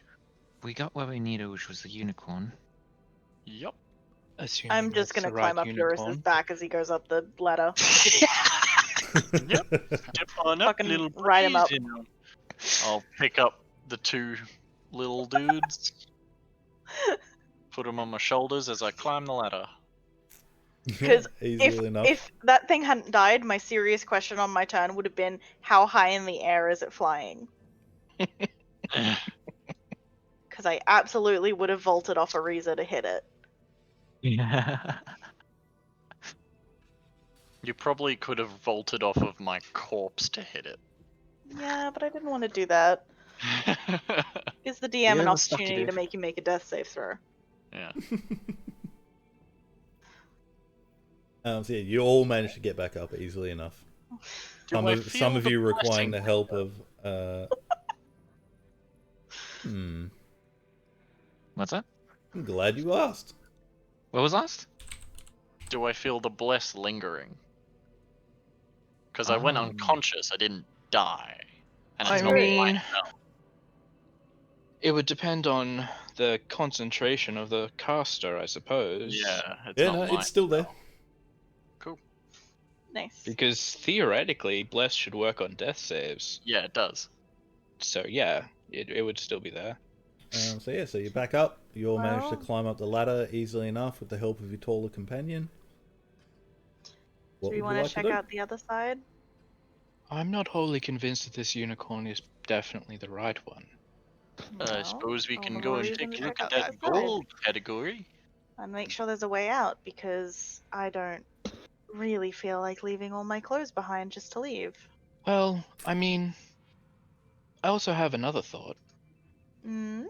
We got what we needed, which was the unicorn. Yup. I'm just gonna climb up Eurus's back as he goes up the ladder. Yep. Step on up, Fucking little write 'em buddies, up. and I'll pick up the two little dudes, put them on my shoulders as I climb the ladder. Because Easily enough. if that thing hadn't died, my serious question on my turn would have been, how high in the air is it flying? Because I absolutely would have vaulted off a Reza to hit it. Yeah. You probably could have vaulted off of my corpse to hit it. Yeah, but I didn't want to do that. Gives the DM an Yeah, the stuff you opportunity do. to make you make a death save throw. Yeah. So yeah, you all managed to get back up easily enough. Do Some I of feel the you requiring blessing? the help of. What's that? I'm glad you asked. What was asked? Do I feel the bless lingering? Because I went unconscious, I didn't die. And I it's not mean, mine now. it would depend on the concentration of the caster, I suppose. Yeah, it's Yeah, not no, mine. it's still there. Nice. Because theoretically, Bless should work on death saves. Yeah, it does. So yeah, it would still be there. So yeah, so you back up. You all managed to Well- climb up the ladder easily enough with the help of your taller companion. What Do we would you want like to check do? out the other side? I'm not wholly convinced that this unicorn is definitely the right one. I Well, suppose we all can the go more and reason take to a look check at out that the other side. gold category. And make sure there's a way out, because I don't really feel like leaving all my clothes behind just to leave. Well, I mean, I also have another thought. Mm?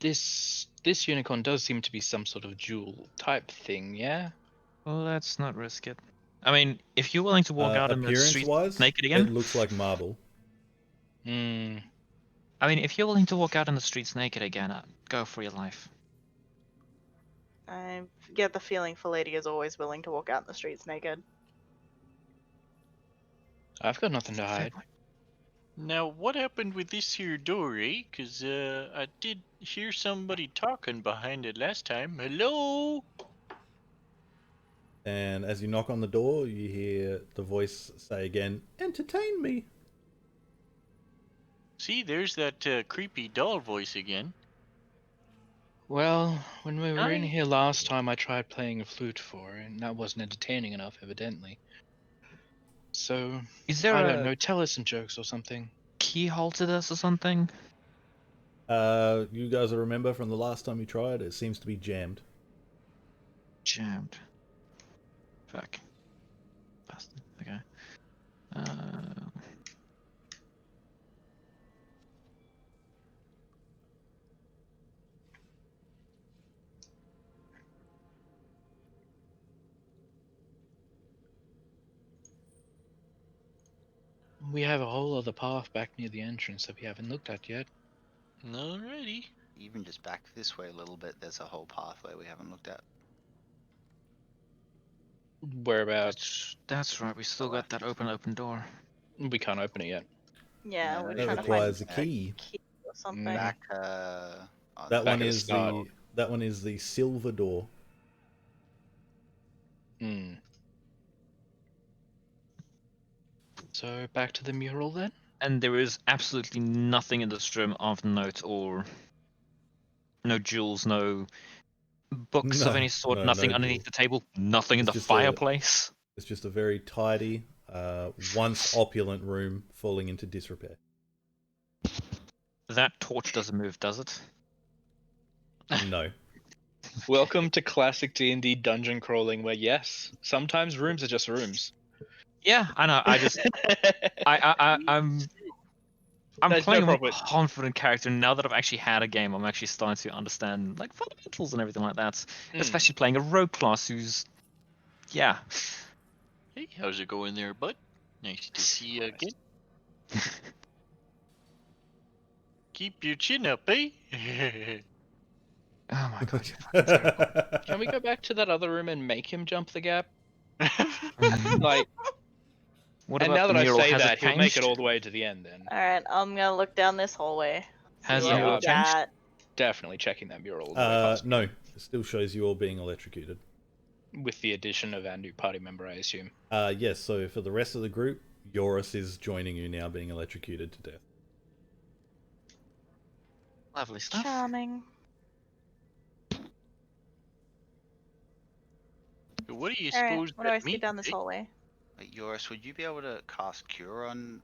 This unicorn does seem to be some sort of jewel type thing, yeah? Well, let's not risk it. I mean, if you're willing to walk out in the streets Appearance-wise, naked it again, looks like marble. Hmm. I mean, if you're willing to walk out in the streets naked again, go for your life. I get the feeling Lady is always willing to walk out in the streets naked. I've got nothing to Fair hide. point. Now, what happened with this here door, eh? Because I did hear somebody talking behind it last time. Hello? And as you knock on the door, you hear the voice say again, "Entertain me." See, there's that creepy doll voice again. Well, when we were in Hi. here last time, I tried playing a flute for her, and that wasn't entertaining enough, evidently. So, Is there I a don't know, tell us some jokes or something. keyhole to this or something? You guys will remember from the last time you tried, it seems to be jammed. Jammed. Fuck. Bastard. Okay. We have a whole other path back near the entrance that we haven't looked at yet. Alrighty. Even just back this way a little bit, there's a whole pathway we haven't looked at. Whereabouts? That's right. We still got that open door. We can't open it yet. Yeah, Yeah, we're That trying to requires a find a key. key or something. Back, on That Back one at the is start. that one is the silver door. Hmm. So, back to the mural then? And there is absolutely nothing in this room of note, or no jewels, no books of No, any sort, no, nothing no underneath jewels. the table, nothing in It's the just a- fireplace. It's just a very tidy, once opulent room falling into disrepair. That torch doesn't move, does it? No. Welcome to classic D&D dungeon crawling, where yes, sometimes rooms are just rooms. Yeah, I know. I'm There's playing no a more problem. confident character now that I've actually had a game. I'm actually starting to understand like fundamentals and everything like that. Mm. Especially playing a rogue class who's, yeah. Hey, how's it going there, bud? Nice to see you again. Keep your chin up, eh? Oh my god, you're fucking terrible. Can we go back to that other room and make him jump the gap? Like, What and about now the that I mural? say Has that, it he'll make it changed? all the way to the end then. Alright, I'm gonna look down this hallway. Has See the what mural we changed? got. Definitely checking that mural all the way past. No. It still shows you all being electrocuted. With the addition of our new party member, I assume. Yes, so for the rest of the group, Yoris is joining you now, being electrocuted to death. Lovely stuff. Charming. What do you Alright, suppose what do I that see means? down this eh? hallway? Wait, Yoris, would you be able to cast Cure on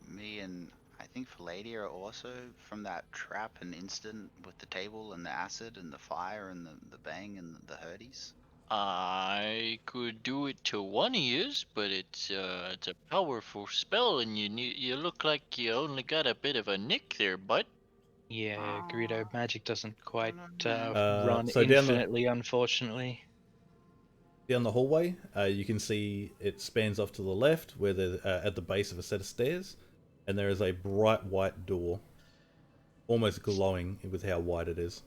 me and I think Phalladia also from that trap and instant with the table and the acid and the fire and the bang and the hurties? I could do it to one of yous, but it's a powerful spell, and you look like you only got a bit of a nick there, bud. Yeah, Greedo, magic doesn't quite no. run So down the- infinitely, unfortunately. Down the hallway, you can see it spans off to the left, where they're at the base of a set of stairs, and there is a bright white door, almost glowing with how white it is.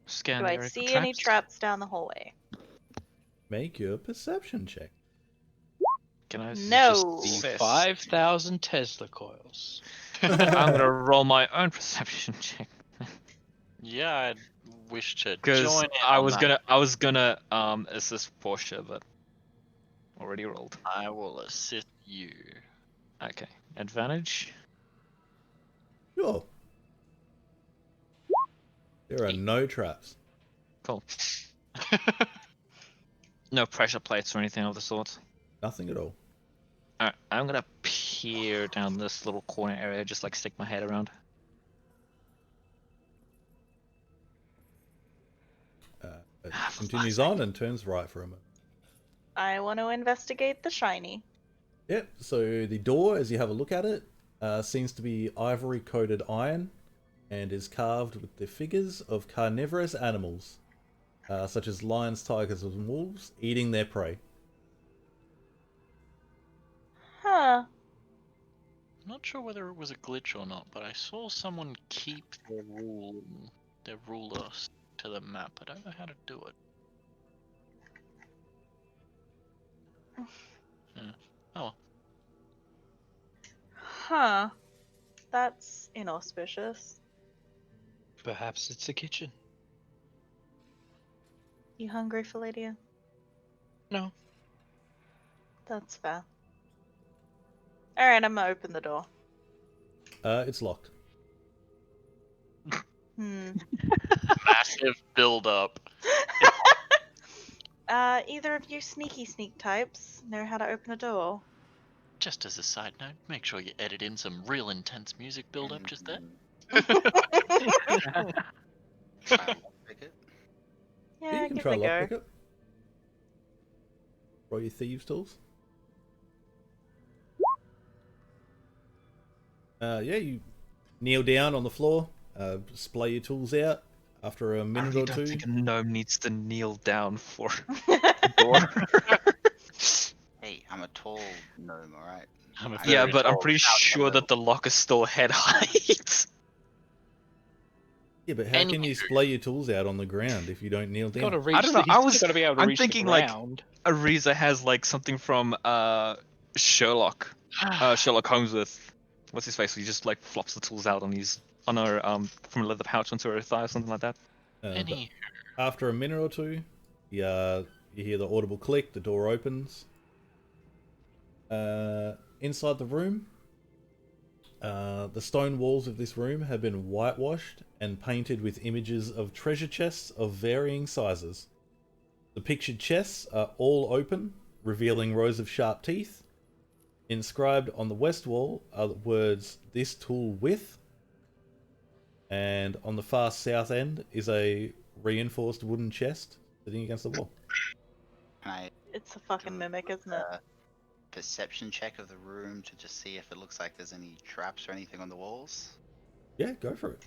Scan Do the I area for see any traps. traps down the hallway? Make your perception check. Can I No. just The assess? 5,000 Tesla coils. I'm gonna roll my own perception check Yeah, I wish to because join in I on was that. gonna assist Portia, but already rolled. I will assist you. Okay, advantage. Sure. There are no traps. Cool. No pressure plates or anything of the sort. Nothing at all. Alright, I'm gonna peer down this little corner area, just like stick my head around. It continues on and turns right for a moment. I want to investigate the shiny. Yep, so the door, as you have a look at it, seems to be ivory-coated iron and is carved with the figures of carnivorous animals, such as lions, tigers, and wolves, eating their prey. Huh. I'm not sure whether it was a glitch or not, but I saw someone keep their ruler to the map. I don't know how to do it. Yeah. Oh, Huh. That's inauspicious. Perhaps it's a kitchen. You hungry, Phalladia? No. That's fair. Alright, I'm gonna open the door. It's locked. massive build up. Either of you sneaky sneak types know how to open a door? Just as a side note, make sure you edit in some real intense music build up just there. Try and pick it. Yeah, You can give try it a go. lockpick it. Roll your thieves' tools. Yeah, you kneel down on the floor, splay your tools out. After a I minute really or don't two, think a gnome needs to kneel down for a door. Hey, I'm a tall gnome, alright? I'm a I Yeah, very but I'm tall pretty Out sure the that the lock is still head height. yeah, but how can you Anywho. splay your tools out on the ground if you don't kneel Got to down? reach. don't know, He's I still was- got to be able to I'm reach thinking, the like, ground. Ariza has like something from Sherlock Holmes with what's his face? He just like flops the tools out on her from a leather pouch onto her thigh or something like that. But Any after a minute or two, you hear the audible click. The door opens. Inside the room, the stone walls of this room have been whitewashed and painted with images of treasure chests of varying sizes. The pictured chests are all open, revealing rows of sharp teeth. Inscribed on the west wall are the words, "This tool with," and on the far south end is a reinforced wooden chest sitting against the wall. Can I It's a fucking mimic, isn't it? perception check of the room to just see if it looks like there's any traps or anything on the walls? Yeah, go for it.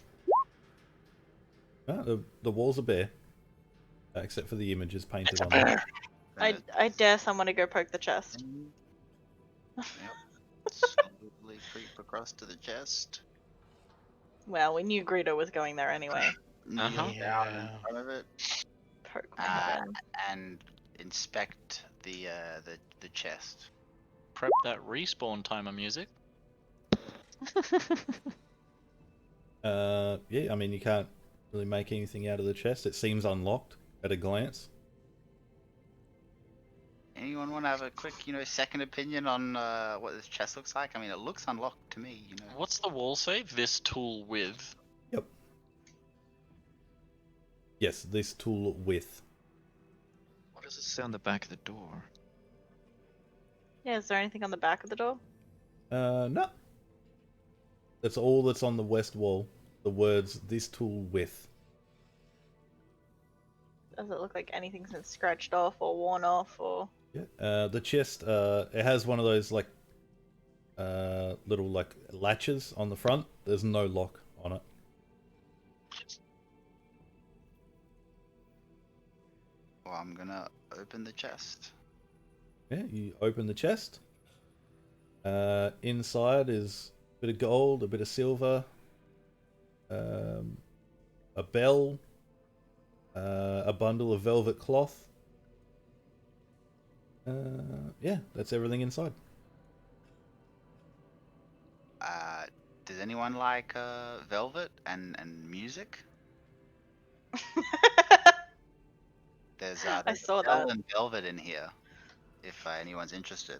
The walls are bare, except for the images painted on them. I dare someone to go poke the chest. Yep. Slowly creep across to the chest. Well, we knew Greedo was going there anyway. Kneel down in Yeah. front of it Poke my head in. and inspect the chest. prep that respawn timer music. Yeah, I mean, you can't really make anything out of the chest. It seems unlocked at a glance. Anyone want to have a quick, second opinion on what this chest looks like? I mean, it looks unlocked to me, What's the wall say? This tool with. Yep. Yes, this tool with. What does it say on the back of the door? Yeah, is there anything on the back of the door? No. That's all that's on the west wall. The words, this tool with. Does it look like anything's been scratched off or worn off or... Yeah. The chest, it has one of those, like, little, like, latches on the front. There's no lock on it. Well, I'm gonna open the chest. Yeah, you open the chest. Inside is a bit of gold, a bit of silver, a bell, a bundle of velvet cloth. Yeah, that's everything inside. Does anyone like velvet and music? There's I saw bell that. and velvet in here, if anyone's interested.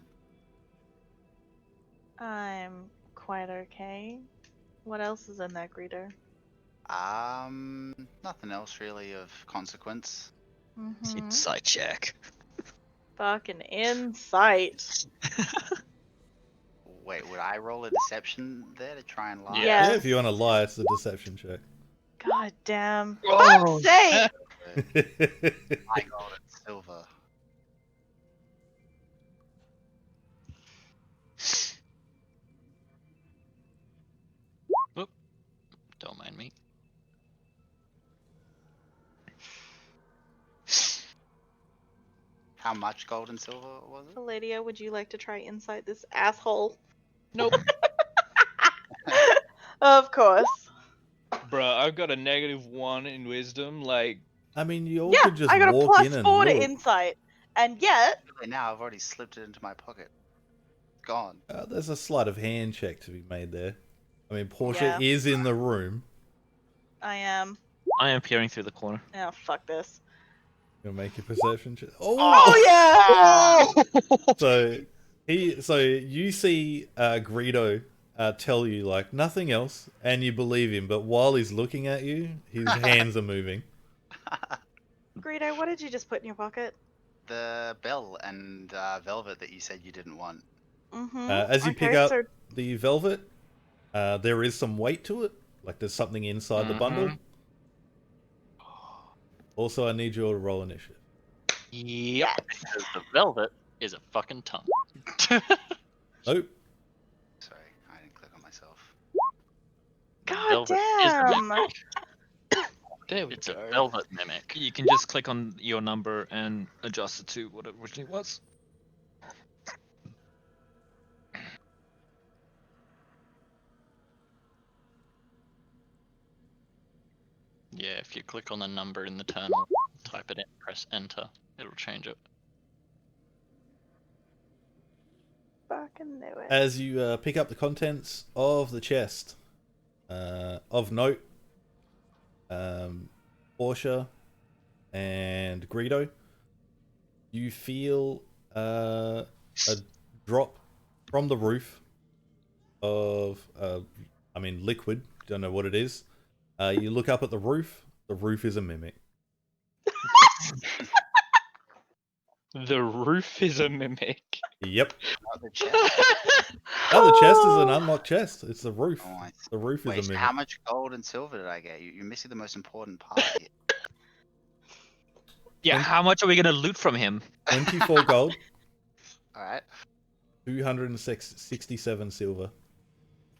I'm quite okay. What else is in that greeter? Nothing else really of consequence. Mm-hmm. Insight check. Fucking insight. Wait, would I roll a deception there to try and lie? Yeah. Yeah, if you want to lie, it's a deception check. God damn. Oh. Fuck's sake! My gold and silver. Don't mind me. How much gold and silver was it? Lydia, would you like to try insight this asshole? Nope. Of course. Bruh, I've got a -1 in wisdom. Like, I mean, you all Yeah, could just I got a walk in and +4 to look. insight. And yet... Really now, I've already slipped it into my pocket. Gone. There's a sleight of hand check to be made there. I mean, Portia Yeah. is in the room. I am... I am peering through the corner. Oh, fuck this. Gonna make a perception check. Oh, yeah! So you see Greedo tell you like nothing else, and you believe him. But while he's looking at you, his hands are moving. Greedo, what did you just put in your pocket? The bell and velvet that you said you didn't want. Mm-hmm. As you pick Okay, up so... the velvet, there is some weight to it. Like there's something inside the bundle. Also, I need you all to roll initiative. Yep. Because the velvet is a fucking tongue. Nope. Sorry, I didn't click on myself. God Velvet is a damn! mimic. there we It's go. a velvet mimic. You can just click on your number and adjust it to what it originally was. Yeah, if you click on the number in the terminal, type it in, press enter, it'll change it. Fucking knew it. As you pick up the contents of the chest, of note, Portia and Greedo, you feel a drop from the roof of, liquid. Don't know what it is. You look up at the roof. The roof is a mimic. The roof is a mimic. Yep. Not the chest. Oh, the chest is an unlocked chest. It's the roof. Oh, I see. The roof Wait, is a so mimic. how much gold and silver did I get? You're missing the most important part here. Yeah, how much are we gonna loot from him? 24 gold, Alright. 267 silver,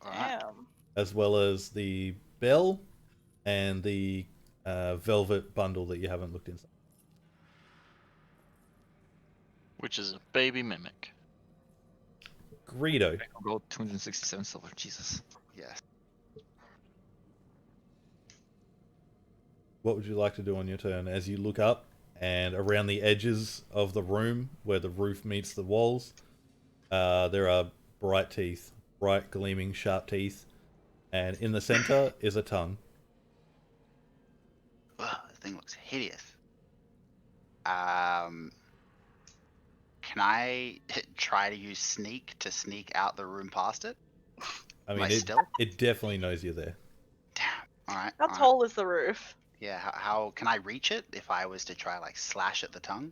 Alright. Damn. as well as the bell and the velvet bundle that you haven't looked inside. Which is a baby mimic. Greedo, Gold, 267 silver. Jesus. Yes. what would you like to do on your turn as you look up and around the edges of the room where the roof meets the walls, there are bright teeth, bright gleaming sharp teeth, and in the center is a tongue. looks hideous. Can I try to use sneak to sneak out the room past it? I Am I mean, stealth? it definitely knows you're there. Damn. All right. How tall is the roof? Yeah. How can I reach it if I was to try like slash at the tongue?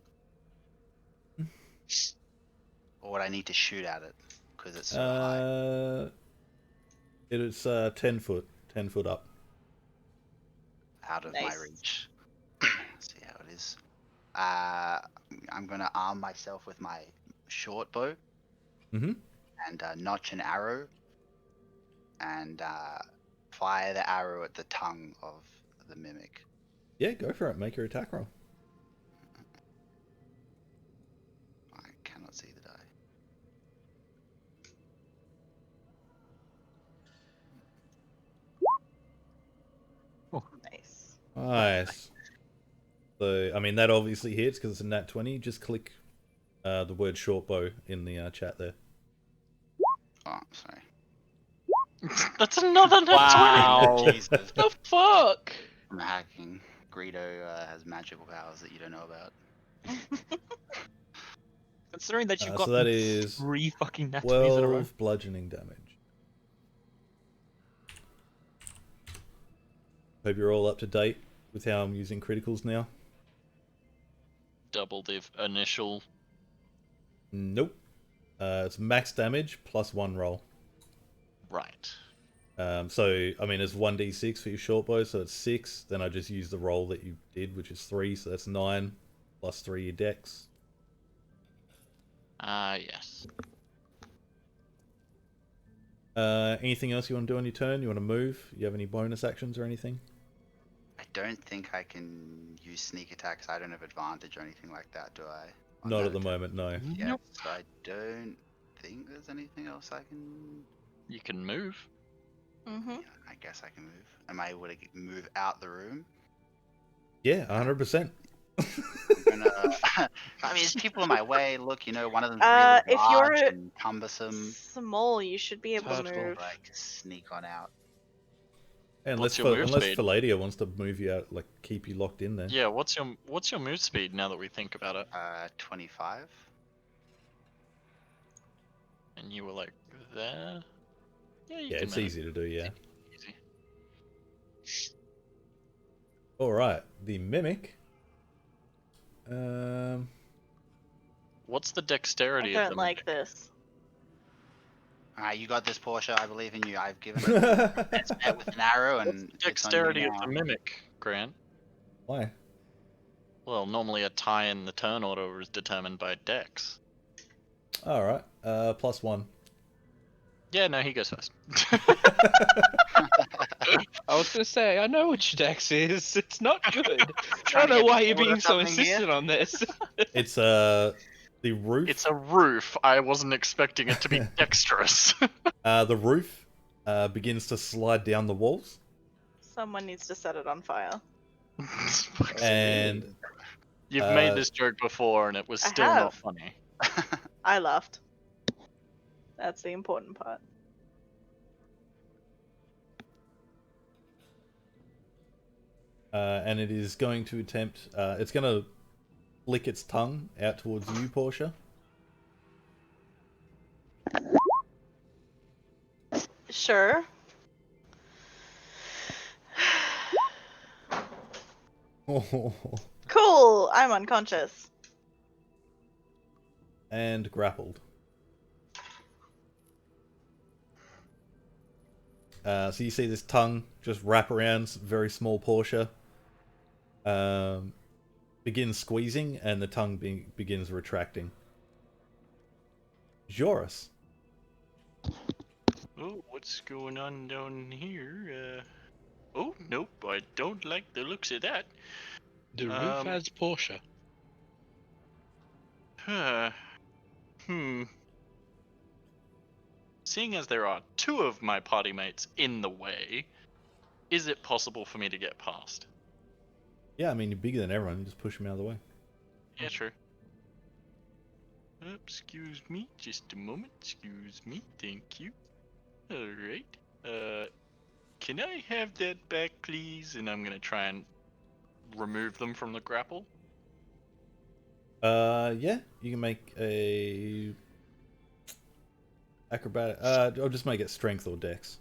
Or would I need to shoot at it because it's super high? It's 10 foot up. Out of my Nice. reach. Let's see how it is. I'm gonna arm myself with my short bow Mm-hmm. and notch an arrow and fire the arrow at the tongue of the mimic. Yeah, go for it. Make your attack roll. I cannot see the die. Nice. Nice. So, I mean, that obviously hits because it's a nat 20. Just click the word short bow in the chat there. Oh, sorry. That's another nat Wow. 20. Jesus. The fuck? I'm hacking. Greedo has magical powers that you don't know about. Considering that you've So got that is 3 fucking nat 20s in a row. 12 bludgeoning damage. Hope you're all up to date with how I'm using criticals now. Double the initial. Nope. It's max damage plus 1 roll. Right. So, I mean, it's 1d6 for your short bow, so it's 6. Then I just use the roll that you did, which is 3, so that's 9. Plus 3 your dex. Yes. Anything else you want to do on your turn? You want to move? You have any bonus actions or anything? I don't think I can use sneak attacks. I don't have advantage or anything like that, do I? On Not that at the attack? moment, no. Yeah, Nope. so I don't think there's anything else I can. You can move. Mm-hmm. Yeah, I guess I can move. Am I able to move out the room? Yeah, 100%. I'm gonna. I mean, there's people in my way. Look, one of them's really If you're large and cumbersome. small, you should be able to Turtle. move. Like sneak on out. What's your move speed? Philadia wants to move you out, like keep you locked in there. Yeah, what's your move speed now that we think about it? 25. And you were like there? Yeah, you Yeah, can it's move. easy to do, yeah. Easy. Alright, the mimic. What's the I dexterity of don't the like mimic? this. Alright, you got this, Portia. I believe in you. I've given it its bet with an arrow, What's and the it's on you dexterity of now. the mimic, Grant? Why? Well, normally a tie in the turn order is determined by dex. Alright, +1. Yeah, no, he goes first. I was gonna say, I know what your dex is. It's not good. I Trying don't to know get why you're bored or being so something here? insistent on this. It's the roof. It's a roof. I wasn't expecting it to be dexterous. The roof begins to slide down the walls, Someone needs to set it on fire. and You've made this joke before and it was I still not have. funny. I laughed. That's the important part. and it is going to attempt. It's going to flick its tongue out towards you, Portia. Sure. Cool. I'm unconscious. And grappled. So you see this tongue just wrap around very small Portia. Begins squeezing, and the tongue begins retracting. Joris. Oh, what's going on down here? Oh, nope, I don't like the looks of that. The roof has Porsche. Seeing as there are 2 of my party mates in the way, is it possible for me to get past? Yeah, I mean, you're bigger than everyone. You just push him out of the way. Yeah, sure. Excuse me, just a moment. Excuse me, thank you. Alright. Can I have that back, please? And I'm gonna try and remove them from the grapple? Yeah, you can make a acrobatic. I'll just make it strength or dex,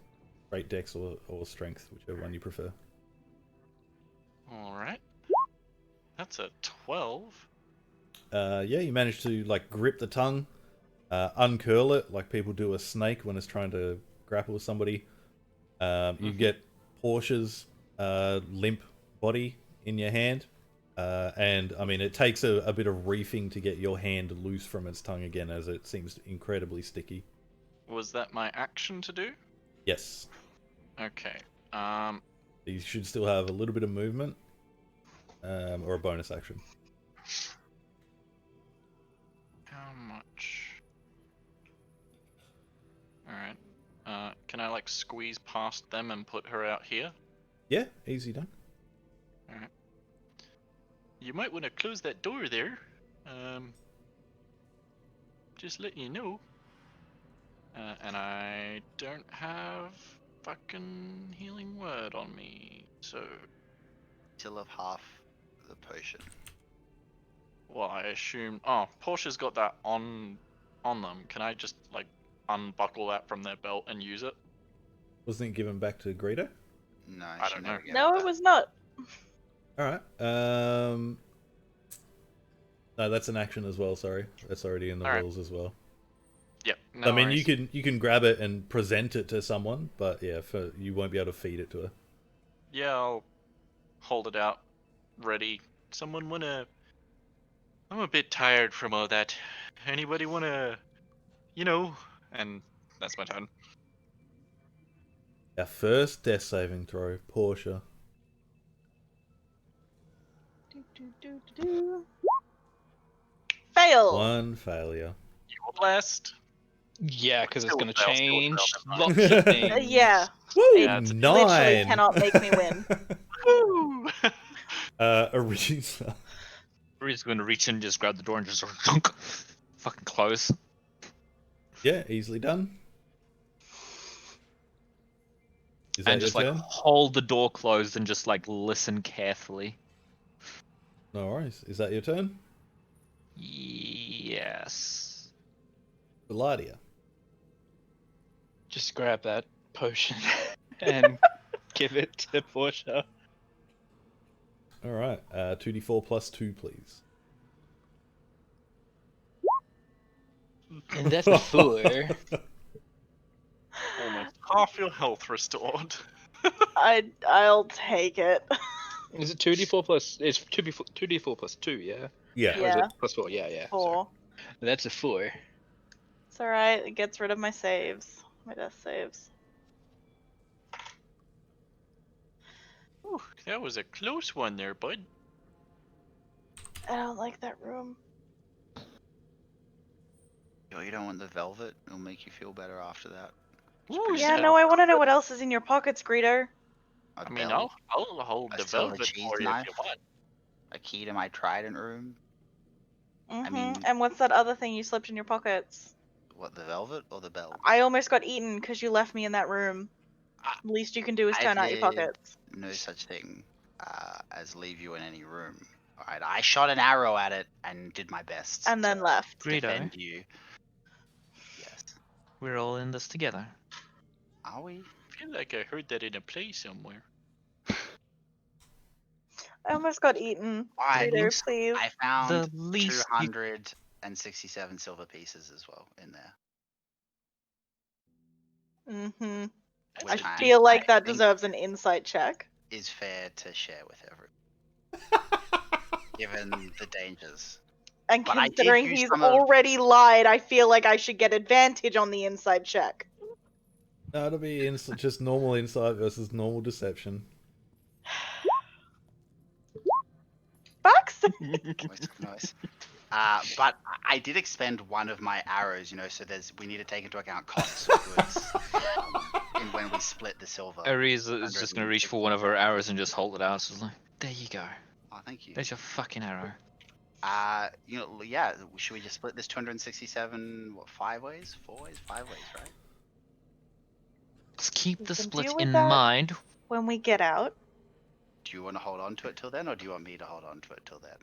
straight dex or strength, whichever one you prefer. All right. That's a 12. Yeah, you manage to like grip the tongue, uncurl it like people do a snake when it's trying to grapple with somebody. You get Portia's limp body in your hand, and I mean it takes a bit of reefing to get your hand loose from its tongue again, as it seems incredibly sticky. Was that my action to do? Yes, Okay. you should still have a little bit of movement, or a bonus action. How much? All right. Can I like squeeze past them and put her out here? Yeah, easy done. All right. You might want to close that door there. Just letting you know. And I don't have fucking healing word on me, so. Still have half the potion. Well, I assume. Oh, Portia's got that on them. Can I just like unbuckle that from their belt and use it? Wasn't it given back to Greedo? No, I she don't never know. gave No, it it was not. All right. No, that's an action as well. Sorry, that's already in the All right. rules as well. Yep. No I mean, worries. you can grab it and present it to someone, but yeah, you won't be able to feed it to her. Yeah, I'll hold it out, ready. Someone wanna? I'm a bit tired from all that. Anybody wanna? And that's my turn. Our first death saving throw, Portia. Fail. One failure. You were blessed. Yeah, because it's Still gonna fail, still change fail, lots of things. Yeah. Woo! Yeah, it's Literally 9! cannot make me win. Woo! Arisa. We're just going to reach in, just grab the door, and just dunk, fucking close. Yeah, easily done. Is that And your just like turn? hold the door closed and just like listen carefully. No worries. Is that your turn? Yes. Beladia. Just grab that potion and give it to Portia. Alright, 2d4 plus 2, please. And that's a 4. Almost half your health restored. I'll take it. Is it 2d4 plus? It's 2d4 plus 2, yeah? Yeah. Or is Yeah. it plus 4? Yeah, yeah. 4. That's a 4. It's alright, it gets rid of my saves. My death saves. Ooh, that was a close one there, bud. I don't like that room. Yo, you don't want the velvet? It'll make you feel better after that. Ooh, Yeah, yeah. no, I want to know what else is in your pockets, Greedo. A I mean, belt, I'll hold I the still have a velvet cheese for you knife. if you want. a key to my Trident room. mean- And what's that other thing you slipped in your pockets? What, the velvet or the belt? I almost got eaten because you left me in that room. Ah, Least you can do is I turn out your did pockets. No such thing as leave you in any room. Alright, I shot an arrow at it and did my best And then to left. Greedo, defend you. Yes. we're all in this together. Are we? I feel like I heard that in a play somewhere. I almost got eaten. I Greedo, think please. I found The least you- 267 silver pieces as well in there. I Which feel like that think deserves an insight check. is fair to share with everyone. Given the dangers. And But I did considering use he's some of- already lied, I feel like I should get advantage on the inside check. No, it'll be just normal insight versus normal deception. Fuck's sake. Nice. But I did expend one of my arrows, so we need to take into account costs of goods in when we split the silver. Ariza is just going to reach for one of her arrows and just hold it out. So it's like, there you go. Oh, thank you. There's your fucking arrow. Yeah, should we just split this 267, 5 ways? 4 ways? 5 ways, right? Let's keep We the can split deal with in that. mind. When we get out. Do you want to hold on to it till then, or do you want me to hold on to it till then?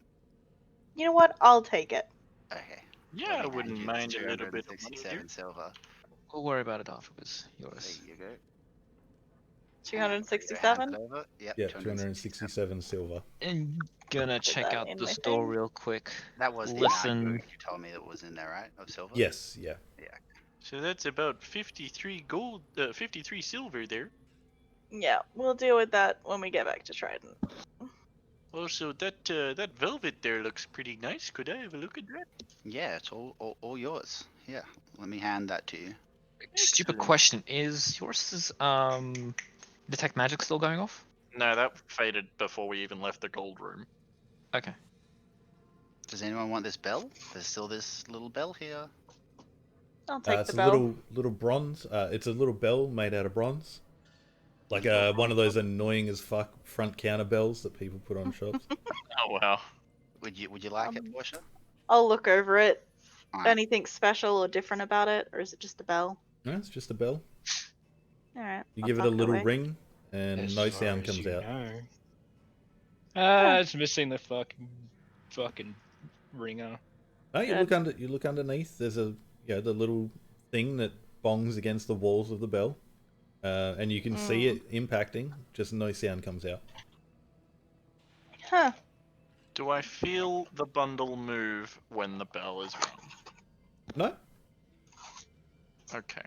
You know what? I'll take it. Okay. Yeah, Let I me hand wouldn't you mind this a little bit of money, 267 dude. silver. We'll worry about it afterwards. There Yours. you go. And Two I'll hundred hand sixty-seven. it over. Yep, Yeah, 267. 267 silver. And gonna Put check that out in the my store thing. real quick. That was the amount you Listen. told me that was in there, right? Of silver? Yes, yeah. Yeah. So that's about 53 gold, 53 silver there. Yeah, we'll deal with that when we get back to Trident. Also, that velvet there looks pretty nice. Could I have a look at that? Yeah, it's all yours. Yeah. Let me hand that to you. Stupid Excellent. question. Is yours detect magic still going off? No, that faded before we even left the gold room. Okay. Does anyone want this bell? There's still this little bell here. I'll take It's the a bell. little bronze. It's a little bell made out of bronze. Like Little one of those annoying as fuck front counter bells that people put on shops. Oh wow. Would you like it, Portia? I'll look over it. Alright. Anything special or different about it, or is it just a bell? No, it's just a bell. All right. You I'll give it a tuck little away. ring, and As no far sound as comes you out. know. Yeah. It's missing the fucking ringer. No, you Good. look underneath. There's the little thing that bongs against the walls of the bell, and you can see it impacting. Just no sound comes out. Huh. Do I feel the bundle move when the bell is rung? No. Okay.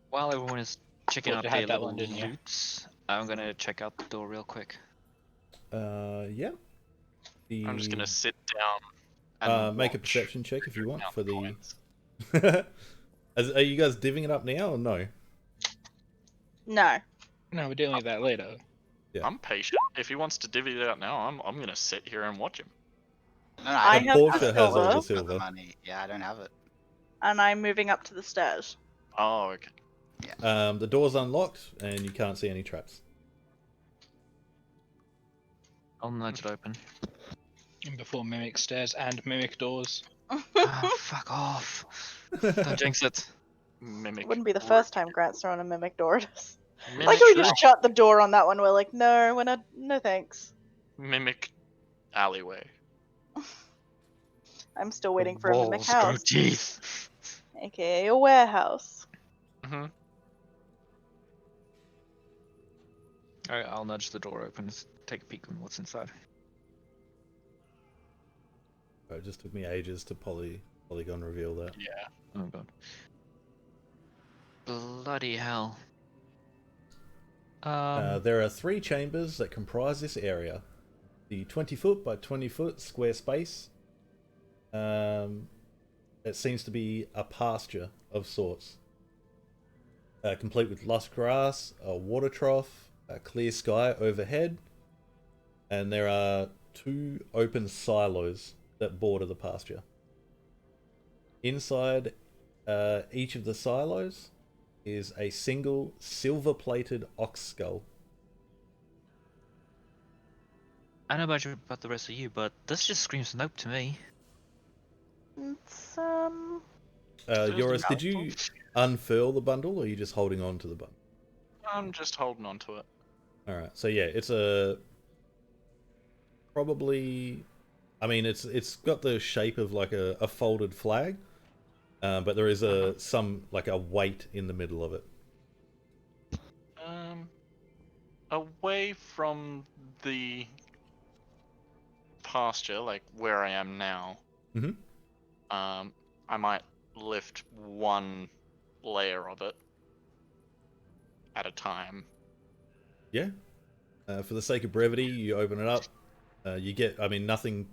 While everyone is checking Thought out you their had that little one, didn't you? loots, I'm gonna check out the door real quick. Yeah. I'm just gonna sit down and make a watch. perception check if you want Count for the. coins. Are you guys divvying it up now or no? No. No, we're dealing with that later. Yeah. I'm patient. If he wants to divvy it out now, I'm gonna sit here and watch him. No, I don't have have Portia it. has all the Portia's got silver. money. Yeah, I don't have it. And I'm moving up to the stairs. Oh, okay. The door's unlocked and you can't see any traps. I'll nudge it open. And before mimic stairs and mimic doors. Ah, fuck off. Don't jinx it. Mimic. Wouldn't be the first time Grant's thrown a mimic door at us. Mimic, Like we just shut the door on that one. We're like, no, we're not. No thanks. mimic alleyway. I'm still waiting for a mimic Walls grow house, teeth. aka a warehouse. Mm-hmm. Alright, I'll nudge the door open. Let's take a peek on what's inside. It just took me ages to polygon reveal that. Yeah. Oh god. Bloody hell. There are 3 chambers that comprise this area. The 20-foot by 20-foot square space. It seems to be a pasture of sorts. Complete with lush grass, a water trough, a clear sky overhead, and there are 2 open silos that border the pasture. Inside each of the silos is a single silver-plated ox skull. I don't know about the rest of you, but this just screams nope to me. It's Yoris, did you unfurl the bundle, or are you just holding on to the bundle? I'm just holding on to it. Alright, so yeah, it's a... Probably... I mean, it's got the shape of like a folded flag, but there is a weight in the middle of it. Away from the pasture, like where I am now. Mhm. I might lift one layer of it at a time. Yeah. For the sake of brevity, you open it up. You get, I mean, nothing.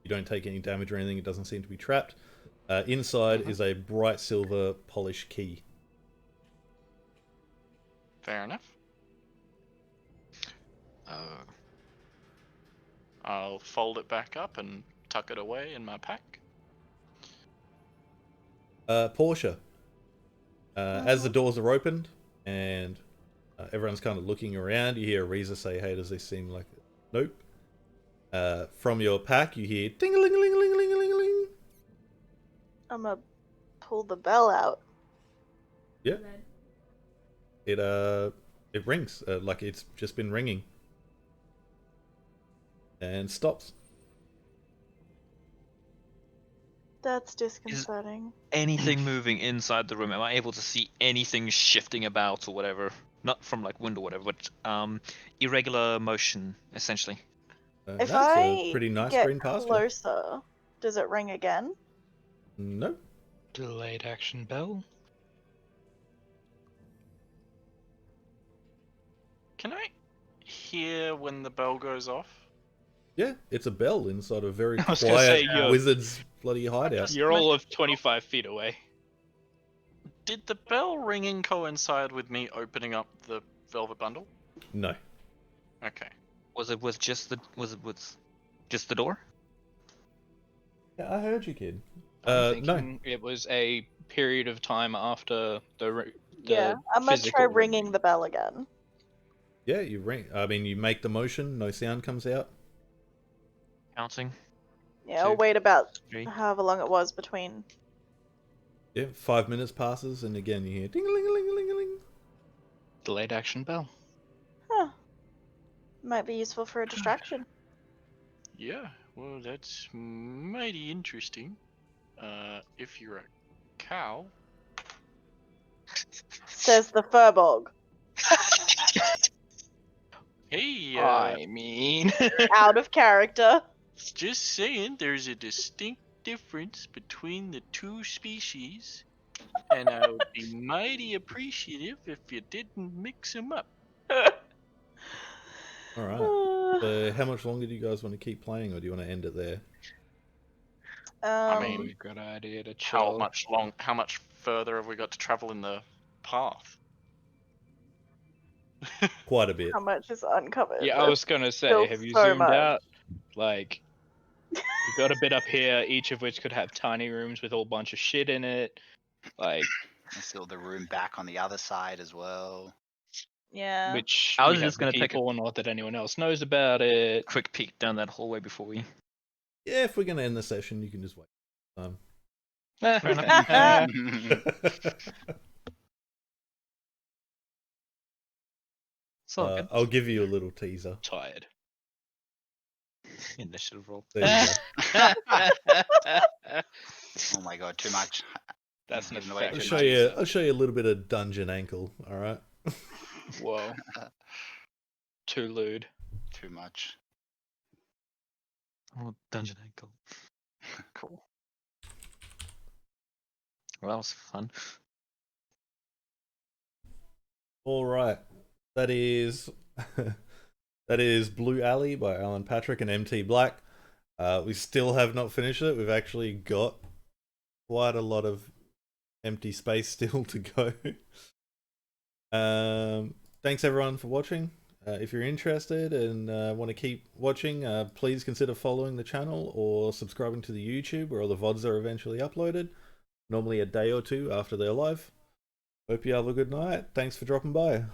You don't take any damage or anything. It doesn't seem to be trapped. Inside is a bright silver polished key. Fair enough. I'll fold it back up and tuck it away in my pack. Portia. As the doors are opened and everyone's kind of looking around, you hear Ariza say, "Hey, does this seem like it?" Nope. From your pack, you hear ding-a-ling-a-ling-a-ling-a-ling-a-ling. I'm gonna pull the bell out. Yeah. It rings like it's just been ringing. and stops. That's disconcerting. Anything moving inside the room? Am I able to see anything shifting about or whatever? Not from like wind or whatever, but irregular motion essentially. If That's a I pretty nice get green pasture. closer, does it ring again? No. Delayed action bell. Can I hear when the bell goes off? Yeah, it's a bell inside a very I was gonna say, quiet wizard's bloody hideout. You're all of 25 feet away. Did the bell ringing coincide with me opening up the velvet bundle? No. Okay. Was it with just the door? Yeah, I heard you, kid. I'm No. thinking it was a period of time after the Yeah, I'm gonna try physical ringing the bell again. Yeah, you ring. I mean, you make the motion, no sound comes out. Counting. Yeah, I'll 2, wait about 3. however long it was between. Yeah, 5 minutes passes, and again you hear ding-a-ling-a-ling-a-ling-a-ling. delayed action bell. Huh. Might be useful for a distraction. Yeah, well, that's mighty interesting. If you're a cow. Says the furbolg. Hey, I mean, Out of character. just saying, there's a distinct difference between the two species, and I would be mighty appreciative if you didn't mix them up. Alright. So how much longer do you guys want to keep playing, or do you want to end it there? I mean, we've got an idea to how chill. how much further have we got to travel in the path? Quite a bit. How much is uncovered? Yeah, I There's was gonna say, still have you so zoomed much. out? Like, we've got a bit up here, each of which could have tiny rooms with a whole bunch of shit in it. Like, There's still the room back on the other side as well. Yeah. which I we was have just gonna the take a key for, not that anyone else knows about it. quick peek down that hallway before we. Yeah, if we're going to end the session, you can just wait. Fair enough. It's all good. I'll give you a little teaser. Tired. Initiative roll. There you go. Oh my god, too much. That's an Giving away effect. too I'll show you a little bit of dungeon ankle, alright? Whoa. Too lewd. Too much. Oh, dungeon ankle. Cool. Well, that was fun. Alright. That is that is Blue Alley by Alan Patrick and MT Black. We still have not finished it. We've actually got quite a lot of empty space still to go. Thanks everyone for watching. If you're interested and want to keep watching, please consider following the channel or subscribing to the YouTube where all the VODs are eventually uploaded, normally a day or two after they're live. Hope you have a good night. Thanks for dropping by.